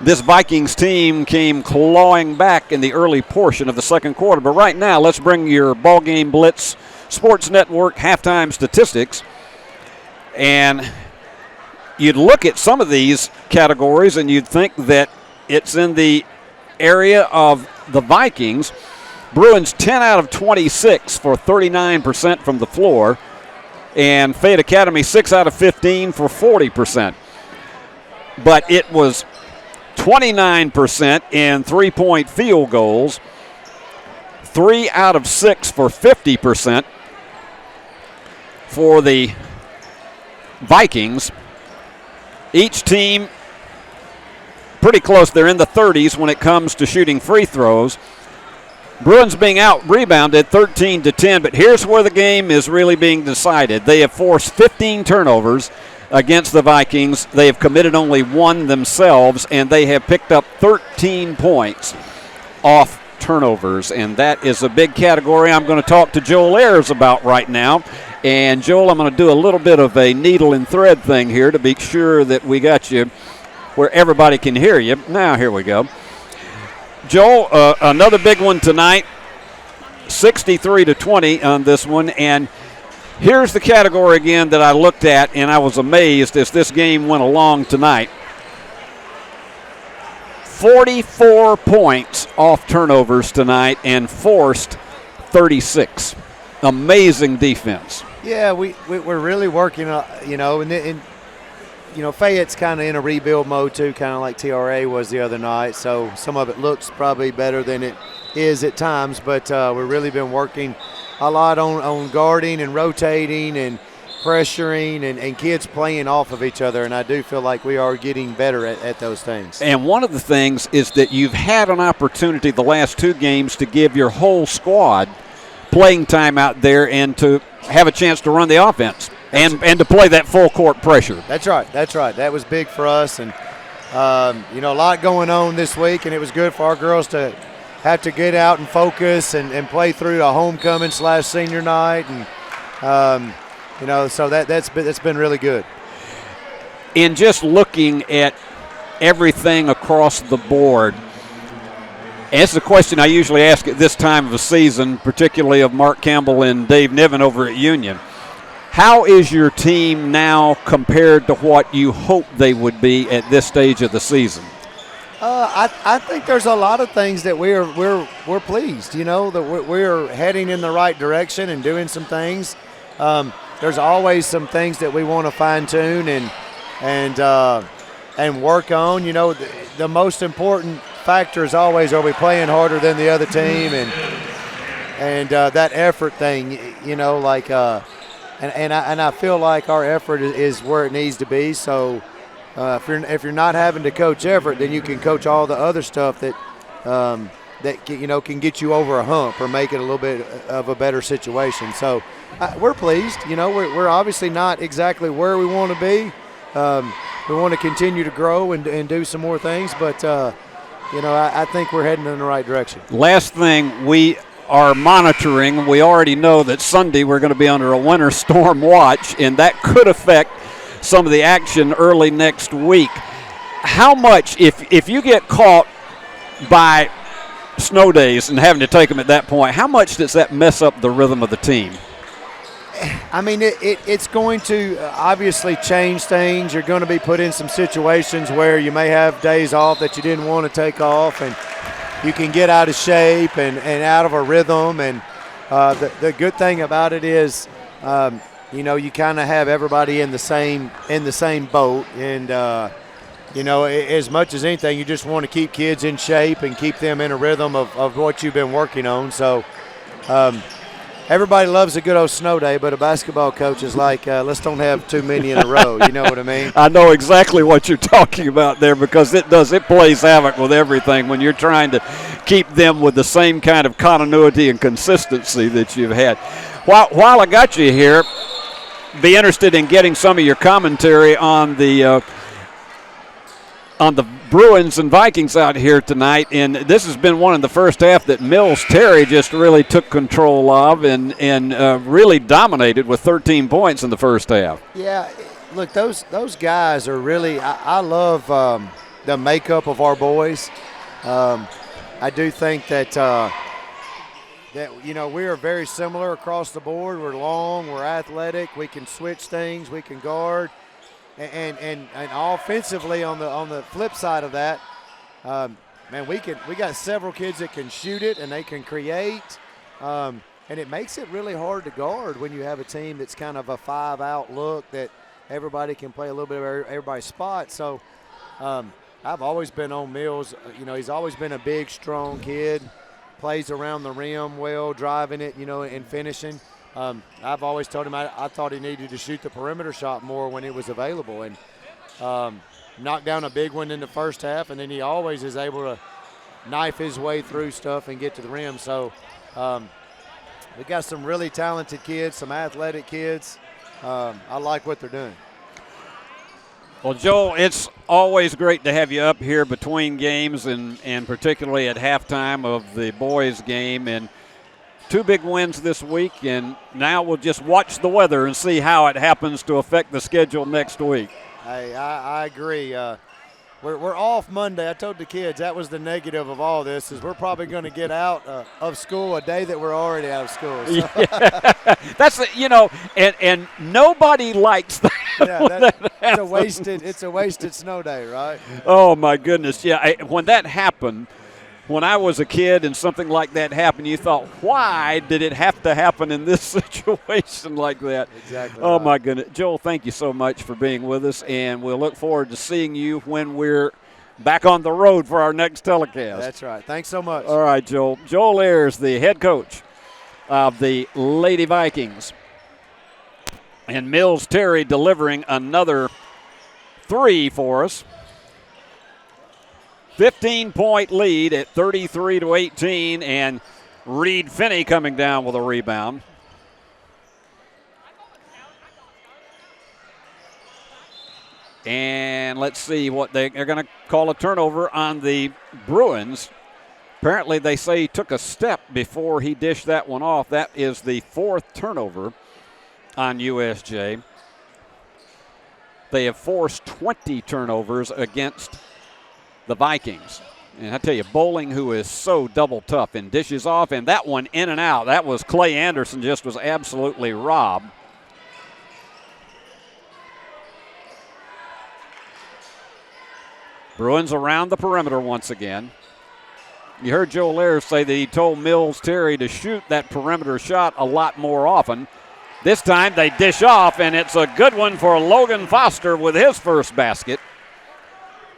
this Vikings team came clawing back in the early portion of the second quarter. But right now, let's bring your BallGame Blitz Sports Network halftime statistics. And you'd look at some of these categories and you'd think that it's in the area of the Vikings. Bruins 10 out of 26 for 39% from the floor. And Fayette Academy 6 out of 15 for 40%. But it was 29% in three-point field goals, 3 out of 6 for 50% for the Vikings. Each team pretty close. They're in the 30s when it comes to shooting free throws. Bruins being out-rebounded 13-10, but here's where the game is really being decided. They have forced 15 turnovers against the Vikings. They have committed only 1 themselves, and they have picked up 13 points off turnovers, and that is a big category I'm going to talk to Joel Ayers about right now. And, Joel, I'm going to do a little bit of a needle and thread thing here to be sure that we got you where everybody can hear you. Now, here we go. Joel, another big one tonight, 63-20 on this one, and Here's the category again that I looked at, and I was amazed as this game went along tonight. 44 points off turnovers tonight and forced 36. Amazing defense. Yeah, we're really working, and Fayette's kind of in a rebuild mode too, kind of like TRA was the other night. So some of it looks probably better than it is at times, but we've really been working a lot on guarding and rotating and pressuring and kids playing off of each other, and I do feel like we are getting better at those things. And one of the things is that you've had an opportunity the last 2 games to give your whole squad playing time out there and to have a chance to run the offense and to play that full court pressure. That's right. That was big for us, and a lot going on this week, and it was good for our girls to have to get out and focus and play through a homecoming/senior night, and so that's been really good. In just looking at everything across the board, and it's a question I usually ask at this time of the season, particularly of Mark Campbell and Dave Niven over at Union. How is your team now compared to what you hoped they would be at this stage of the season? I think there's a lot of things that we're pleased, that we're heading in the right direction and doing some things. There's always some things that we want to fine tune and work on. The most important factor is always, are we playing harder than the other team, and that effort thing, and I feel like our effort is where it needs to be. So. If you're not having to coach effort, then you can coach all the other stuff that can get you over a hump or make it a little bit of a better situation. So we're pleased. We're obviously not exactly where we want to be. We want to continue to grow and do some more things, but I think we're heading in the right direction. Last thing we are monitoring, we already know that Sunday we're going to be under a winter storm watch, and that could affect some of the action early next week. How much, if you get caught by snow days and having to take them at that point, how much does that mess up the rhythm of the team? I mean, it's going to obviously change things. You're going to be put in some situations where you may have days off that you didn't want to take off, and you can get out of shape and out of a rhythm. And the good thing about it is, you kind of have everybody in the same boat, and as much as anything, you just want to keep kids in shape and keep them in a rhythm of what you've been working on. So everybody loves a good old snow day, but a basketball coach is like, let's don't have too many in a row. You know what I mean? I know exactly what you're talking about there, because it plays havoc with everything when you're trying to keep them with the same kind of continuity and consistency that you've had. While I got you here, be interested in getting some of your commentary on the Bruins and Vikings out here tonight. And this has been one in the first half that Mills Terry just really took control of and really dominated with 13 points in the first half. Yeah, look, those guys are really. I love the makeup of our boys. I do think that we are very similar across the board. We're long, we're athletic, we can switch things, we can guard, and offensively on the flip side of that, we got several kids that can shoot it and they can create, and it makes it really hard to guard when you have a team that's kind of a 5-out look that everybody can play a little bit of everybody's spot. So I've always been on Mills. He's always been a big, strong kid. Plays around the rim well, driving it, and finishing. I've always told him I thought he needed to shoot the perimeter shot more when it was available, and knocked down a big one in the first half, and then he always is able to knife his way through stuff and get to the rim. So we got some really talented kids, some athletic kids. I like what they're doing. Well, Joel, it's always great to have you up here between games and particularly at halftime of the boys' game. And 2 big wins this week, and now we'll just watch the weather and see how it happens to affect the schedule next week. Hey, I agree. We're off Monday. I told the kids that was the negative of all this is we're probably going to get out of school a day that we're already out of school. So. Yeah. That's and nobody likes that. Yeah, it's a wasted snow day, right? Oh my goodness! Yeah, when that happened, when I was a kid and something like that happened, you thought, why did it have to happen in this situation like that? Exactly. Oh, right. my goodness. Joel, thank you so much for being with us, and we'll look forward to seeing you when we're back on the road for our next telecast. That's right. Thanks so much. All right, Joel. Joel Ayers, the head coach of the Lady Vikings. And Mills Terry delivering another 3 for us. 15-point lead at 33-18, and Reed Finney coming down with a rebound. And let's see what they're going to call a turnover on the Bruins. Apparently they say he took a step before he dished that one off. That is the 4th turnover on USJ. They have forced 20 turnovers against the Vikings. And I tell you, Bowling, who is so double tough and dishes off, and that one in and out. That was Clay Anderson, just was absolutely robbed. Bruins around the perimeter once again. You heard Joel Ayers say that he told Mills Terry to shoot that perimeter shot a lot more often. This time they dish off, and it's a good one for Logan Foster with his first basket.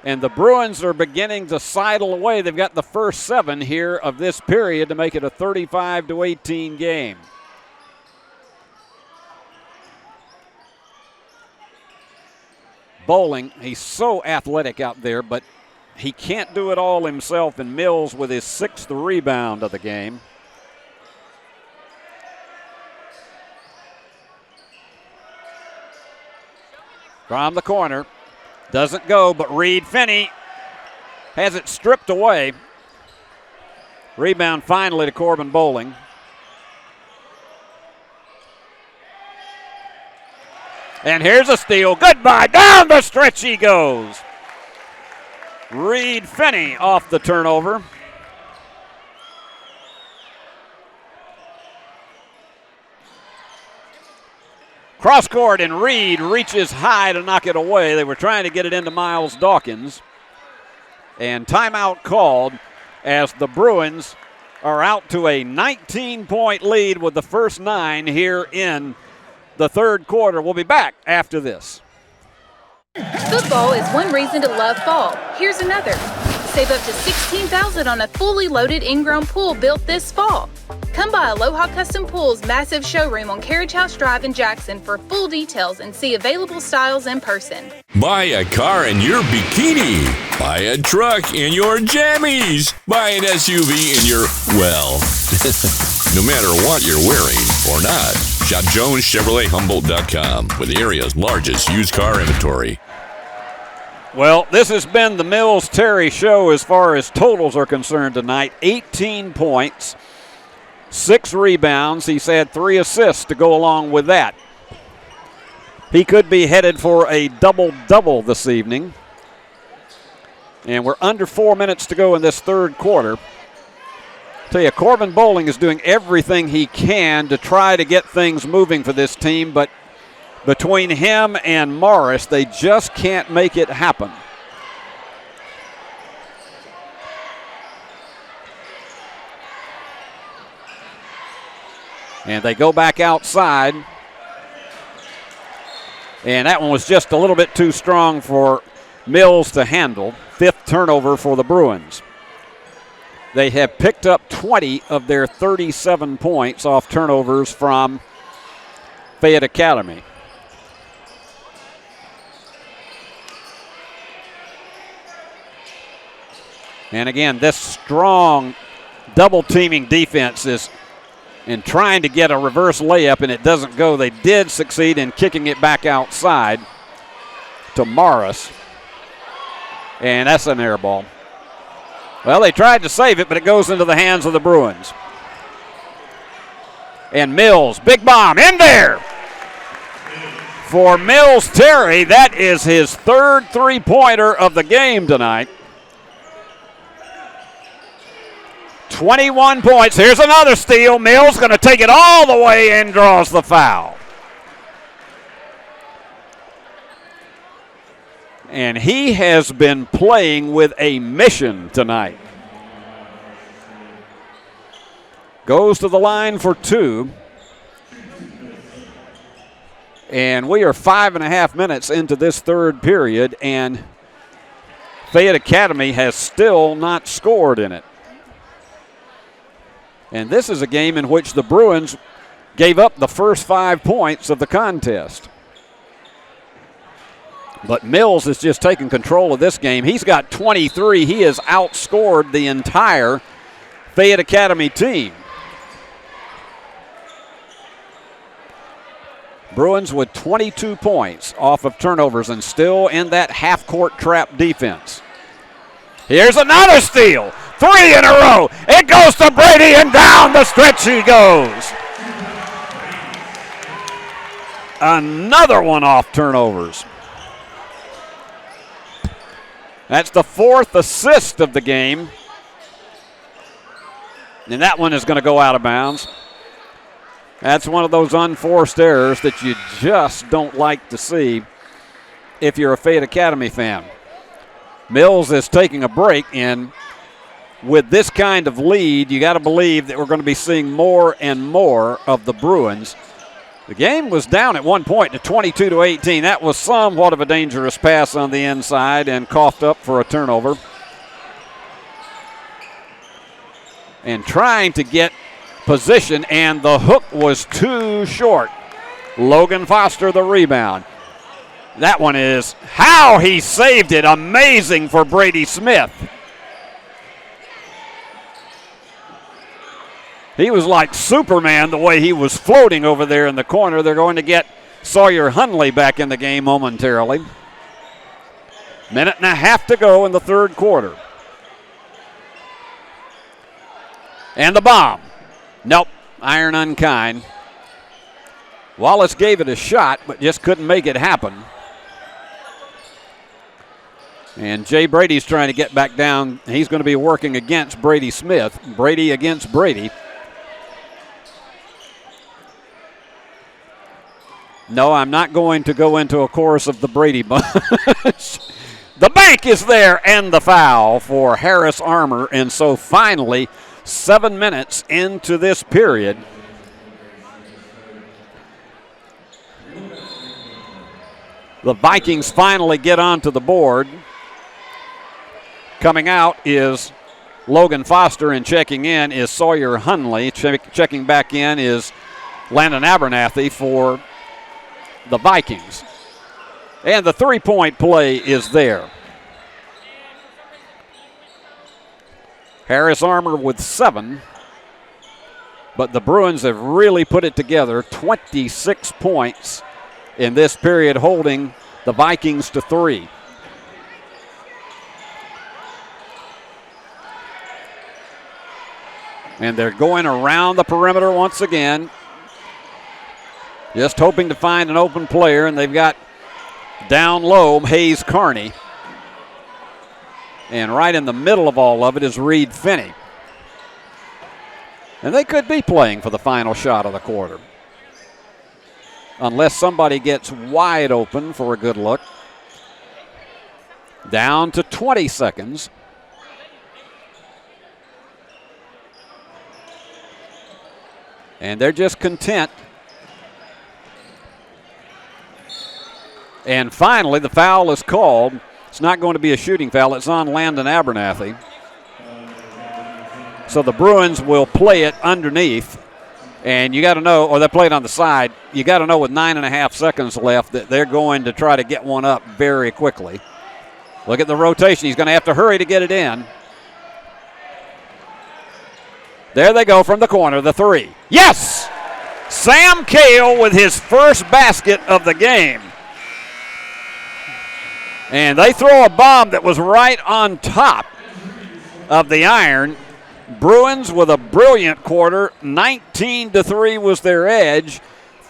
And the Bruins are beginning to sidle away. They've got the first 7 here of this period to make it a 35-18 game. Bowling, he's so athletic out there, but he can't do it all himself, and Mills with his 6th rebound of the game. From the corner. Doesn't go, but Reed Finney has it stripped away. Rebound finally to Corbin Bowling. And here's a steal. Goodbye. Down the stretch he goes. Reed Finney off the turnover. Cross court, and Reed reaches high to knock it away. They were trying to get it into Miles Dawkins. And timeout called as the Bruins are out to a 19-point lead with the first 9 here in the third quarter. We'll be back after this. Football is one reason to love fall. Here's another. Save up to $16,000 on a fully loaded in-ground pool built this fall. Come by Aloha Custom Pool's massive showroom on Carriage House Drive in Jackson for full details and see available styles in person. Buy a car in your bikini. Buy a truck in your jammies. Buy an SUV in your, well, no matter what you're wearing or not. Shop JonesChevroletHumboldt.com with the area's largest used car inventory. Well, this has been the Mills Terry show as far as totals are concerned tonight. 18 points, 6 rebounds. He's had 3 assists to go along with that. He could be headed for a double-double this evening. And we're under 4 minutes to go in this third quarter. Tell you, Corbin Bowling is doing everything he can to try to get things moving for this team, but between him and Morris, they just can't make it happen. And they go back outside. And that one was just a little bit too strong for Mills to handle. 5th turnover for the Bruins. They have picked up 20 of their 37 points off turnovers from Fayette Academy. And again, this strong double-teaming defense is in trying to get a reverse layup, and it doesn't go. They did succeed in kicking it back outside to Morris. And that's an air ball. Well, they tried to save it, but it goes into the hands of the Bruins. And Mills, big bomb, in there for Mills Terry. That is his third three-pointer of the game tonight. 21 points. Here's another steal. Mills going to take it all the way and draws the foul. And he has been playing with a mission tonight. Goes to the line for two. And we are 5.5 minutes into this third period, and Fayette Academy has still not scored in it. And this is a game in which the Bruins gave up the first 5 points of the contest. But Mills has just taken control of this game. He's got 23. He has outscored the entire Fayette Academy team. Bruins with 22 points off of turnovers and still in that half-court trap defense. Here's another steal. 3 in a row. It goes to Brady, and down the stretch he goes. Another one off turnovers. That's the 4th assist of the game. And that one is going to go out of bounds. That's one of those unforced errors that you just don't like to see if you're a Fayette Academy fan. Mills is taking a break, and with this kind of lead, you got to believe that we're going to be seeing more and more of the Bruins. The game was down at one point to 22-18. That was somewhat of a dangerous pass on the inside and coughed up for a turnover. And trying to get position, and the hook was too short. Logan Foster the rebound. That one is how he saved it. Amazing for Brady Smith. He was like Superman the way he was floating over there in the corner. They're going to get Sawyer Hunley back in the game momentarily. Minute and a half to go in the third quarter. And the bomb. Nope, iron unkind. Wallace gave it a shot, but just couldn't make it happen. And Jay Brady's trying to get back down. He's going to be working against Brady Smith. Brady against Brady. No, I'm not going to go into a chorus of the Brady bunch. The bank is there, and the foul for Harris Armour. And so finally, 7 minutes into this period, the Vikings finally get onto the board. Coming out is Logan Foster, and checking in is Sawyer Hunley. Checking back in is Landon Abernathy for the Vikings. And the three-point play is there. Harris Armour with 7. But the Bruins have really put it together. 26 points in this period, holding the Vikings to 3. And they're going around the perimeter once again, just hoping to find an open player, and they've got down low Hayes Carney. And right in the middle of all of it is Reed Finney. And they could be playing for the final shot of the quarter, unless somebody gets wide open for a good look. Down to 20 seconds. And they're just content. And finally, the foul is called. It's not going to be a shooting foul. It's on Landon Abernathy. So the Bruins will play it underneath. And you got to know, or they play it on the side, you got to know with 9.5 seconds left that they're going to try to get one up very quickly. Look at the rotation. He's going to have to hurry to get it in. There they go from the corner, the 3. Yes! Sam Cale with his first basket of the game. And they throw a bomb that was right on top of the iron. Bruins with a brilliant quarter. 19-3 was their edge.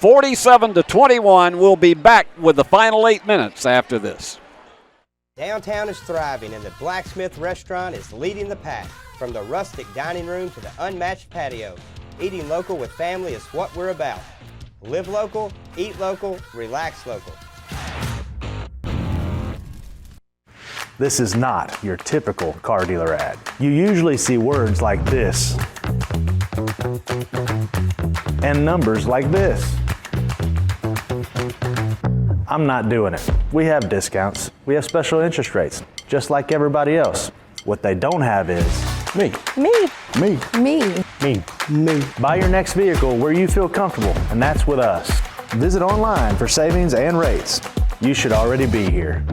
47-21. We'll be back with the final 8 minutes after this. Downtown is thriving and the Blacksmith Restaurant is leading the pack. From the rustic dining room to the unmatched patio, eating local with family is what we're about. Live local, eat local, relax local. This is not your typical car dealer ad. You usually see words like this and numbers like this. I'm not doing it. We have discounts. We have special interest rates, just like everybody else. What they don't have is me. Me. Me. Me. Me. Me. Buy your next vehicle where you feel comfortable, and that's with us. Visit online for savings and rates. You should already be here.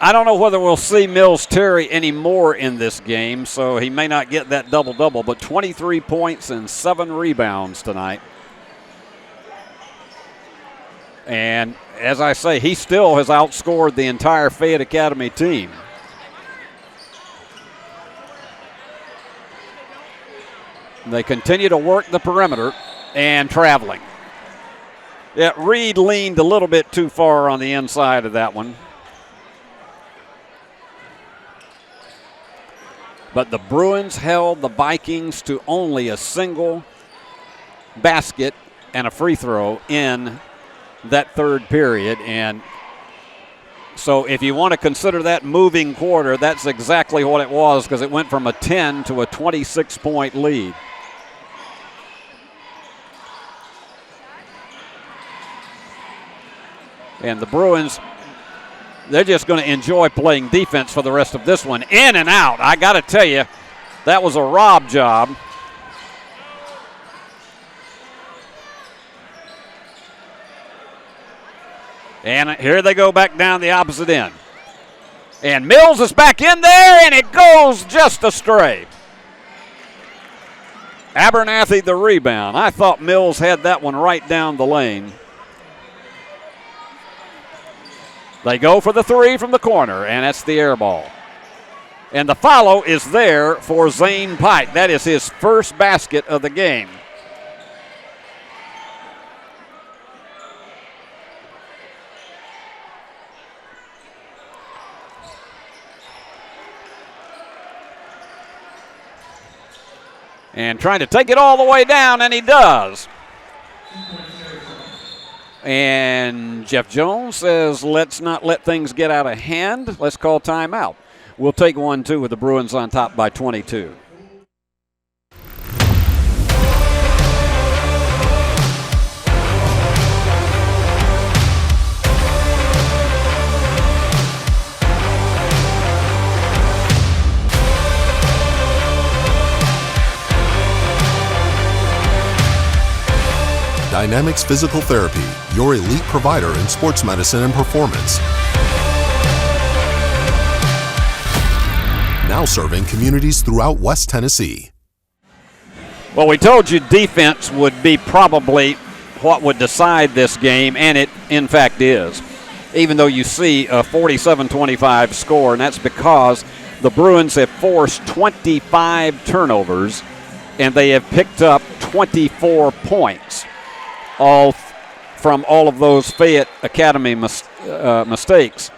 I don't know whether we'll see Mills Terry anymore in this game, so he may not get that double-double, but 23 points and 7 rebounds tonight. And as I say, he still has outscored the entire Fayette Academy team. They continue to work the perimeter and traveling. Yeah, Reed leaned a little bit too far on the inside of that one. But the Bruins held the Vikings to only a single basket and a free throw in that third period. And so if you want to consider that moving quarter, that's exactly what it was, because it went from a 10 to a 26-point lead. And the Bruins, they're just going to enjoy playing defense for the rest of this one. In and out. I got to tell you, that was a rob job. And here they go back down the opposite end. And Mills is back in there, and it goes just astray. Abernathy the rebound. I thought Mills had that one right down the lane. They go for the three from the corner, and that's the air ball. And the follow is there for Zane Pike. That is his first basket of the game. And trying to take it all the way down, and he does. And Jeff Jones says, let's not let things get out of hand. Let's call timeout. We'll take 1-2 with the Bruins on top by 22. Dynamics Physical Therapy, your elite provider in sports medicine and performance. Now serving communities throughout West Tennessee. Well, we told you defense would be probably what would decide this game, and it in fact is. Even though you see a 47-25 score, and that's because the Bruins have forced 25 turnovers, and they have picked up 24 points. All from all of those Fayette Academy mistakes.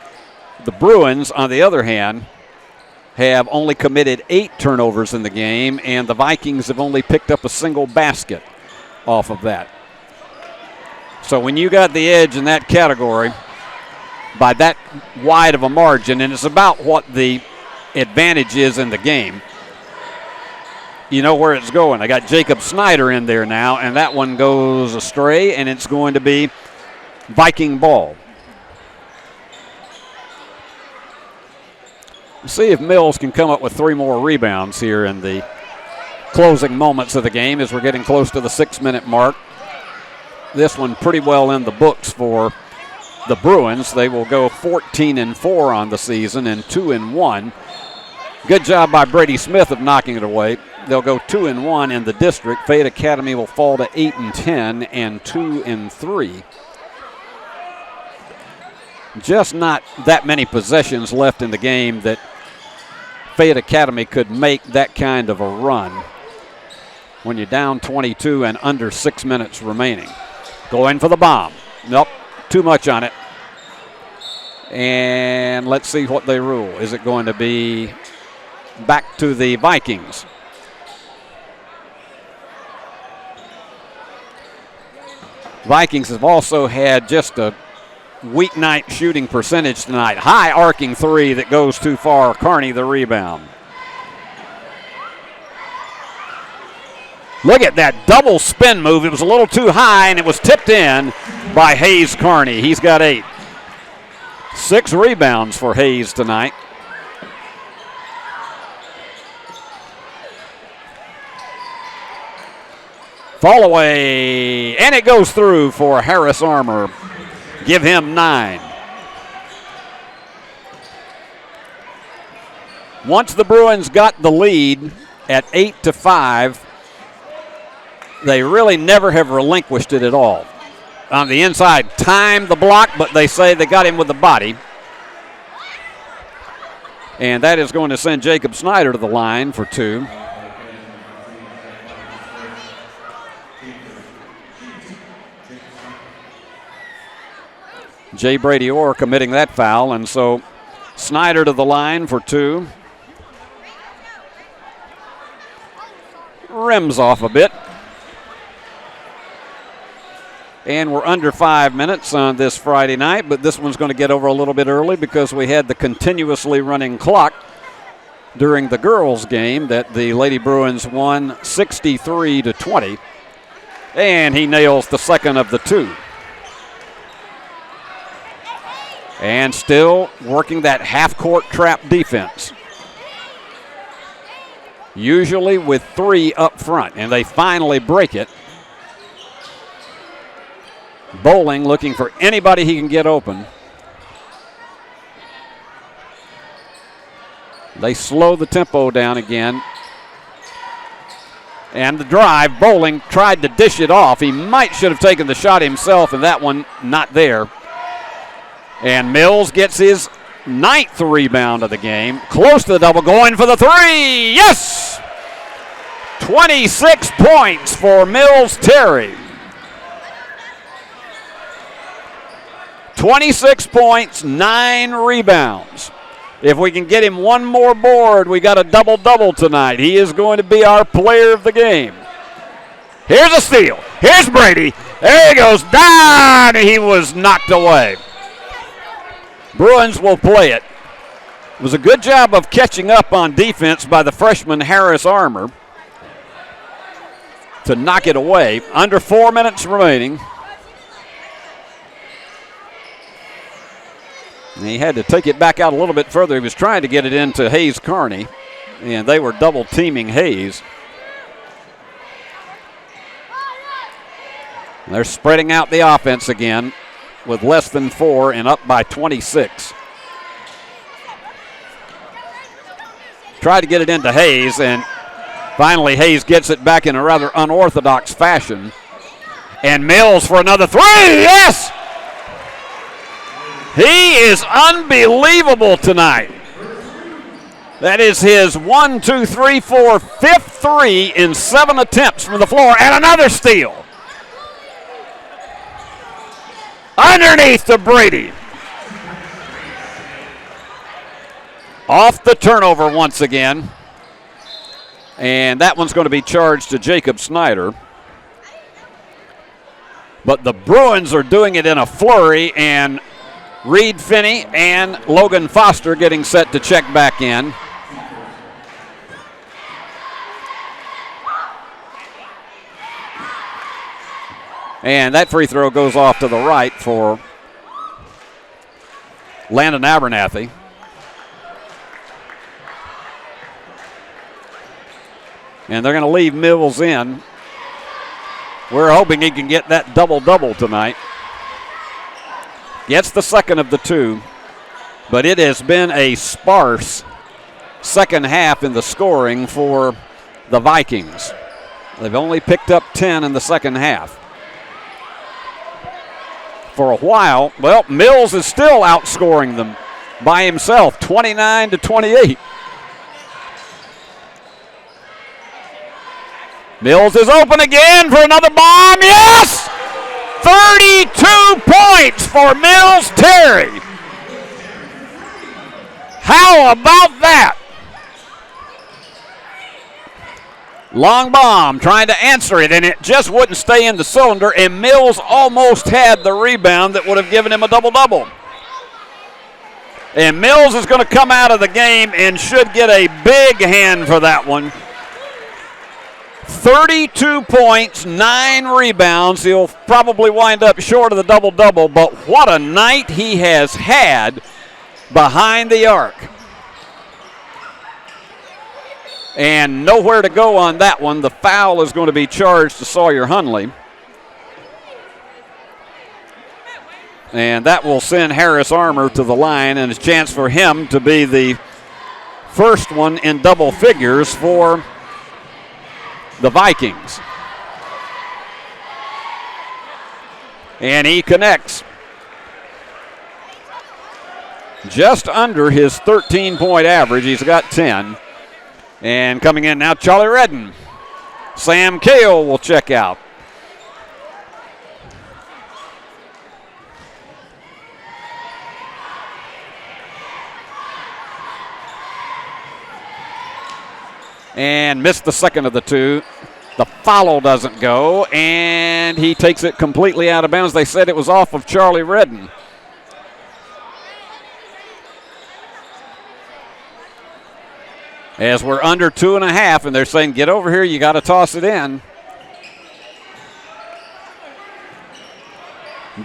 The Bruins, on the other hand, have only committed 8 turnovers in the game, and the Vikings have only picked up a single basket off of that. So when you got the edge in that category by that wide of a margin, and it's about what the advantage is in the game, you know where it's going. I got Jacob Snyder in there now, and that one goes astray, and it's going to be Viking ball. Let's see if Mills can come up with 3 more rebounds here in the closing moments of the game as we're getting close to the 6-minute mark. This one pretty well in the books for the Bruins. They will go 14-4 on the season and 2-1. Good job by Brady Smith of knocking it away. They'll go 2-1 in the district. Fayette Academy will fall to 8-10 and 2-3. Just not that many possessions left in the game that Fayette Academy could make that kind of a run. when you're down 22 and under 6 minutes remaining. Going for the bomb. Nope, too much on it. And let's see what they rule. Is it going to be back to the Vikings? Vikings have also had just a weeknight shooting percentage tonight. High arcing three that goes too far. Kearney the rebound. Look at that double spin move. It was a little too high, and it was tipped in by Hayes Kearney. He's got 8. 6 rebounds for Hayes tonight. Fall away, and it goes through for Harris Armour. Give him 9. Once the Bruins got the lead at 8-5, they really never have relinquished it at all. On the inside, timed the block, but they say they got him with the body. And that is going to send Jacob Snyder to the line for 2. Jay Brady Orr committing that foul, and so Snyder to the line for 2. Rims off a bit. And we're under 5 minutes on this Friday night, but this one's going to get over a little bit early because we had the continuously running clock during the girls' game that the Lady Bruins won 63-20. And he nails the second of the 2. And still working that half-court trap defense. Usually with 3 up front, and they finally break it. Bowling looking for anybody he can get open. They slow the tempo down again. And the drive, Bowling tried to dish it off. He should have taken the shot himself, and that one not there. And Mills gets his 9th rebound of the game. Close to the double, going for the 3. Yes! 26 points for Mills Terry. 26 points, 9 rebounds. If we can get him one more board, we got a double-double tonight. He is going to be our player of the game. Here's a steal. Here's Brady. There he goes. Down. He was knocked away. Bruins will play it. It was a good job of catching up on defense by the freshman Harris Armour to knock it away. Under 4 minutes remaining. And he had to take it back out a little bit further. He was trying to get it into Hayes Kearney, and they were double teaming Hayes. They're spreading out the offense again with less than 4 and up by 26. Tried to get it into Hayes, and finally Hayes gets it back in a rather unorthodox fashion. And Mills for another 3, yes! He is unbelievable tonight. That is his 5th 3 in 7 attempts from the floor, and another steal. Underneath to Brady. Off the turnover once again. And that one's going to be charged to Jacob Snyder. But the Bruins are doing it in a flurry, and Reed Finney and Logan Foster getting set to check back in. And that free throw goes off to the right for Landon Abernathy. And they're going to leave Mills in. We're hoping he can get that double-double tonight. Gets the second of the 2, but it has been a sparse second half in the scoring for the Vikings. They've only picked up 10 in the second half. For a while, well, Mills is still outscoring them by himself, 29-28. Mills is open again for another bomb. Yes! 32 points for Mills Terry. How about that? Long bomb, trying to answer it, and it just wouldn't stay in the cylinder, and Mills almost had the rebound that would have given him a double-double. And Mills is going to come out of the game and should get a big hand for that one. 32 points, 9 rebounds. He'll probably wind up short of the double-double, but what a night he has had behind the arc. And nowhere to go on that one. The foul is going to be charged to Sawyer Hunley. And that will send Harris Armour to the line, and a chance for him to be the first one in double figures for the Vikings. And he connects. Just under his 13-point average. He's got 10. And coming in now, Charlie Redden. Sam Cale will check out. And missed the second of the two. The follow doesn't go, and he takes it completely out of bounds. They said it was off of Charlie Redden. As we're under 2.5, and they're saying, get over here, you got to toss it in.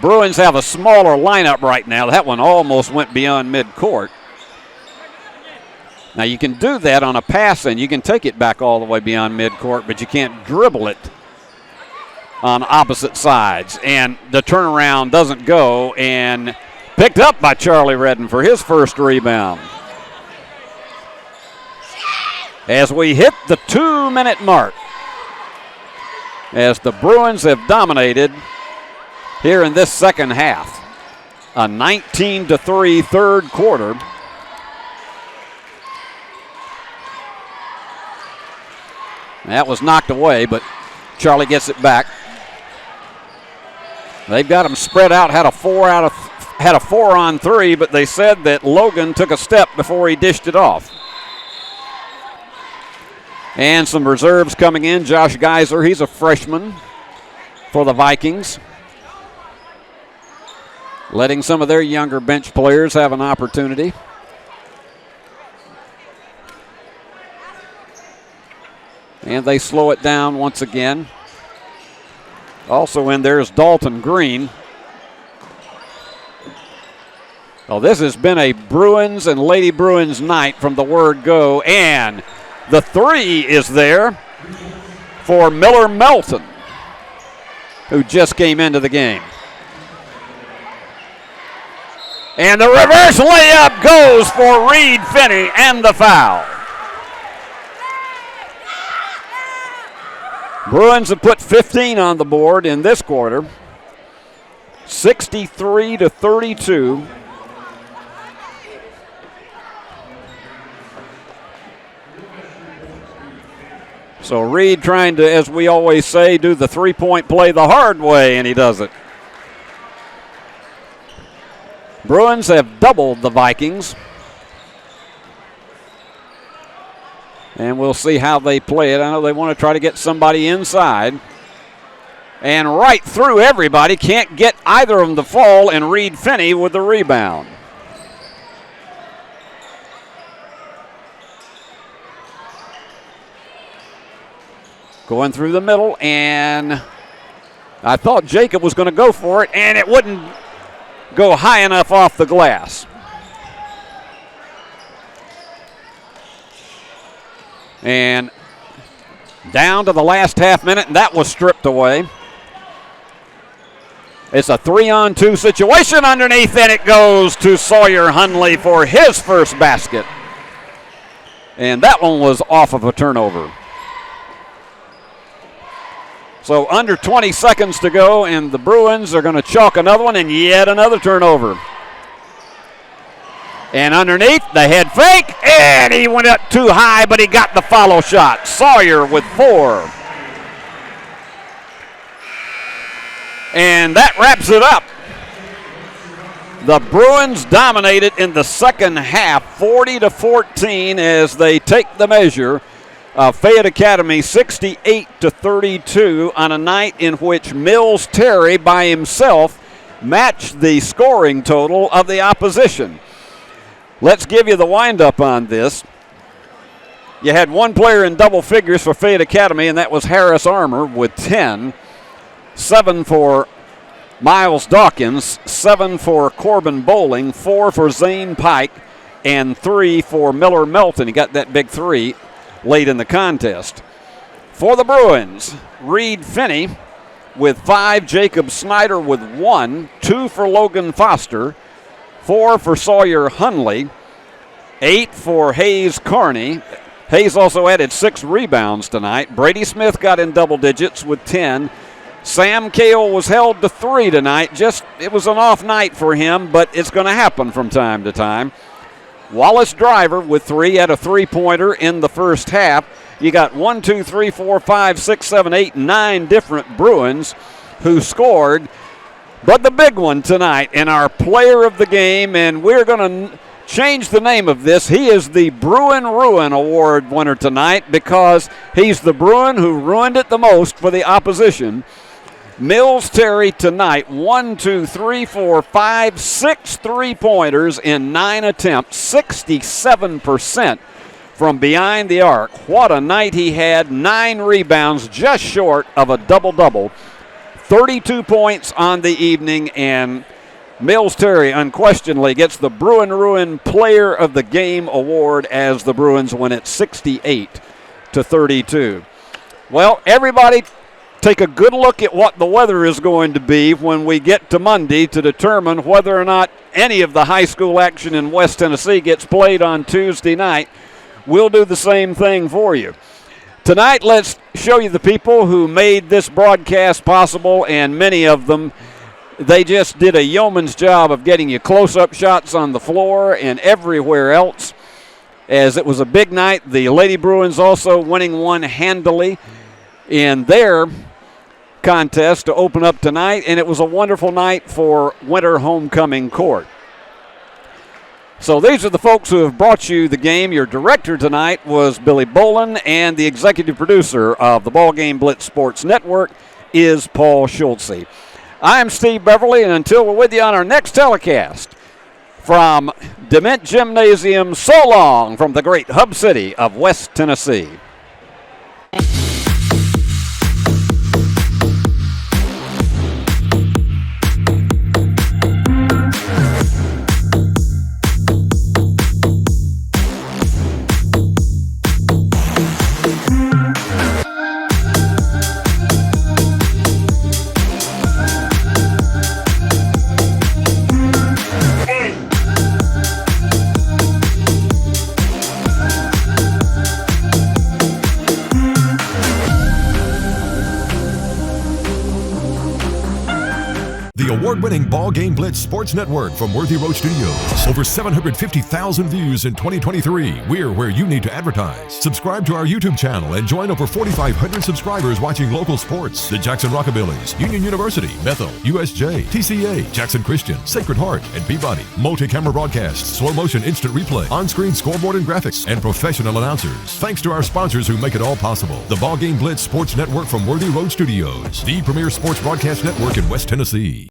Bruins have a smaller lineup right now. That one almost went beyond midcourt. Now, you can do that on a pass, and you can take it back all the way beyond midcourt, but you can't dribble it on opposite sides. And the turnaround doesn't go, and picked up by Charlie Redden for his first rebound. As we hit the 2-minute mark, as the Bruins have dominated here in this second half, a 19-3 third quarter. That was knocked away, but Charlie gets it back. They've got them spread out, had a 4-on-3, but they said that Logan took a step before he dished it off. And some reserves coming in. Josh Geiser, he's a freshman for the Vikings. Letting some of their younger bench players have an opportunity. And they slow it down once again. Also in there is Dalton Green. Well, this has been a Bruins and Lady Bruins night from the word go. And the three is there for Miller Melton, who just came into the game. And the reverse layup goes for Reed Finney and the foul. Bruins have put 15 on the board in this quarter, 63-32. So Reed trying to, as we always say, do the three-point play the hard way, and he does it. Bruins have doubled the Vikings. And we'll see how they play it. I know they want to try to get somebody inside. And right through everybody. Can't get either of them to fall, and Reed Finney with the rebound. Going through the middle, and I thought Jacob was going to go for it, and it wouldn't go high enough off the glass. And down to the last half minute, and that was stripped away. It's a 3-on-2 situation underneath, and it goes to Sawyer Hunley for his first basket. And that one was off of a turnover. So under 20 seconds to go, and the Bruins are going to chalk another one, and yet another turnover. And underneath, the head fake, and he went up too high, but he got the follow shot. Sawyer with 4. And that wraps it up. The Bruins dominated in the second half, 40-14, as they take the measure of Fayette Academy 68-32 on a night in which Mills Terry by himself matched the scoring total of the opposition. Let's give you the windup on this. You had one player in double figures for Fayette Academy, and that was Harris Armour with 10. 7 for Miles Dawkins, 7 for Corbin Bowling, 4 for Zane Pike, and 3 for Miller Melton. He got that big 3 late in the contest. For the Bruins, Reed Finney with 5, Jacob Snyder with 1, 2 for Logan Foster, 4 for Sawyer Hunley, 8 for Hayes Carney. Hayes also added 6 rebounds tonight. Brady Smith got in double digits with 10. Sam Cale was held to 3 tonight. It was an off night for him, but it's going to happen from time to time. Wallace Driver with 3 had a 3-pointer in the first half. You got 1, 2, 3, 4, 5, 6, 7, 8, 9 different Bruins who scored. But the big one tonight, and our player of the game, and we're going to change the name of this. He is the Bruin Ruin Award winner tonight because he's the Bruin who ruined it the most for the opposition. Mills Terry tonight, 1, 2, 3, 4, 5, 6 3-pointers in 9 attempts, 67% from behind the arc. What a night he had. 9 rebounds, just short of a double-double. 32 points on the evening, and Mills Terry unquestionably gets the Bruin Ruin Player of the Game award as the Bruins win it 68-32. Well, everybody take a good look at what the weather is going to be when we get to Monday to determine whether or not any of the high school action in West Tennessee gets played on Tuesday night. We'll do the same thing for you. Tonight, let's show you the people who made this broadcast possible, and many of them, they just did a yeoman's job of getting you close-up shots on the floor and everywhere else, as it was a big night. The Lady Bruins also winning one handily in their contest to open up tonight, and it was a wonderful night for Winter Homecoming Court. So these are the folks who have brought you the game. Your director tonight was Billy Bolin, and the executive producer of the BallGame Blitz Sports Network is Paul Schultze. I'm Steve Beverly, and until we're with you on our next telecast from DeMint Gymnasium, so long from the great hub city of West Tennessee. The award-winning BallGame Blitz Sports Network from Worthy Road Studios. Over 750,000 views in 2023. We're where you need to advertise. Subscribe to our YouTube channel and join over 4,500 subscribers watching local sports. The Jackson Rockabillys, Union University, Bethel, USJ, TCA, Jackson Christian, Sacred Heart, and Peabody. Multi-camera broadcasts, slow motion instant replay, on-screen scoreboard and graphics, and professional announcers. Thanks to our sponsors who make it all possible. The BallGame Blitz Sports Network from Worthy Road Studios. The premier sports broadcast network in West Tennessee.